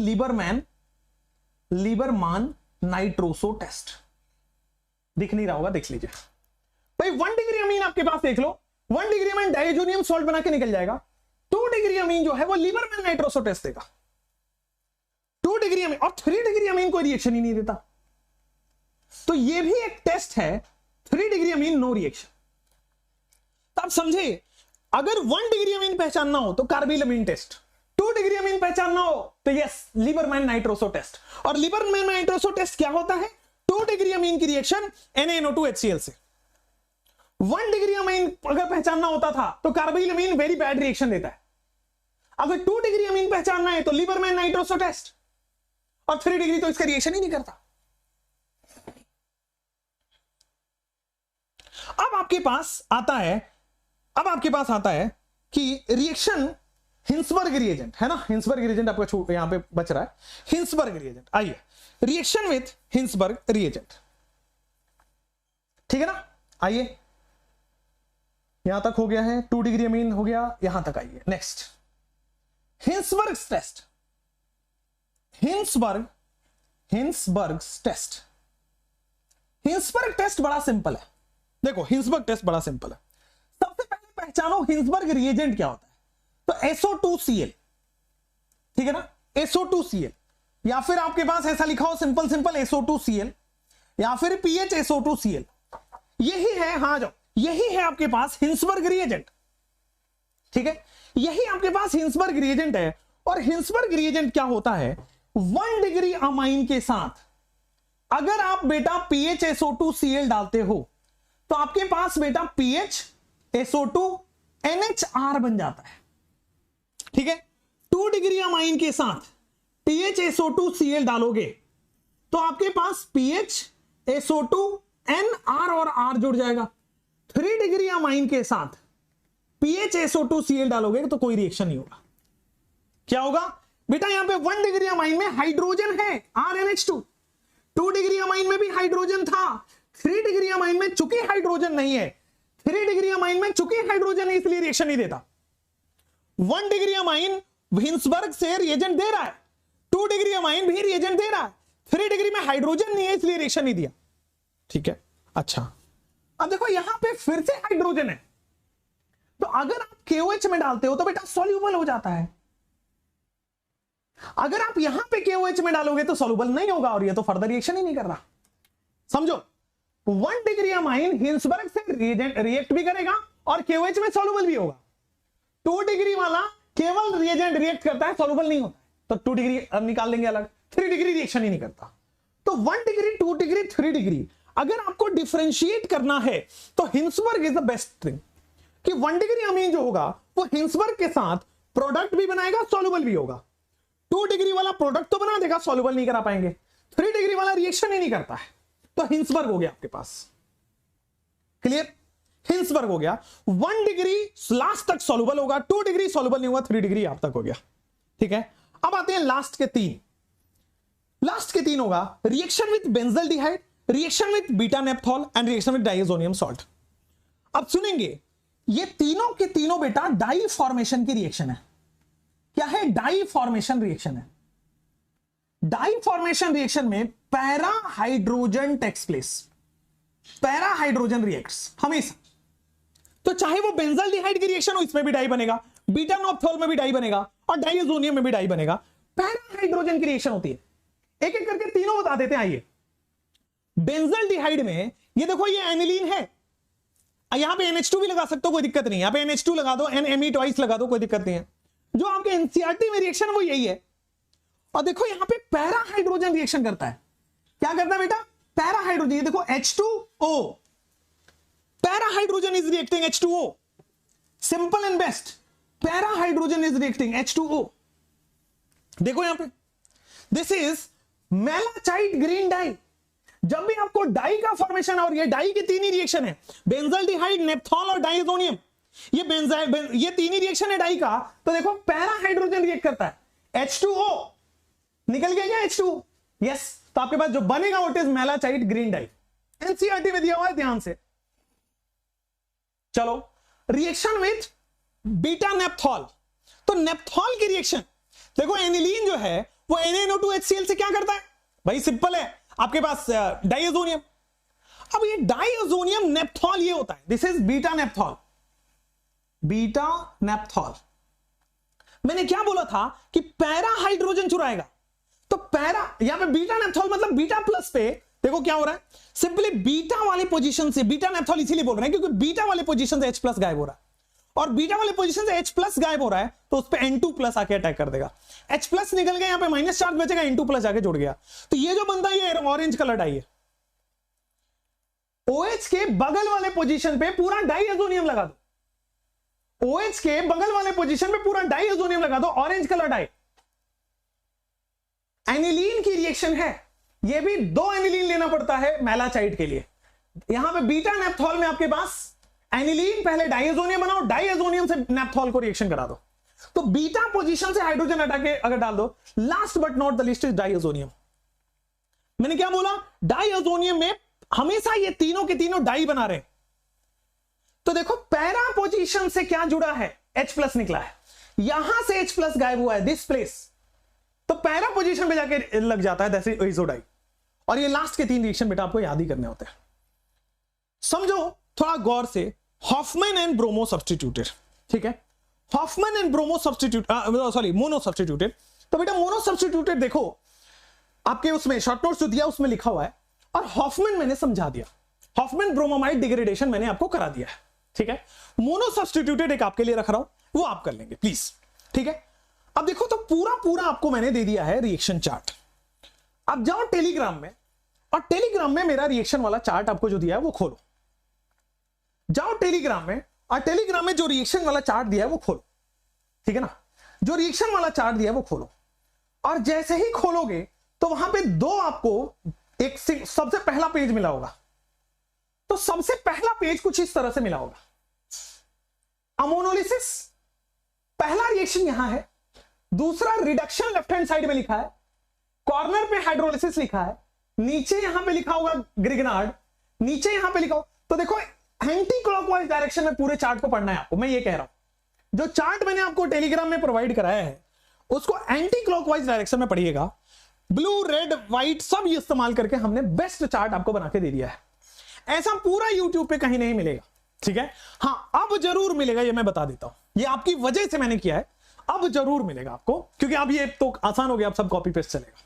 लीबरमान नाइट्रोसो टेस्ट। दिख नहीं रहा होगा, देख लीजिए भाई। 1 डिग्री अमीन आपके पास देख लो, 1 डिग्री अमीन डायजोनियम सॉल्ट बना के निकल जाएगा। 2 डिग्री अमीन जो है वो लीबरमैन नाइट्रोसो टेस्ट देगा। 2 डिग्री अमीन और 3 डिग्री अमीन कोई रिएक्शन ही नहीं देता, तो ये भी एक टेस्ट है। 3 डिग्री अमीन नो रिएक्शन। तो आप समझे, अगर 1 डिग्री अमीन पहचानना हो तो कार्बिलअमीन टेस्ट, 2 डिग्री अमीन पहचानना हो तो यस लीबरमैन नाइट्रोसो टेस्ट। और लीबरमैन नाइट्रोसो टेस्ट क्या होता है? 2 डिग्री अमीन की रिएक्शन NaNO2HCl से। 1 डिग्री अमीन अगर पहचानना होता था तो कार्बिलअमीन वेरी बैड रिएक्शन देता है। अगर 2 डिग्री अमीन पहचानना है तो लीबरमैन नाइट्रोसो टेस्ट, और 3 डिग्री तो इसका रिएक्शन ही नहीं करता। अब आपके पास आता है कि रिएक्शन हिंसबर्ग रिएजेंट है ना, हिंसबर्ग रिएजेंट आपका यहां पे बच रहा है, हिंसबर्ग रिएजेंट। आइए, रिएक्शन विथ हिंसबर्ग रिएजेंट, ठीक है ना। आइए, यहां तक हो गया है, 2 डिग्री अमीन हो गया, यहां तक आइए। Next, Hinsberg test. Hinsberg test. Hinsberg test बड़ा सिंपल है। देखो, हिंसबर्ग टेस्ट बड़ा सिंपल है। सबसे पहले पहचानो हिंसबर्ग रिएजेंट क्या होता है। तो SO2Cl, ठीक है ना, SO2Cl, या फिर आपके पास ऐसा लिखा हो सिंपल SO2Cl, या फिर PHSO2Cl, यही है, हाँ जाओ, यही है आपके पास हिंसबर्ग रिएजेंट, ठीक है, यही आपके पास हिंसबर्ग रिएजेंट है। और हिंसबर्ग रिएजेंट क्या होता है? 1 डिग्री अमाइन के साथ अगर आप बेटा PHSO2Cl डालते हो तो आपके पास बेटा PHSO2NHR बन जाता है, ठीक है। 2 डिग्री अमाइन के साथ PHSO2Cl डालोगे तो आपके पास PHSO2NR और R जुड़ जाएगा। 3 डिग्री अमाइन के साथ PHSO2Cl डालोगे तो कोई रिएक्शन नहीं होगा। क्या होगा बेटा? यहां पे 1 डिग्री अमाइन में हाइड्रोजन है RNH2, 2 डिग्री अमाइन में भी हाइड्रोजन था, 3 डिग्री अमाइन में चूंकि हाइड्रोजन नहीं है, 3 डिग्री अमाइन में चूंकि हाइड्रोजन है इसलिए रिएक्शन नहीं देता। 1 डिग्री अमाइन हिंसबर्ग से रिएजेंट दे रहा है, 2 डिग्री अमाइन भी रिएजेंट दे रहा है, 3 डिग्री में हाइड्रोजन नहीं है इसलिए रिएक्शन नहीं दिया, ठीक है। अच्छा, अब देखो यहां पे फिर से हाइड्रोजन है, तो अगर आप KOH में डालते हो तो बेटा सॉल्यूबल हो जाता है। अगर आप यहां पे KOH में डालोगे तो सॉल्यूबल नहीं होगा, और ये तो फर्दर रिएक्शन ही नहीं कर रहा। समझो, 1 डिग्री अमाइन हिंसबर्ग से रिएक्ट भी करेगा और KOH में सॉल्यूबल भी होगा। 2 डिग्री वाला केवल रिएजेंट रिएक्ट करता है, सॉल्यूबल नहीं होता, तो 2 डिग्री निकाल लेंगे अलग। 3 डिग्री रिएक्शन ही नहीं करता। तो 1 डिग्री, 2 डिग्री, 3 डिग्री अगर आपको डिफरेंशिएट करना है तो Hinsberg is the best thing, कि 1 डिग्री अमीन जो होगा वो हिंसबर्ग के साथ प्रोडक्ट भी बनाएगा, सॉल्यूबल भी होगा। 2 डिग्री वाला प्रोडक्ट तो बना देगा, सॉल्यूबल नहीं करा पाएंगे। 3 डिग्री वाला रिएक्शन ही नहीं करता है, तो हिंसबर्ग हो गया आपके पास। क्लियर? हिंसबर्ग हो गया। 1 डिग्री लास्ट तक सॉल्यूबल होगा, 2 डिग्री सॉल्यूबल नहीं हुआ, 3 डिग्री आप तक हो गया, ठीक है। अब आते हैं लास्ट के 3। लास्ट के 3 होगा reaction with benzaldehyde, reaction with beta नेप्थॉल and reaction with diazonium salt. अब सुनेंगे, ये तीनों के तीनों बेटा डाई फॉर्मेशन की रिएक्शन है। क्या है? डाई फॉर्मेशन रिएक्शन है। डाई फॉर्मेशन रिएक्शन में para hydrogen takes place, para hydrogen reacts हमेशा। तो चाहे वो बेंजल्डिहाइड की रिएक्शन हो, इसमें भी डाई बनेगा, बीटा नॉप्थोल में भी डाई बनेगा, और डाइएजोनियम में भी डाई बनेगा। पैरा हाइड्रोजन की रिएक्शन होती है। एक एक करके तीनों बता देते हैं। आइए, बेंजल्डिहाइड में ये देखो, ये एनिलीन है, यहां पे NH2 भी लगा सकते हो, कोई दिक्कत नहीं। यहां पे NH2 लगा दो, NMe ट्वाइस लगा दो, कोई दिक्कत नहीं है। जो आपके एनसीईआरटी में रिएक्शन वो यही है। और देखो यहां पे पैरा हाइड्रोजन रिएक्शन करता है। क्या करता है बेटा? Para hydrogen. ये देखो H2O, para hydrogen is reacting H2O, simple and best, para hydrogen is reacting H2O। देखो यहां पे दिस इज मेलाचाइट ग्रीन डाई। जब भी आपको डाई का फॉर्मेशन, और ये डाई के तीन ही रिएक्शन है, बेंजल्डिहाइड, नेप्थॉल और डाइएजोनियम, ये तीन ही रिएक्शन है डाई का। तो देखो पैरा हाइड्रोजन रिएक्ट करता है, H2O निकल गया क्या H2O, यस। तो आपके पास जो बनेगा वो इज मेलाचाइट ग्रीन डाई। एनसीईआरटी में दिया हुआ है, ध्यान से। चलो रिएक्शन विथ बीटा नेप्थॉल। तो नेप्थॉल की रिएक्शन देखो, एनिलीन जो है वो NaNO2HCl से क्या करता है भाई, सिंपल है, आपके पास डाइएजोनियम। अब ये डाइएजोनियम नेप्थॉल ये होता है, दिस इज बीटा नेप्थॉल। बीटा नेप्थॉल मैंने क्या बोला था कि पैरा हाइड्रोजन चुराएगा, तो पैरा यहां पे बीटा नेप्थॉल मतलब बीटा प्लस पे देखो क्या हो रहा है, सिंपली बीटा वाले पोजीशन से, बीटा नेप्थॉल इसीलिए बोल रहे हैं क्योंकि बीटा वाले पोजीशन से H प्लस गायब हो रहा है, और बीटा वाले पोजीशन से H प्लस गायब हो रहा है, तो उस पे N2 प्लस आके अटैक कर देगा। H प्लस निकल गया, यहां पे माइनस चार्ज बचेगा, N2 प्लस आके जुड़ गया। तो ये जो बनता है ये ऑरेंज कलर डाई है। OH के बगल वाले पोजीशन पे पूरा डाइएजोनियम लगा दो, OH के बगल वाले पोजीशन पे पूरा डाइएजोनियम लगा दो, ऑरेंज कलर डाई। एनिलीन की रिएक्शन है, ये भी 2 एनिलीन लेना पड़ता है मेलाचाइट के लिए। यहां पे बीटा नेप्थॉल में आपके पास एनिलीन पहले डाइएजोनियम बनाओ, डाइएजोनियम से नेप्थॉल को रिएक्शन करा दो, तो बीटा पोजीशन से हाइड्रोजन हटा के अगर डाल दो, last but not the list is diazonium. मैंने क्या बोला, डाइएजोनियम में हमेशा ये तीनों के तीनों डाई बना रहे हैं। तो देखो पैरा पोजीशन से क्या जुड़ा है, H प्लस निकला है, यहां से H प्लस गायब हुआ है दिस प्लेस, तो पैरा पोजीशन पे जाके लग जाता है दैट इज आइसोडाई। और ये लास्ट के 3 रिएक्शन बेटा आपको याद ही करने होते हैं। समझो थोड़ा गौर से, हॉफमैन एंड ब्रोमो सब्स्टिट्यूटेड, ठीक है, Hofmann and bromo substitute, sorry mono substituted. तो बेटा मोनो सब्स्टिट्यूटेड देखो आपके उसमें शॉर्ट नोट्स जो दिया उसमें लिखा हुआ है, और हॉफमैन मैंने समझा दिया, हॉफमैन ब्रोमोमाइड डिग्रेडेशन मैंने आपको करा दिया है, ठीक है। मोनो सब्स्टिट्यूटेड एक आपके लिए रख रहा हूं, वो आप कर लेंगे प्लीज, ठीक है। अब देखो तो पूरा आपको मैंने दे दिया है रिएक्शन चार्ट। अब जाओ टेलीग्राम में, और टेलीग्राम में मेरा रिएक्शन वाला चार्ट आपको जो दिया है वो खोलो, जाओ टेलीग्राम में, और टेलीग्राम में जो रिएक्शन वाला चार्ट दिया है वो खोलो, ठीक है ना, जो रिएक्शन वाला चार्ट दिया है वो खोलो। और जैसे ही खोलोगे तो वहां पे 2 आपको एक सबसे पहला पेज मिला होगा, तो सबसे पहला पेज कुछ इस तरह से मिला होगा, अमोनोलिसिस, पहला रिएक्शन यहां है, दूसरा रिडक्शन लेफ्ट हैंड साइड में लिखा है, कॉर्नर पे हाइड्रोलिसिस लिखा है, नीचे यहां पे लिखा होगा ग्रिग्नार्ड, नीचे यहां पे लिखा हो। तो देखो एंटी क्लॉकवाइज डायरेक्शन में पूरे चार्ट को पढ़ना है आपको, मैं ये कह रहा हूं जो चार्ट मैंने आपको टेलीग्राम में प्रोवाइड कराया है उसको एंटी क्लॉकवाइज डायरेक्शन में पढ़िएगा। ब्लू रेड व्हाइट सब इस्तेमाल करके हमने बेस्ट चार्ट आपको बना के दे दिया है, ऐसा पूरा यूट्यूब पे कहीं नहीं मिलेगा, ठीक है। हाँ अब जरूर मिलेगा, ये मैं बता देता हूं, ये आपकी वजह से मैंने किया है, अब जरूर मिलेगा आपको, क्योंकि अब ये तो आसान हो गया, अब सब कॉपी पेस्ट चलेगा,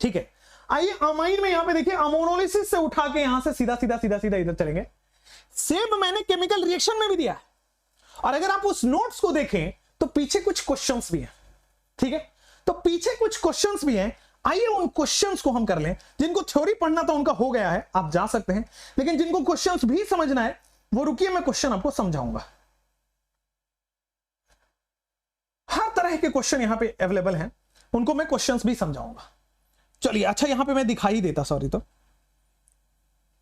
ठीक है। आइए अमाइन में यहां पे देखिए, अमोनोलिसिस से उठा के यहां से सीधा इधर चलेंगे। सेम मैंने केमिकल रिएक्शन में भी दिया है, और अगर आप उस नोट्स को देखें तो पीछे कुछ क्वेश्चंस भी हैं, ठीक है, तो पीछे कुछ क्वेश्चंस भी हैं। आइए उन क्वेश्चंस को हम कर लें, जिनको थ्योरी पढ़ना था उनका हो गया है, आप जा सकते हैं, लेकिन जिनको क्वेश्चंस भी समझना है वो रुकिए, मैं क्वेश्चन आपको समझाऊंगा। हर तरह के क्वेश्चन यहां पे अवेलेबल हैं, उनको मैं क्वेश्चंस भी समझाऊंगा। चलिए अच्छा यहां पे मैं दिखाई देता, सॉरी, तो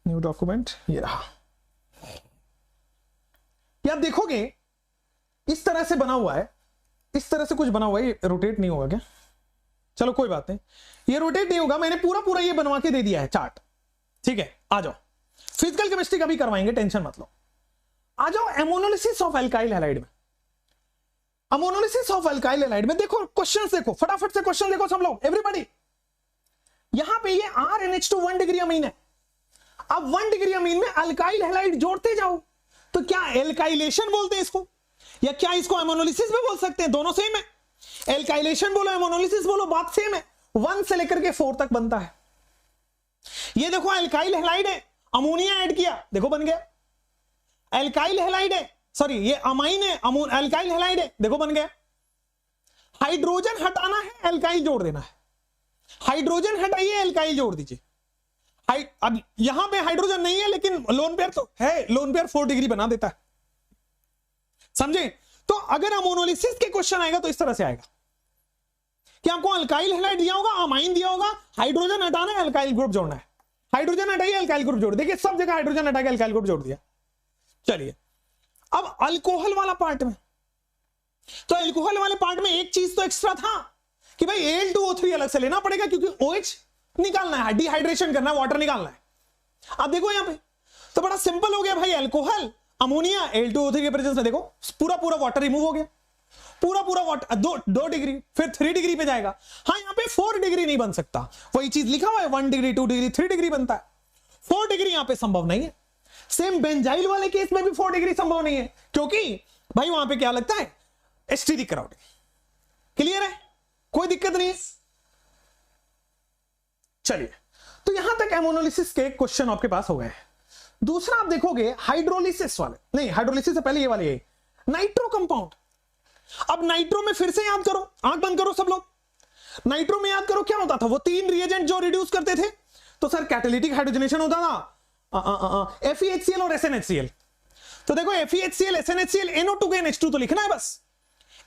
न्यू डॉक्यूमेंट ये रहा, ये आप देखोगे इस तरह से बना हुआ है, इस तरह से कुछ बना हुआ है, ये रोटेट नहीं होगा क्या, चलो कोई बात नहीं, ये रोटेट नहीं होगा, मैंने पूरा ये बनवा के दे दिया है चार्ट, ठीक है। आ जाओ, फिजिकल केमिस्ट्री का भी करवाएंगे, टेंशन मत लो। आ जाओ एमोनोलिसिस ऑफ एल्काइल हैलाइड में, अमोनोलिसिस ऑफ एल्काइल हैलाइड में देखो क्वेश्चंस देखो, फटाफट से क्वेश्चन देखो सब लोग, एवरीबॉडी। यहां पे ये RNH2 1 डिग्री अमीन है, अब 1 डिग्री अमीन में अल्काइल हैलाइड जोड़ते जाओ, तो क्या एल्काइलेशन बोलते हैं इसको, या क्या इसको अमोनोलिसिस भी बोल सकते हैं, दोनों सेम है, एल्काइलेशन बोलो एमोनोलिसिस बोलो बात सेम है, 1 से लेकर के 4 तक बनता है। ये देखो एल्काइल हैलाइड है, अमोनिया ऐड किया, देखो बन गया, एल्काइल हैलाइड है, सॉरी ये अमाइन है, एल्काइल हैलाइड है, देखो बन गया। हाइड्रोजन हटाना है, एल्काइल जोड़ देना है, हाइड्रोजन हटाइए एल्काइल जोड़ दीजिए। अब यहां पे हाइड्रोजन नहीं है लेकिन लोन पेयर तो है, लोन पेयर 4 डिग्री बना देता है, समझे। तो अगर अमोनोलिसिस के क्वेश्चन आएगा तो इस तरह से आएगा, कि आपको अल्काइल हैलाइड दिया होगा, अमाइन दिया होगा, हाइड्रोजन हटाना है, अल्काइल ग्रुप जोड़ना है, हाइड्रोजन हटाइए अल्काइल ग्रुप जोड़, देखिए सब जगह हाइड्रोजन हटा के अल्काइल ग्रुप जोड़ दिया। चलिए अब अल्कोहल वाला पार्ट में, तो अल्कोहल वाले पार्ट में एक चीज तो एक्स्ट्रा था कि भाई Al2O3 अलग से लेना पड़ेगा क्योंकि OH निकालना है, डिहाइड्रेशन करना है, वाटर निकालना है। अब देखो यहां पे तो बड़ा सिंपल हो गया भाई, अल्कोहल अमोनिया Al2O3 के प्रेजेंस में देखो पूरा वाटर रिमूव हो गया, पूरा वाटर 2 डिग्री, फिर 3 डिग्री पे जाएगा। हाँ यहां पे 4 डिग्री नहीं बन सकता, वही चीज लिखा हुआ है 1 डिग्री 2 डिग्री 3 डिग्री बनता है, 4 डिग्री यहां पे संभव नहीं है। सेम बेंजाइल वाले केस में भी 4 डिग्री संभव नहीं है क्योंकि भाई वहां पे क्या लगता है, एस्टेरिक क्राउडिंग। क्लियर है, कोई दिक्कत नहीं है। चलिए तो यहां तक एमोनोलिसिस के क्वेश्चन आपके पास हो गए। दूसरा आप देखोगे हाइड्रोलिसिस वाले, नहीं हाइड्रोलिसिस से पहले ये वाले नाइट्रो कंपाउंड। अब नाइट्रो में फिर से याद करो, आंख बंद करो सब लोग, नाइट्रो में याद करो क्या होता था, वो 3 रिएजेंट जो रिड्यूस करते थे, तो सर कैटालिटिक हाइड्रोजनेशन होता था, FeHCl और SnHCl। तो देखो FeHCl SnHCl NO2 के NH2 तो लिखना है, बस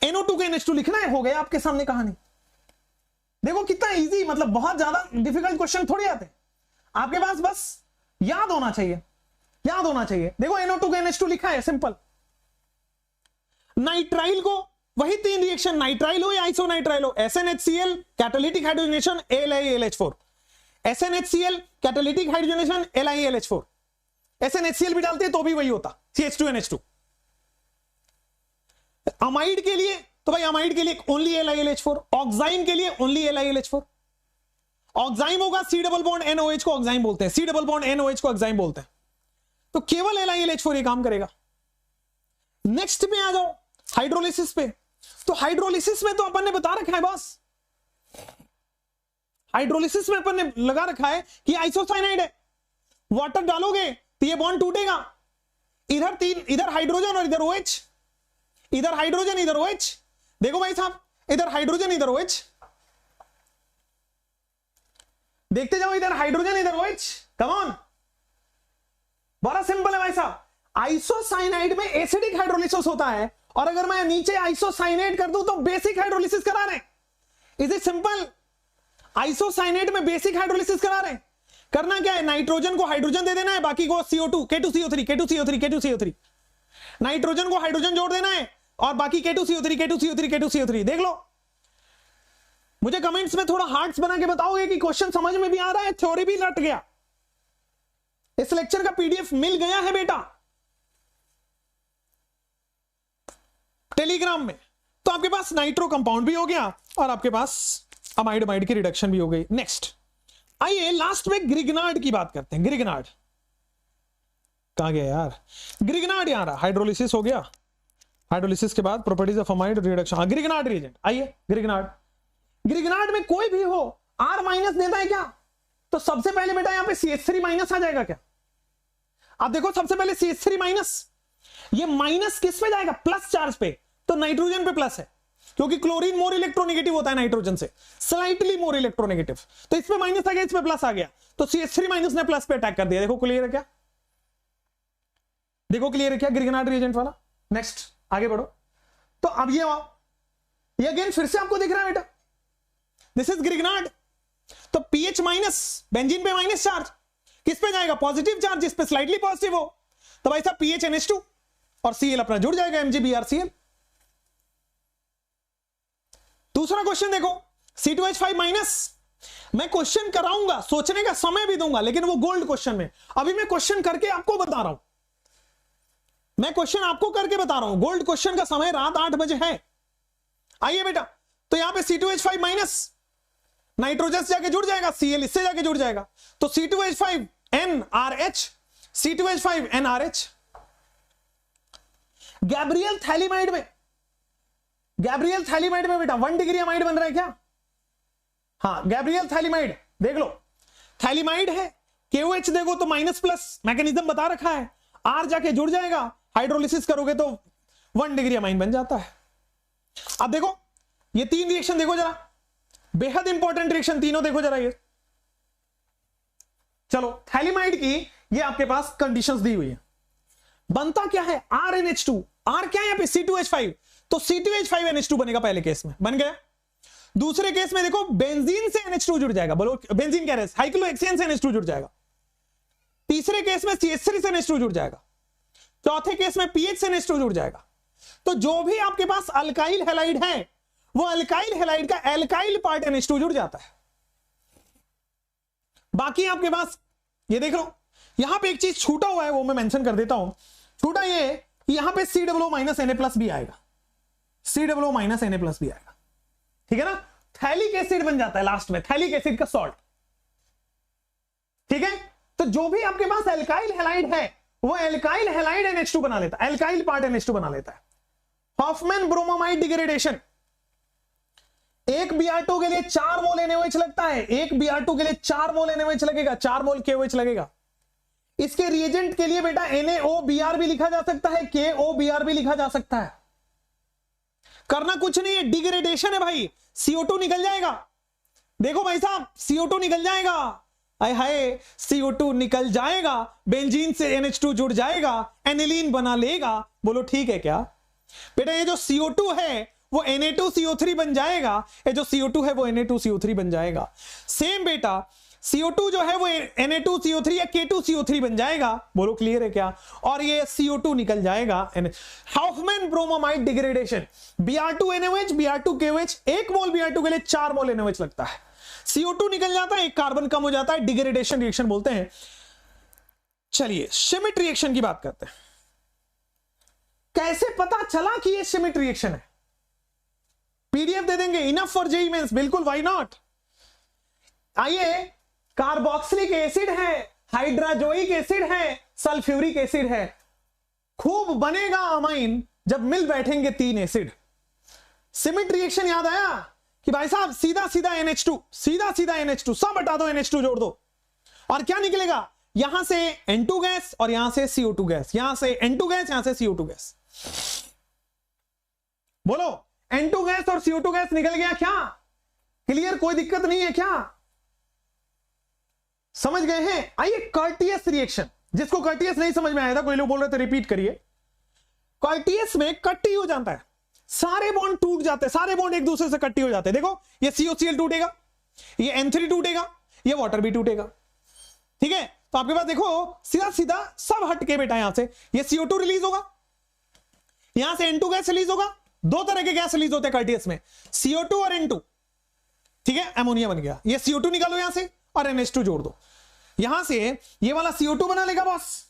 NO2 के NH2 लिखना है, हो गया आपके सामने कहानी। देखो कितना इजी, मतलब बहुत ज्यादा डिफिकल्ट क्वेश्चन थोड़ी आते आपके पास, बस याद होना चाहिए, याद होना चाहिए। देखो NO2 के NH2 लिखा है, सिंपल। नाइट्राइल को वही 3 रिएक्शन, नाइट्राइल हो या आइसोनाइट्राइल हो, SnHCl catalytic hydrogenation LiAlH4, SnHCl catalytic hydrogenation LiAlH4, SnHCl भी डालते तो भी वही होता CH2NH2। अमाइड के लिए तो भाई अमाइड के लिए ओनली LiAlH4, ऑक्साइम के लिए ओनली LiAlH4। ऑक्साइम होगा C डबल बॉन्ड NOH को ऑक्साइम बोलते हैं, C डबल बॉन्ड NOH को ऑक्साइम बोलते हैं, तो केवल LiAlH4 ये काम करेगा। नेक्स्ट पे आ जाओ हाइड्रोलिसिस पे, तो हाइड्रोलिसिस में तो अपन ने बता रखा है बॉस, हाइड्रोलिसिस में अपन ने लगा रखा है कि आइसोसाइनाइड है, वाटर डालोगे तो ये बॉन्ड टूटेगा, इधर हाइड्रोजन और इधर OH, इधर हाइड्रोजन इधर OH। देखो भाई साहब, इधर हाइड्रोजन इधर OH, देखते जाओ, इधर हाइड्रोजन इधर OH, कम ऑन, बड़ा सिंपल है भाई साहब। आइसोसाइनाइड में एसिडिक हाइड्रोलिसिस होता है, और अगर मैं नीचे आइसोसाइनेट कर दूं तो बेसिक हाइड्रोलिसिस करा रहे, इज इट सिंपल। आइसोसाइनेट में बेसिक हाइड्रोलिसिस करा रहे, करना क्या है, नाइट्रोजन को हाइड्रोजन दे देना है, बाकी को CO2 K2CO3 K2CO3 K2CO3, nitrogen को हाइड्रोजन जोड़ देना है और बाकी K2CO3 K2CO3 K2CO3। देख लो, मुझे कमेंट्स में थोड़ा हार्ट्स बना के बताओगे कि क्वेश्चन समझ में भी आ रहा है, थ्योरी भी लट गया। इस लेक्चर का PDF मिल गया है बेटा टेलीग्राम में, तो आपके पास नाइट्रो कंपाउंड भी हो गया और आपके पास अमाइड अमाइड की रिडक्शन भी हो गई। नेक्स्ट आइए लास्ट में ग्रिग्नार्ड की बात करते हैं। ग्रिग्नार्ड कहां गया यार, ग्रिग्नार्ड यहां रहा, हाइड्रोलिसिस हो गया, हाइड्रोलिसिस के बाद प्रॉपर्टीज ऑफ अमाइड रिडक्शन, हाँ ग्रिग्नार्ड रिएजेंट। आइए ग्रिग्नार्ड में कोई भी हो R माइनस देता है क्या, तो सबसे पहले बेटा यहां पे CH3 माइनस आ जाएगा क्या। आप देखो सबसे पहले CH3 माइनस, ये माइनस किस पे जाएगा, प्लस चार्ज पे, तो नाइट्रोजन पे प्लस है क्योंकि क्लोरीन मोर इलेक्ट्रोनेगेटिव होता है नाइट्रोजन से, स्लाइटली मोर इलेक्ट्रोनेगेटिव, तो इस पे माइनस आ गया, इस पे प्लस आ गया, तो CH3 माइनस ने प्लस पे अटैक कर दिया। देखो क्लियर है क्या, देखो क्लियर है क्या ग्रिग्नार्ड रिएजेंट वाला। नेक्स्ट आगे बढ़ो, तो अब ये अगेन फिर से आपको दिख रहा है बेटा, दिस इज ग्रिग्नार्ड। तो pH माइनस, बेंजीन पे माइनस चार्ज, किस पे जाएगा, पॉजिटिव चार्ज, जिस पे स्लाइटली पॉजिटिव हो, तो भाई साहब pH NH2 और Cl अपना जुड़ जाएगा MgBrCl। दूसरा क्वेश्चन देखो, C2H5 माइनस, मैं क्वेश्चन कराऊंगा, सोचने का समय भी दूंगा, लेकिन वो गोल्ड क्वेश्चन में, अभी मैं क्वेश्चन करके आपको बता रहा हूं, मैं क्वेश्चन आपको करके बता रहा हूं, गोल्ड क्वेश्चन का समय रात 8 बजे है। आइए बेटा, तो यहां पे C2H5 माइनस नाइट्रोजन से जाके जुड़ जाएगा, Cl इससे जाके जुड़ जाएगा, तो C2H5NRH, C2H5NRH। गैब्रियल थैलीमाइड में, गैब्रियल थैलीमाइड में बेटा 1 डिग्री अमाइड बन रहा है क्या, हाँ गैब्रियल थैलीमाइड देख लो, थैलीमाइड है, KOH देखो तो माइनस प्लस, मैकेनिज्म बता रखा है, R जाके जुड़ जाएगा, हाइड्रोलिसिस करोगे तो 1 डिग्री अमाइन बन जाता है। अब देखो ये 3 रिएक्शन देखो जरा, बेहद इंपॉर्टेंट रिएक्शन तीनों देखो जरा ये। चलो थैलीमाइड की ये आपके पास कंडीशंस दी हुई है, बनता क्या है, RNH2, R क्या है यहां पे C2H5, तो C2H5NH2 बनेगा पहले केस में, बन गया। दूसरे केस में देखो बेंजीन से NH2 जुड़ जाएगा, बोलो बेंजीन कह रहे हैं, साइक्लोहेक्सेन से NH2 जुड़ जाएगा। तीसरे केस में CH3 से NH2 जुड़ जाएगा। चौथे केस में PH से NH2 जुड़ जाएगा। तो जो भी आपके पास अल्काइल हैलाइड है वो अल्काइल हैलाइड का एल्काइल पार्ट NH2 जुड़ जाता है। बाकी आपके पास ये देख लो, यहां पे एक चीज छूटा हुआ है, वो मैं मेंशन कर देता हूं। छूटा ये कि यहां पे COO- Na+ भी आएगा, COO- Na+ भी आएगा, ठीक है ना। थैलिक एसिड बन जाता है लास्ट में, थैलिक एसिड का सॉल्ट, ठीक है। तो जो भी आपके पास एल्काइल हैलाइड है वो एल्काइल हैलाइड NH2 बना लेता है, एल्काइल पार्ट NH2 बना लेता है। हॉफमैन ब्रोमोमाइड डिग्रेडेशन, एक Br2 के लिए 4 मोल NaOH लगता है, एक Br2 के लिए 4 मोल NaOH लगेगा, 4 मोल KOH लगेगा। इसके रिएजेंट के लिए बेटा NaOBr भी लिखा जा सकता है, KOBr भी लिखा जा सकता है। करना कुछ नहीं है, डिग्रेडेशन है भाई, CO2 निकल जाएगा। देखो भाई साहब CO2 निकल जाएगा, हाय हाय CO2 निकल जाएगा, बेंजीन से NH2 जुड़ जाएगा, एनिलीन बना लेगा। बोलो ठीक है क्या बेटा? ये जो CO2 है वो Na2CO3 बन जाएगा, ये जो CO2 है वो Na2CO3 बन जाएगा। सेम बेटा CO2 जो है वो Na2CO3 या K2CO3 बन जाएगा। बोलो क्लियर है क्या? और ये CO2 निकल जाएगा। Hoffmann bromamide degradation, Br2NaOH Br2KOH, 1 मोल Br2 के लिए 4 मोल NaOH लगता है, CO2 निकल जाता है, एक कार्बन कम हो जाता है, डिग्रेडेशन रिएक्शन बोलते हैं। चलिए श्मिट रिएक्शन की बात करते हैं। कैसे पता चला कि ये श्मिट रिएक्शन है? PDF दे देंगे, इनफ फॉर जेईई मेंस, बिल्कुल, व्हाई नॉट। आइए, कार्बोक्सिलिक एसिड है, हाइड्राजोइक एसिड है, सल्फ्यूरिक एसिड है, खूब बनेगा अमाइन जब मिल बैठेंगे 3 एसिड। श्मिट रिएक्शन याद आया कि भाई साहब सीधा सीधा NH2, सीधा सीधा NH2, सब हटा दो, NH2 जोड़ दो, और क्या निकलेगा? यहां से N2 गैस और यहां से CO2 गैस, यहां से N2 गैस, यहां से CO2 गैस। बोलो N2 गैस और CO2 गैस निकल गया क्या? क्लियर, कोई दिक्कत नहीं है क्या? समझ गए हैं? आइए कर्टियस रिएक्शन, जिसको कर्टियस नहीं समझ में आया था, कोई लोग बोल रहे थे रिपीट करिए। कर्टियस में कट्टी हो जाता है, सारे बॉन्ड टूट जाते हैं, सारे बॉन्ड एक दूसरे से कट्टी हो जाते हैं। देखो ये COCl टूटेगा, ये N3 टूटेगा, ये वाटर भी टूटेगा, ठीक है। तो आपके पास देखो सीधा सीधा सब हट के बेटा, यहां से ये CO2 रिलीज होगा, यहां से N2 गैस रिलीज होगा। 2 तरह के गैस रिलीज होते हैं कर्टियस में, CO2 और N2, ठीक है। अमोनिया बन गया, ये CO2 निकालो यहां से और NH2 जोड़ दो, यहां से ये वाला CO2 बना लेगा बॉस,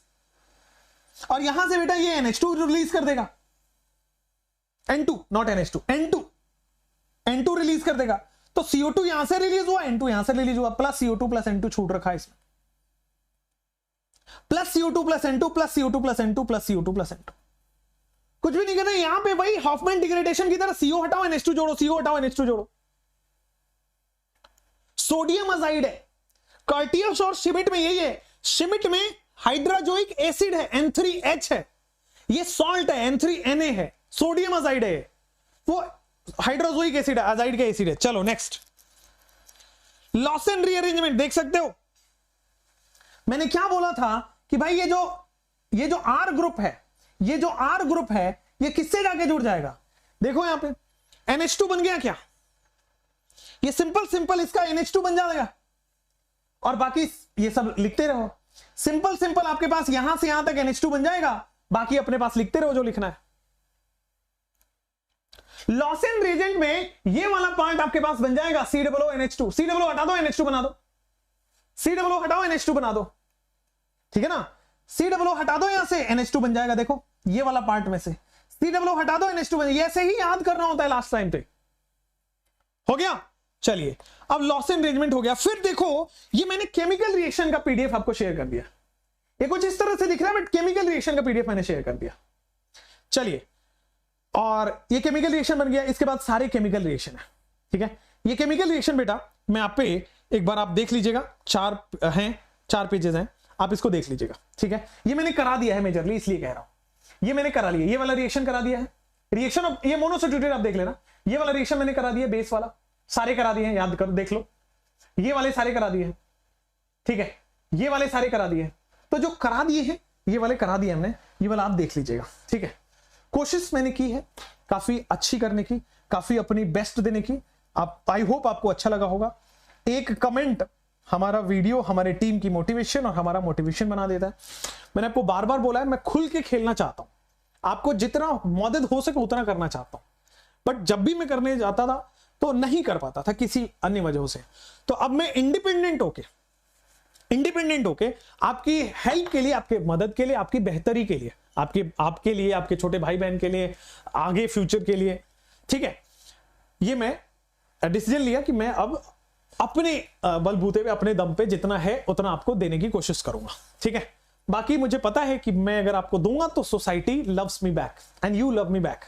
और यहां से बेटा ये NH2 रिलीज कर देगा, N2 not NH2, N2 release कर देगा। तो CO2 यहां से रिलीज हुआ, N2 यहां से रिलीज हुआ, प्लस CO2 प्लस N2 छूट रखा है इसमें, plus CO2 plus N2 plus CO2 plus N2 plus CO2 plus N2। कुछ भी नहीं करना, यहां पे भाई हॉफमैन डिग्रेडेशन की तरह CO हटाओ NH2 जोड़ो, CO हटाओ NH2 जोड़ो। सोडियम अजाइड है, कर्टियस और श्मिट में यही है। श्मिट में हाइड्राजोइक एसिड है, N3H है, ये सॉल्ट है, N3Na है, सोडियम अजाइड है, वो हाइड्रोजोइक एसिड है, अजाइड का एसिड है। चलो नेक्स्ट, लॉसेन रीअरेंजमेंट देख सकते हो। मैंने क्या बोला था कि भाई ये जो R ग्रुप है, ये जो R ग्रुप है, ये किससे जाके जुड़ जाएगा? देखो यहां पे NH2 बन गया क्या? ये सिंपल इसका NH2 बन जाएगा, और बाकी ये सब लिखते रहो। सिंपल आपके पास यहां से यहां तक NH2 बन जाएगा, बाकी अपने पास लिखते रहो जो लिखना है। लॉसेन रिएजेंट में ये वाला पार्ट आपके पास बन जाएगा COONH2, COO हटा दो, NH2 बना दो, COO हटाओ, NH2 बना दो, ठीक है ना। COO हटा दो, यहां से NH2 बन जाएगा। देखो ये वाला पार्ट में से COO हटा दो, NH2 बन जाएगा। ऐसे ही याद करना होता है लास्ट टाइम पे। हो गया? चलिए अब लॉसेन अरेंजमेंट हो गया। फिर देखो ये मैंने केमिकल रिएक्शन का PDF आपको शेयर कर दिया, ये कुछ इस तरह से दिख रहा है, बट केमिकल रिएक्शन का PDF मैंने शेयर कर दिया। चलिए, और ये केमिकल रिएक्शन बन गया। इसके बाद सारे केमिकल रिएक्शन है, ठीक है। ये केमिकल रिएक्शन बेटा मैं आप पे एक बार आप देख लीजिएगा, 4 पेजेस हैं, आप इसको देख लीजिएगा, ठीक है। ये मैंने करा दिया है मेजरली, इसलिए कह रहा हूं, ये मैंने करा लिया। ये वाला रिएक्शन करा दिया है, रिएक्शन ऑफ ये मोनोसब्स्टिट्यूटेड, आप देख लेना। ये वाला रिएक्शन मैंने करा दिया, बेस वाला सारे करा दिए हैं, याद करो, देख लो। ये वाले सारे करा दिए हैं, ठीक है। ये वाले सारे करा दिए हैं। तो जो करा दिए हैं ये वाले करा दिए हमने, ये वाला आप देख लीजिएगा, ठीक है। कोशिश मैंने की है काफी अच्छी करने की, काफी अपनी बेस्ट देने की, आप, आई होप आपको अच्छा लगा होगा। एक कमेंट हमारा वीडियो हमारे टीम की मोटिवेशन और हमारा मोटिवेशन बना देता है। मैंने आपको बार बार बोला है, मैं खुल के खेलना चाहता हूं, आपको जितना मदद हो सके उतना करना चाहता हूं, बट जब भी मैं करने जाता था तो नहीं कर पाता था किसी अन्य वजहों से। तो अब मैं इंडिपेंडेंट होके आपकी हेल्प के लिए, आपके मदद के लिए, आपकी बेहतरी के लिए, आपके लिए, आपके छोटे भाई बहन के लिए, आगे फ्यूचर के लिए, ठीक है, ये मैं डिसीजन लिया कि मैं अब अपने बलबूते पे, अपने दम पे जितना है उतना आपको देने की कोशिश करूंगा, ठीक है। बाकी मुझे पता है कि मैं अगर आपको दूंगा तो society loves me back and you love me back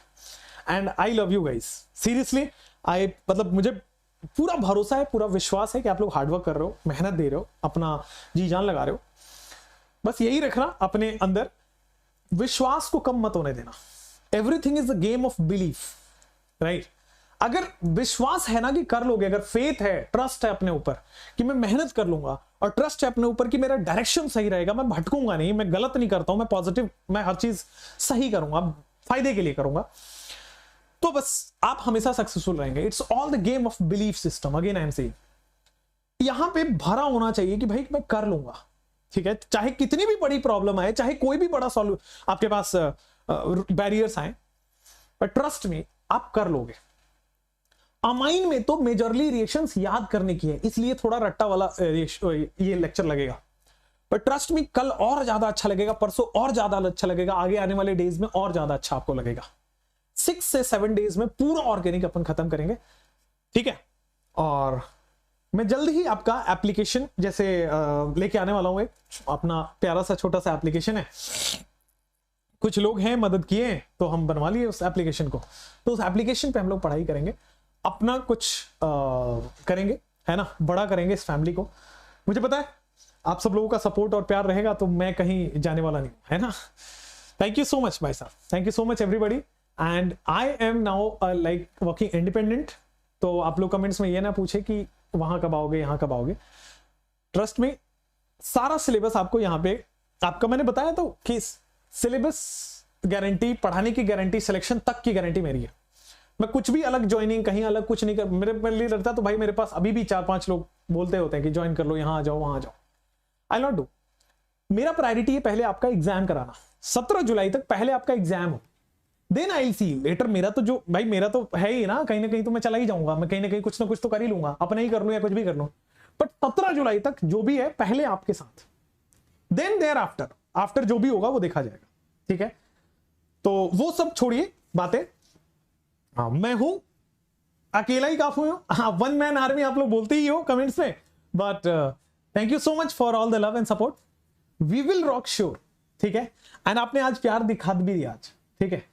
and I love you guys seriously. मतलब मुझे पूरा भरोसा है, पूरा विश्वास है कि आप लोग हार्डवर्क कर रहे हो, मेहनत दे रहे हो, अपना जी जान लगा रहे हो। बस यही रखना अपने अंदर, विश्वास को कम मत होने देना। Everything is a game of belief, right. अगर विश्वास है ना कि कर लोगे, अगर फेथ है, ट्रस्ट है अपने ऊपर कि मैं मेहनत कर लूंगा, और ट्रस्ट है अपने ऊपर कि मेरा डायरेक्शन सही रहेगा, मैं भटकूंगा नहीं, मैं गलत नहीं करता हूं, मैं पॉजिटिव, मैं हर चीज सही करूंगा, फायदे के लिए करूंगा, तो बस आप हमेशा सक्सेसफुल रहेंगे। It's all the game of belief system. Again I am saying, यहां पे भरा होना चाहिए कि भाई मैं कर लूंगा, ठीक है, चाहे कितनी भी बड़ी प्रॉब्लम आए, चाहे कोई भी बड़ा सॉल्व आपके पास बैरियर्स आए, पर ट्रस्ट में आप कर लोगे। अमाइन में तो मेजरली रिएक्शंस याद करने की है, इसलिए थोड़ा रट्टा वाला ये लेक्चर लगेगा, पर ट्रस्ट में कल और ज्यादा अच्छा लगेगा, परसों और ज्यादा अच्छा लगेगा, आगे आने वाले डेज में और ज्यादा अच्छा आपको लगेगा। 6 से 7 डेज में पूरा ऑर्गेनिक अपन खत्म करेंगे, ठीक है। और मैं जल्द ही आपका एप्लीकेशन जैसे लेके आने वाला हूं, एक अपना प्यारा सा छोटा सा एप्लीकेशन है, कुछ लोग हैं मदद किए तो हम बनवा लिए उस एप्लीकेशन को, तो उस एप्लीकेशन पे हम लोग पढ़ाई करेंगे, अपना कुछ करेंगे, है ना, बड़ा करेंगे इस फैमिली को। मुझे पता है आप सब लोगों का सपोर्ट और प्यार रहेगा तो मैं कहीं जाने वाला नहीं, है ना। थैंक यू सो मच भाई साहब, thank you so much everybody, and I am now like working independent. तो आप लोग कमेंट्स में ये ना पूछे कि वहां कब आओगे, यहां कब आओगे। ट्रस्ट में सारा सिलेबस आपको यहाँ पे आपका मैंने बताया तो कि सिलेबस गारंटी, पढ़ाने की गारंटी, सिलेक्शन तक की गारंटी मेरी है। मैं कुछ भी अलग ज्वाइनिंग कहीं अलग कुछ नहीं कर, मेरे लिए लगता तो भाई मेरे पास अभी भी 4-5 लोग बोलते होते हैं कि ज्वाइन कर लो, यहां आ जाओ, वहां आ जाओ। आई नॉट डू। मेरा प्रायोरिटी है पहले आपका एग्जाम कराना, 17 जुलाई तक पहले आपका एग्जाम हो, देन आई सी लेटर। मेरा तो जो भाई मेरा तो है ही ना कहीं तो मैं चला ही जाऊंगा, मैं कहीं ना कहीं कुछ ना कुछ तो कर ही लूंगा, अपना ही कर लूं या कुछ भी कर लूं, बट 17 जुलाई तक जो भी है पहले आपके साथ, देन देयर आफ्टर जो भी होगा वो देखा जाएगा, ठीक है। तो वो सब छोड़िए बातें, हाँ मैं हूं, अकेला ही काफी हूं, हाँ 1 मैन आर्मी आप लोग बोलते ही हो कमेंट्स में, but thank you so much for all the love and support, we will rock sure, ठीक है। एंड आपने आज प्यार दिखा भी दिया आज, ठीक है,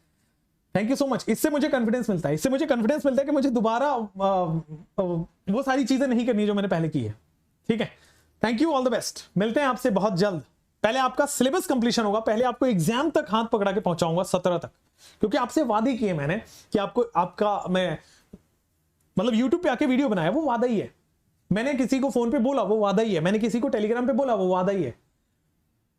थैंक यू सो मच। इससे मुझे कॉन्फिडेंस मिलता है, इससे मुझे कॉन्फिडेंस मिलता है कि मुझे दोबारा वो सारी चीजें नहीं करनी जो मैंने पहले की है, ठीक है। Thank you, all the best, मिलते हैं आपसे बहुत जल्द। पहले आपका सिलेबस कंप्लीशन होगा, पहले आपको एग्जाम तक हाथ पकड़ा के पहुंचाऊंगा 17 तक, क्योंकि आपसे वादे किए मैंने कि आपका मैं मतलब यूट्यूब पे आके वीडियो बनाया वो वादा ही है, मैंने किसी को फोन पे बोला वो वादा ही है, मैंने किसी को टेलीग्राम पे बोला वो वादा ही है,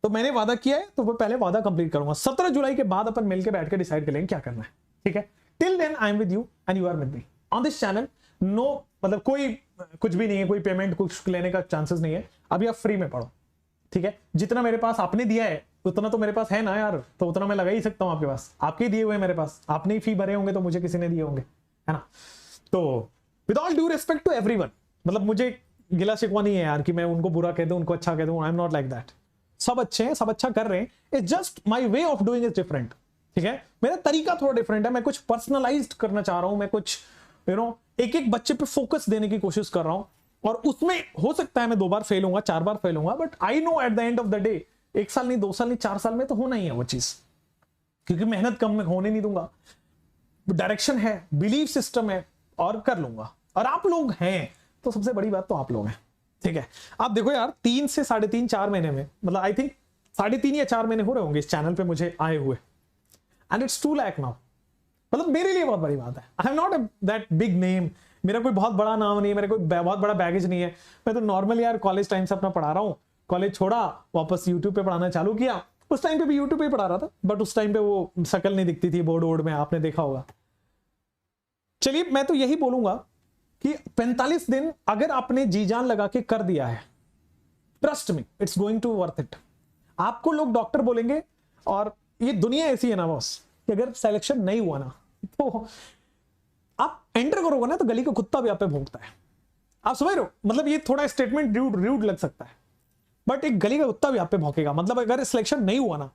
तो मैंने वादा किया है तो वो पहले वादा कंप्लीट करूंगा। 17 जुलाई के बाद अपन मिलकर बैठ के डिसाइड कर लेंगे क्या करना है, ठीक है। Till then I am with you and you are with me on this channel. No मतलब कोई कुछ भी नहीं है, कोई पेमेंट कुछ लेने का चांसेस नहीं है, अभी आप फ्री में पढ़ो, ठीक है। जितना मेरे पास आपने दिया है उतना तो मेरे पास है ना यार, तो उतना मैं लगा ही सकता हूं आपके पास, आपके दिए हुए मेरे पास, आपने ही फी भरे होंगे तो मुझे किसी ने दिए होंगे, है ना। तो with all due respect to everyone, मतलब मुझे गिला शिकवा नहीं है यार कि मैं उनको बुरा कह दूं, उनको अच्छा कह दूं, I am not like that. सब अच्छे हैं, सब अच्छा कर रहे हैं, it's just my way of doing is different, ठीक है। मेरा तरीका थोड़ा डिफरेंट है, मैं कुछ पर्सनलाइज्ड करना चाह रहा हूं, मैं कुछ एक बच्चे पे फोकस देने की कोशिश कर रहा हूं, और उसमें हो सकता है मैं 2 बार फेल होऊंगा, 4 बार फेल होऊंगा, but I know at the end of the day 1 साल नहीं, 2 साल नहीं, 4 साल में तो होना ही है वो चीज, क्योंकि मेहनत कम में होने नहीं दूंगा, डायरेक्शन है, बिलीफ सिस्टम है, और कर लूंगा। और आप लोग हैं तो सबसे बड़ी बात तो आप लोग हैं, ठीक है। आप देखो यार 3 से 3.5 4 महीने में, मतलब आई थिंक 3.5 या 4 महीने हो रहे होंगे इस चैनल पे मुझे आए हुए, एंड इट्स 2 लाख नाउ, मतलब मेरे लिए बहुत बड़ी बात है। I am not that big name, मेरा कोई बहुत बड़ा नाम नहीं है, मेरा कोई बहुत बड़ा बैगेज नहीं है, मैं तो नॉर्मल यार कॉलेज टाइम से अपना पढ़ा रहा हूँ, कॉलेज छोड़ा वापस यूट्यूब पे पढ़ाना चालू किया, उस टाइम पे भी यूट्यूब पे पढ़ा रहा था, बट उस टाइम पे वो शक्ल नहीं दिखती थी बोर्ड वोर्ड में, आपने देखा होगा। चलिए मैं तो यही बोलूंगा कि 45 दिन अगर आपने जी जान लगा के कर दिया है, trust me it's going to worth it. आपको लोग डॉक्टर बोलेंगे, और ये दुनिया ऐसी है ना बॉस, कि अगर सिलेक्शन नहीं हुआ ना तो आप एंटर करोगे ना तो गली का कुत्ता भी आप पे भौंकता है। आप समझ रहे हो? मतलब ये थोड़ा स्टेटमेंट रूड लग सकता है, बट एक गली का कुत्ता भी आप पे भौंकेगा। मतलब अगर सिलेक्शन नहीं हुआ ना,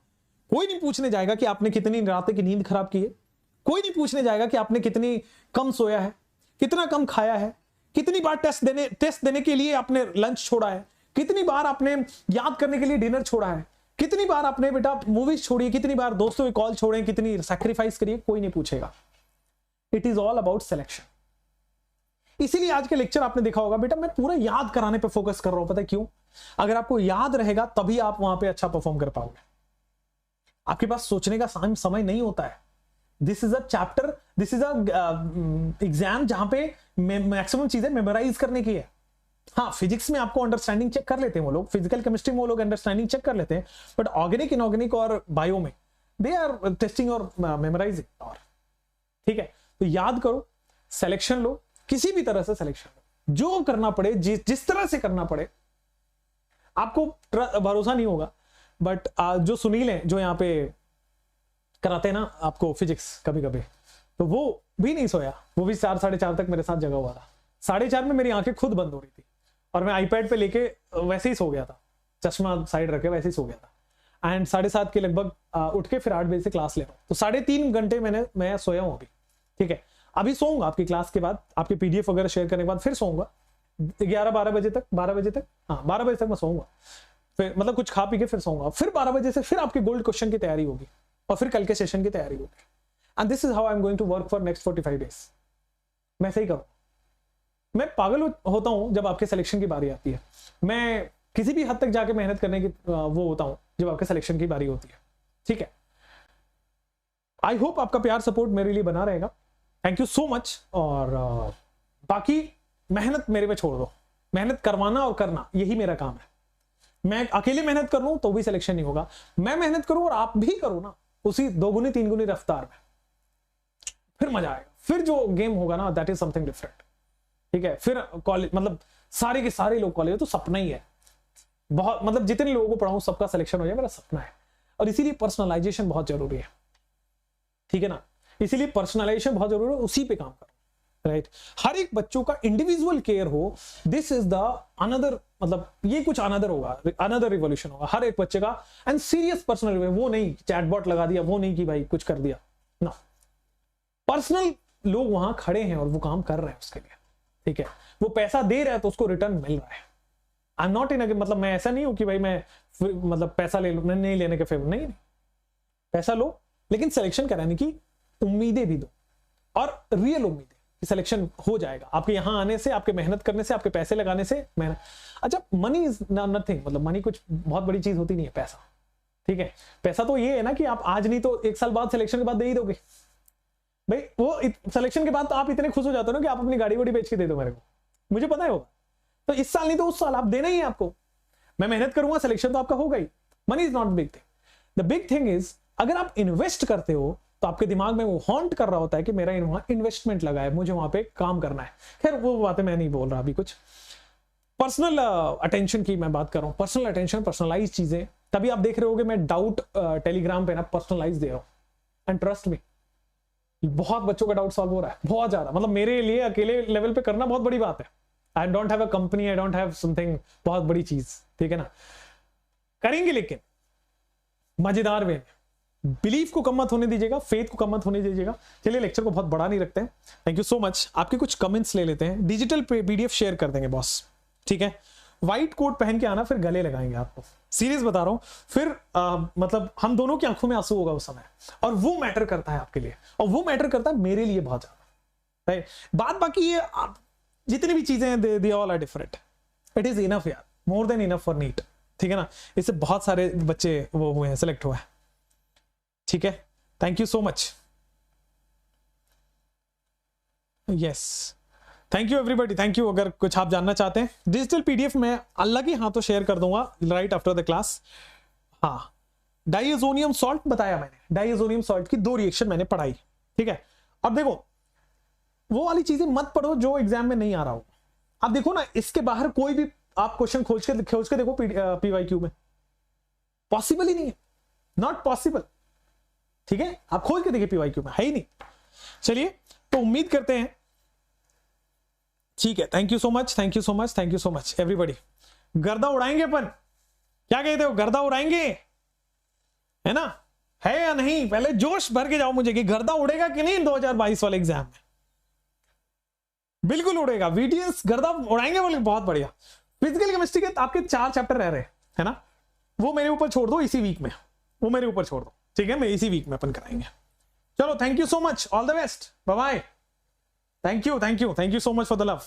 कोई नहीं पूछने जाएगा कि आपने कितनी रात की नींद खराब की है, कोई नहीं पूछने जाएगा कि आपने कितनी कम सोया है, कितना कम खाया है, कितनी बार टेस्ट देने के लिए आपने लंच छोड़ा है, कितनी बार आपने याद करने के लिए डिनर छोड़ा है, कितनी बार आपने बेटा मूवीज छोड़ी, कितनी बार दोस्तों के कॉल छोड़े, कितनी सैक्रिफाइस करिए, कोई नहीं पूछेगा। It is all about selection. इसीलिए आज के लेक्चर आपने देखा होगा बेटा मैं पूरा याद कराने पे फोकस कर रहा हूं। पता है क्यों? अगर आपको याद रहेगा तभी आप वहां पे अच्छा परफॉर्म कर पाओगे। आपके पास सोचने का समय नहीं होता है। This is a chapter, this is a exam जहां पे मैक्सिमम चीजें मेमोराइज करने की है। हाँ, फिजिक्स में आपको अंडरस्टैंडिंग चेक कर लेते हैं वो लोग, फिजिकल केमिस्ट्री में वो लोग अंडरस्टैंडिंग चेक कर लेते हैं, बट ऑर्गेनिक, इनऑर्गेनिक और बायो में दे आर टेस्टिंग और मेमोराइजिंग। और ठीक है, तो याद करो, सिलेक्शन लो, किसी भी तरह से सिलेक्शन लो, जो करना पड़े, जिस तरह से करना पड़े। आपको भरोसा नहीं होगा, बट जो सुनील है जो यहाँ पे कराते हैं ना आपको फिजिक्स कभी कभी, तो वो भी नहीं सोया, वो भी 4 साढ़े 4 तक मेरे साथ जगा हुआ था। 4:30 में मेरी आंखें खुद बंद हो रही थी और मैं आईपैड पे लेके वैसे ही सो गया था, चश्मा साइड रखे वैसे ही सो गया था। एंड 7:30 के लगभग उठ के फिर 8 बजे से क्लास ले रहा हूँ, तो 3.5 घंटे मैं सोया हूँ अभी। ठीक है, अभी सोऊंगा आपकी क्लास के बाद, आपके पीडीएफ वगैरह शेयर करने के बाद फिर सोऊंगा 11-12 बजे तक, 12 बजे तक, हाँ 12 बजे तक मैं सोऊंगा। फिर मतलब कुछ खा पी के फिर सोऊंगा, फिर 12 बजे से फिर आपके गोल्ड क्वेश्चन की तैयारी होगी और फिर कल के सेशन की तैयारी होगी। And this is how I am going to work for next 45 days. मैं सही करूँ, मैं पागल होता हूं जब आपके सिलेक्शन की बारी आती है। मैं किसी भी हद तक जाके मेहनत करने की वो होता हूं जब आपके सिलेक्शन की बारी होती है। ठीक है, आई होप आपका प्यार सपोर्ट मेरे लिए बना रहेगा। Thank you so much. और बाकी मेहनत मेरे पे छोड़ दो, मेहनत करवाना और करना यही मेरा काम है। मैं अकेले मेहनत कर लूं तो भी सिलेक्शन नहीं होगा, मैं मेहनत करूं और आप भी करो ना उसी 2 गुनी 3 गुनी रफ्तार में, फिर मजा आएगा। फिर जो गेम होगा ना दैट इज समथिंग डिफरेंट। ठीक है, फिर कॉलेज मतलब सारे के सारे लोग कॉलेज, तो सपना ही है बहुत, मतलब जितने लोगों को पढ़ाऊं सबका सिलेक्शन हो जाए, मेरा सपना है। और इसीलिए पर्सनलाइजेशन बहुत जरूरी है। ठीक है ना, इसीलिए पर्सनलाइजेशन बहुत जरूरी है, उसी पे काम करो। राइट, हर एक बच्चों का इंडिविजुअल केयर हो। दिस इज द अनदर, मतलब ये कुछ अनदर होगा, अनदर रिवॉल्यूशन होगा हर एक बच्चे का। एंड सीरियस पर्सनल, वो नहीं चैटबॉट लगा दिया, वो नहीं कि भाई कुछ कर दिया ना, पर्सनल लोग वहां खड़े हैं और वो काम कर रहे हैं उसके लिए। ठीक है, वो पैसा दे रहा है तो उसको रिटर्न मिल रहा है। आई एम नॉट इन, मतलब मैं ऐसा नहीं हूं कि भाई मैं मतलब पैसा ले लो, नहीं लेने के फेवर, नहीं, पैसा लो लेकिन सिलेक्शन कराने की उम्मीदें भी दो, और रियल उम्मीदें कि सिलेक्शन हो जाएगा आपके यहां आने से, आपके मेहनत करने से, आपके पैसे लगाने से। मेहनत, अच्छा मनी इज नथिंग, मतलब मनी कुछ बहुत बड़ी चीज होती नहीं है पैसा। ठीक है, पैसा तो ये है ना कि आप आज नहीं तो 1 साल बाद सिलेक्शन के बाद दे ही दोगे भाई। वो सिलेक्शन के बाद तो आप इतने खुश हो जाते हो ना कि आप अपनी गाड़ी वाड़ी बेच के दे दो मेरे को, मुझे पता है होगा। तो इस साल नहीं तो उस साल आप देना ही है आपको। मैं मेहनत करूंगा, सिलेक्शन तो आपका होगा ही। Money is not big thing. The big thing is अगर आप इन्वेस्ट करते हो तो आपके दिमाग में वो हॉन्ट कर रहा होता है कि मेरा वहां इन्वेस्टमेंट लगा है, मुझे वहां पे काम करना है। खैर वो बातें मैं नहीं बोल रहा अभी, कुछ पर्सनल अटेंशन की मैं बात कर रहा हूं, पर्सनल अटेंशन, पर्सनलाइज चीजें। तभी आप देख रहे होगे मैं डाउट टेलीग्राम पे ना पर्सनलाइज दे रहा हूं। एंड ट्रस्ट मी, बहुत बच्चों का डाउट सॉल्व हो रहा है, बहुत ज्यादा। मतलब मेरे लिए अकेले लेवल पे करना बहुत बड़ी बात है। I don't have a company, I don't have something, बहुत बड़ी चीज। ठीक है ना, करेंगे लेकिन मजेदार वे में। बिलीफ को कम मत होने दीजिएगा, फेथ को कम मत होने दीजिएगा। चलिए लेक्चर को बहुत बड़ा नहीं रखते हैं। Thank you so much. आपके कुछ कमेंट्स ले लेते हैं, डिजिटल पीडीएफ शेयर कर देंगे बॉस। ठीक है, व्हाइट कोट पहन के आना, फिर गले लगाएंगे आपको, सीरियस बता रहा हूं। फिर मतलब हम दोनों की आंखों में आंसू होगा उस समय, और वो मैटर करता है आपके लिए, और वो मैटर करता है मेरे लिए बहुत ज्यादा। राइट, बात बाकी ये जितनी भी चीजें हैं they all are different. It is enough यार, more than enough for NEET. ठीक है ना, इससे बहुत सारे बच्चे वो हुए हैं, सिलेक्ट हुए हैं। ठीक है, thank you so much. Yes, thank you everybody, thank you. अगर कुछ आप जानना चाहते हैं, डिजिटल पीडीएफ में अलग ही हाथों शेयर कर दूंगा राइट आफ्टर द क्लास। हाँ, डाइएजोनियम सॉल्ट बताया मैंने, डाइएजोनियम सॉल्ट की 2 रिएक्शन मैंने पढ़ाई। ठीक है, अब देखो वो वाली चीजें मत पढ़ो जो एग्जाम में नहीं आ रहा हो। आप देखो ना, इसके बाहर कोई भी आप क्वेश्चन खोज के देखो पीवाईक्यू में, पॉसिबल ही नहीं है, नॉट पॉसिबल। ठीक है, आप खोज के देखिए, पीवाईक्यू में है ही नहीं। चलिए, तो उम्मीद करते हैं, ठीक है। Thank you so much, thank you so much, thank you so much everybody. गर्दा उड़ाएंगे अपन, क्या कहते हो, गर्दा उड़ाएंगे, है ना, है या नहीं? पहले जोश भर के जाओ मुझे कि गर्दा उड़ेगा कि नहीं 2022 वाले एग्जाम में। बिल्कुल उड़ेगा, वीटीएस गर्दा उड़ाएंगे बोले, बहुत बढ़िया। फिजिकल केमिस्ट्री के आपके 4 चैप्टर रह रहे है ना, वो मेरे ऊपर छोड़ दो इसी वीक में, वो मेरे ऊपर छोड़ दो, ठीक है, मैं इसी वीक में अपन कराएंगे। चलो, thank you so much, all the best, bye bye, thank you, thank you, thank you so much for the love.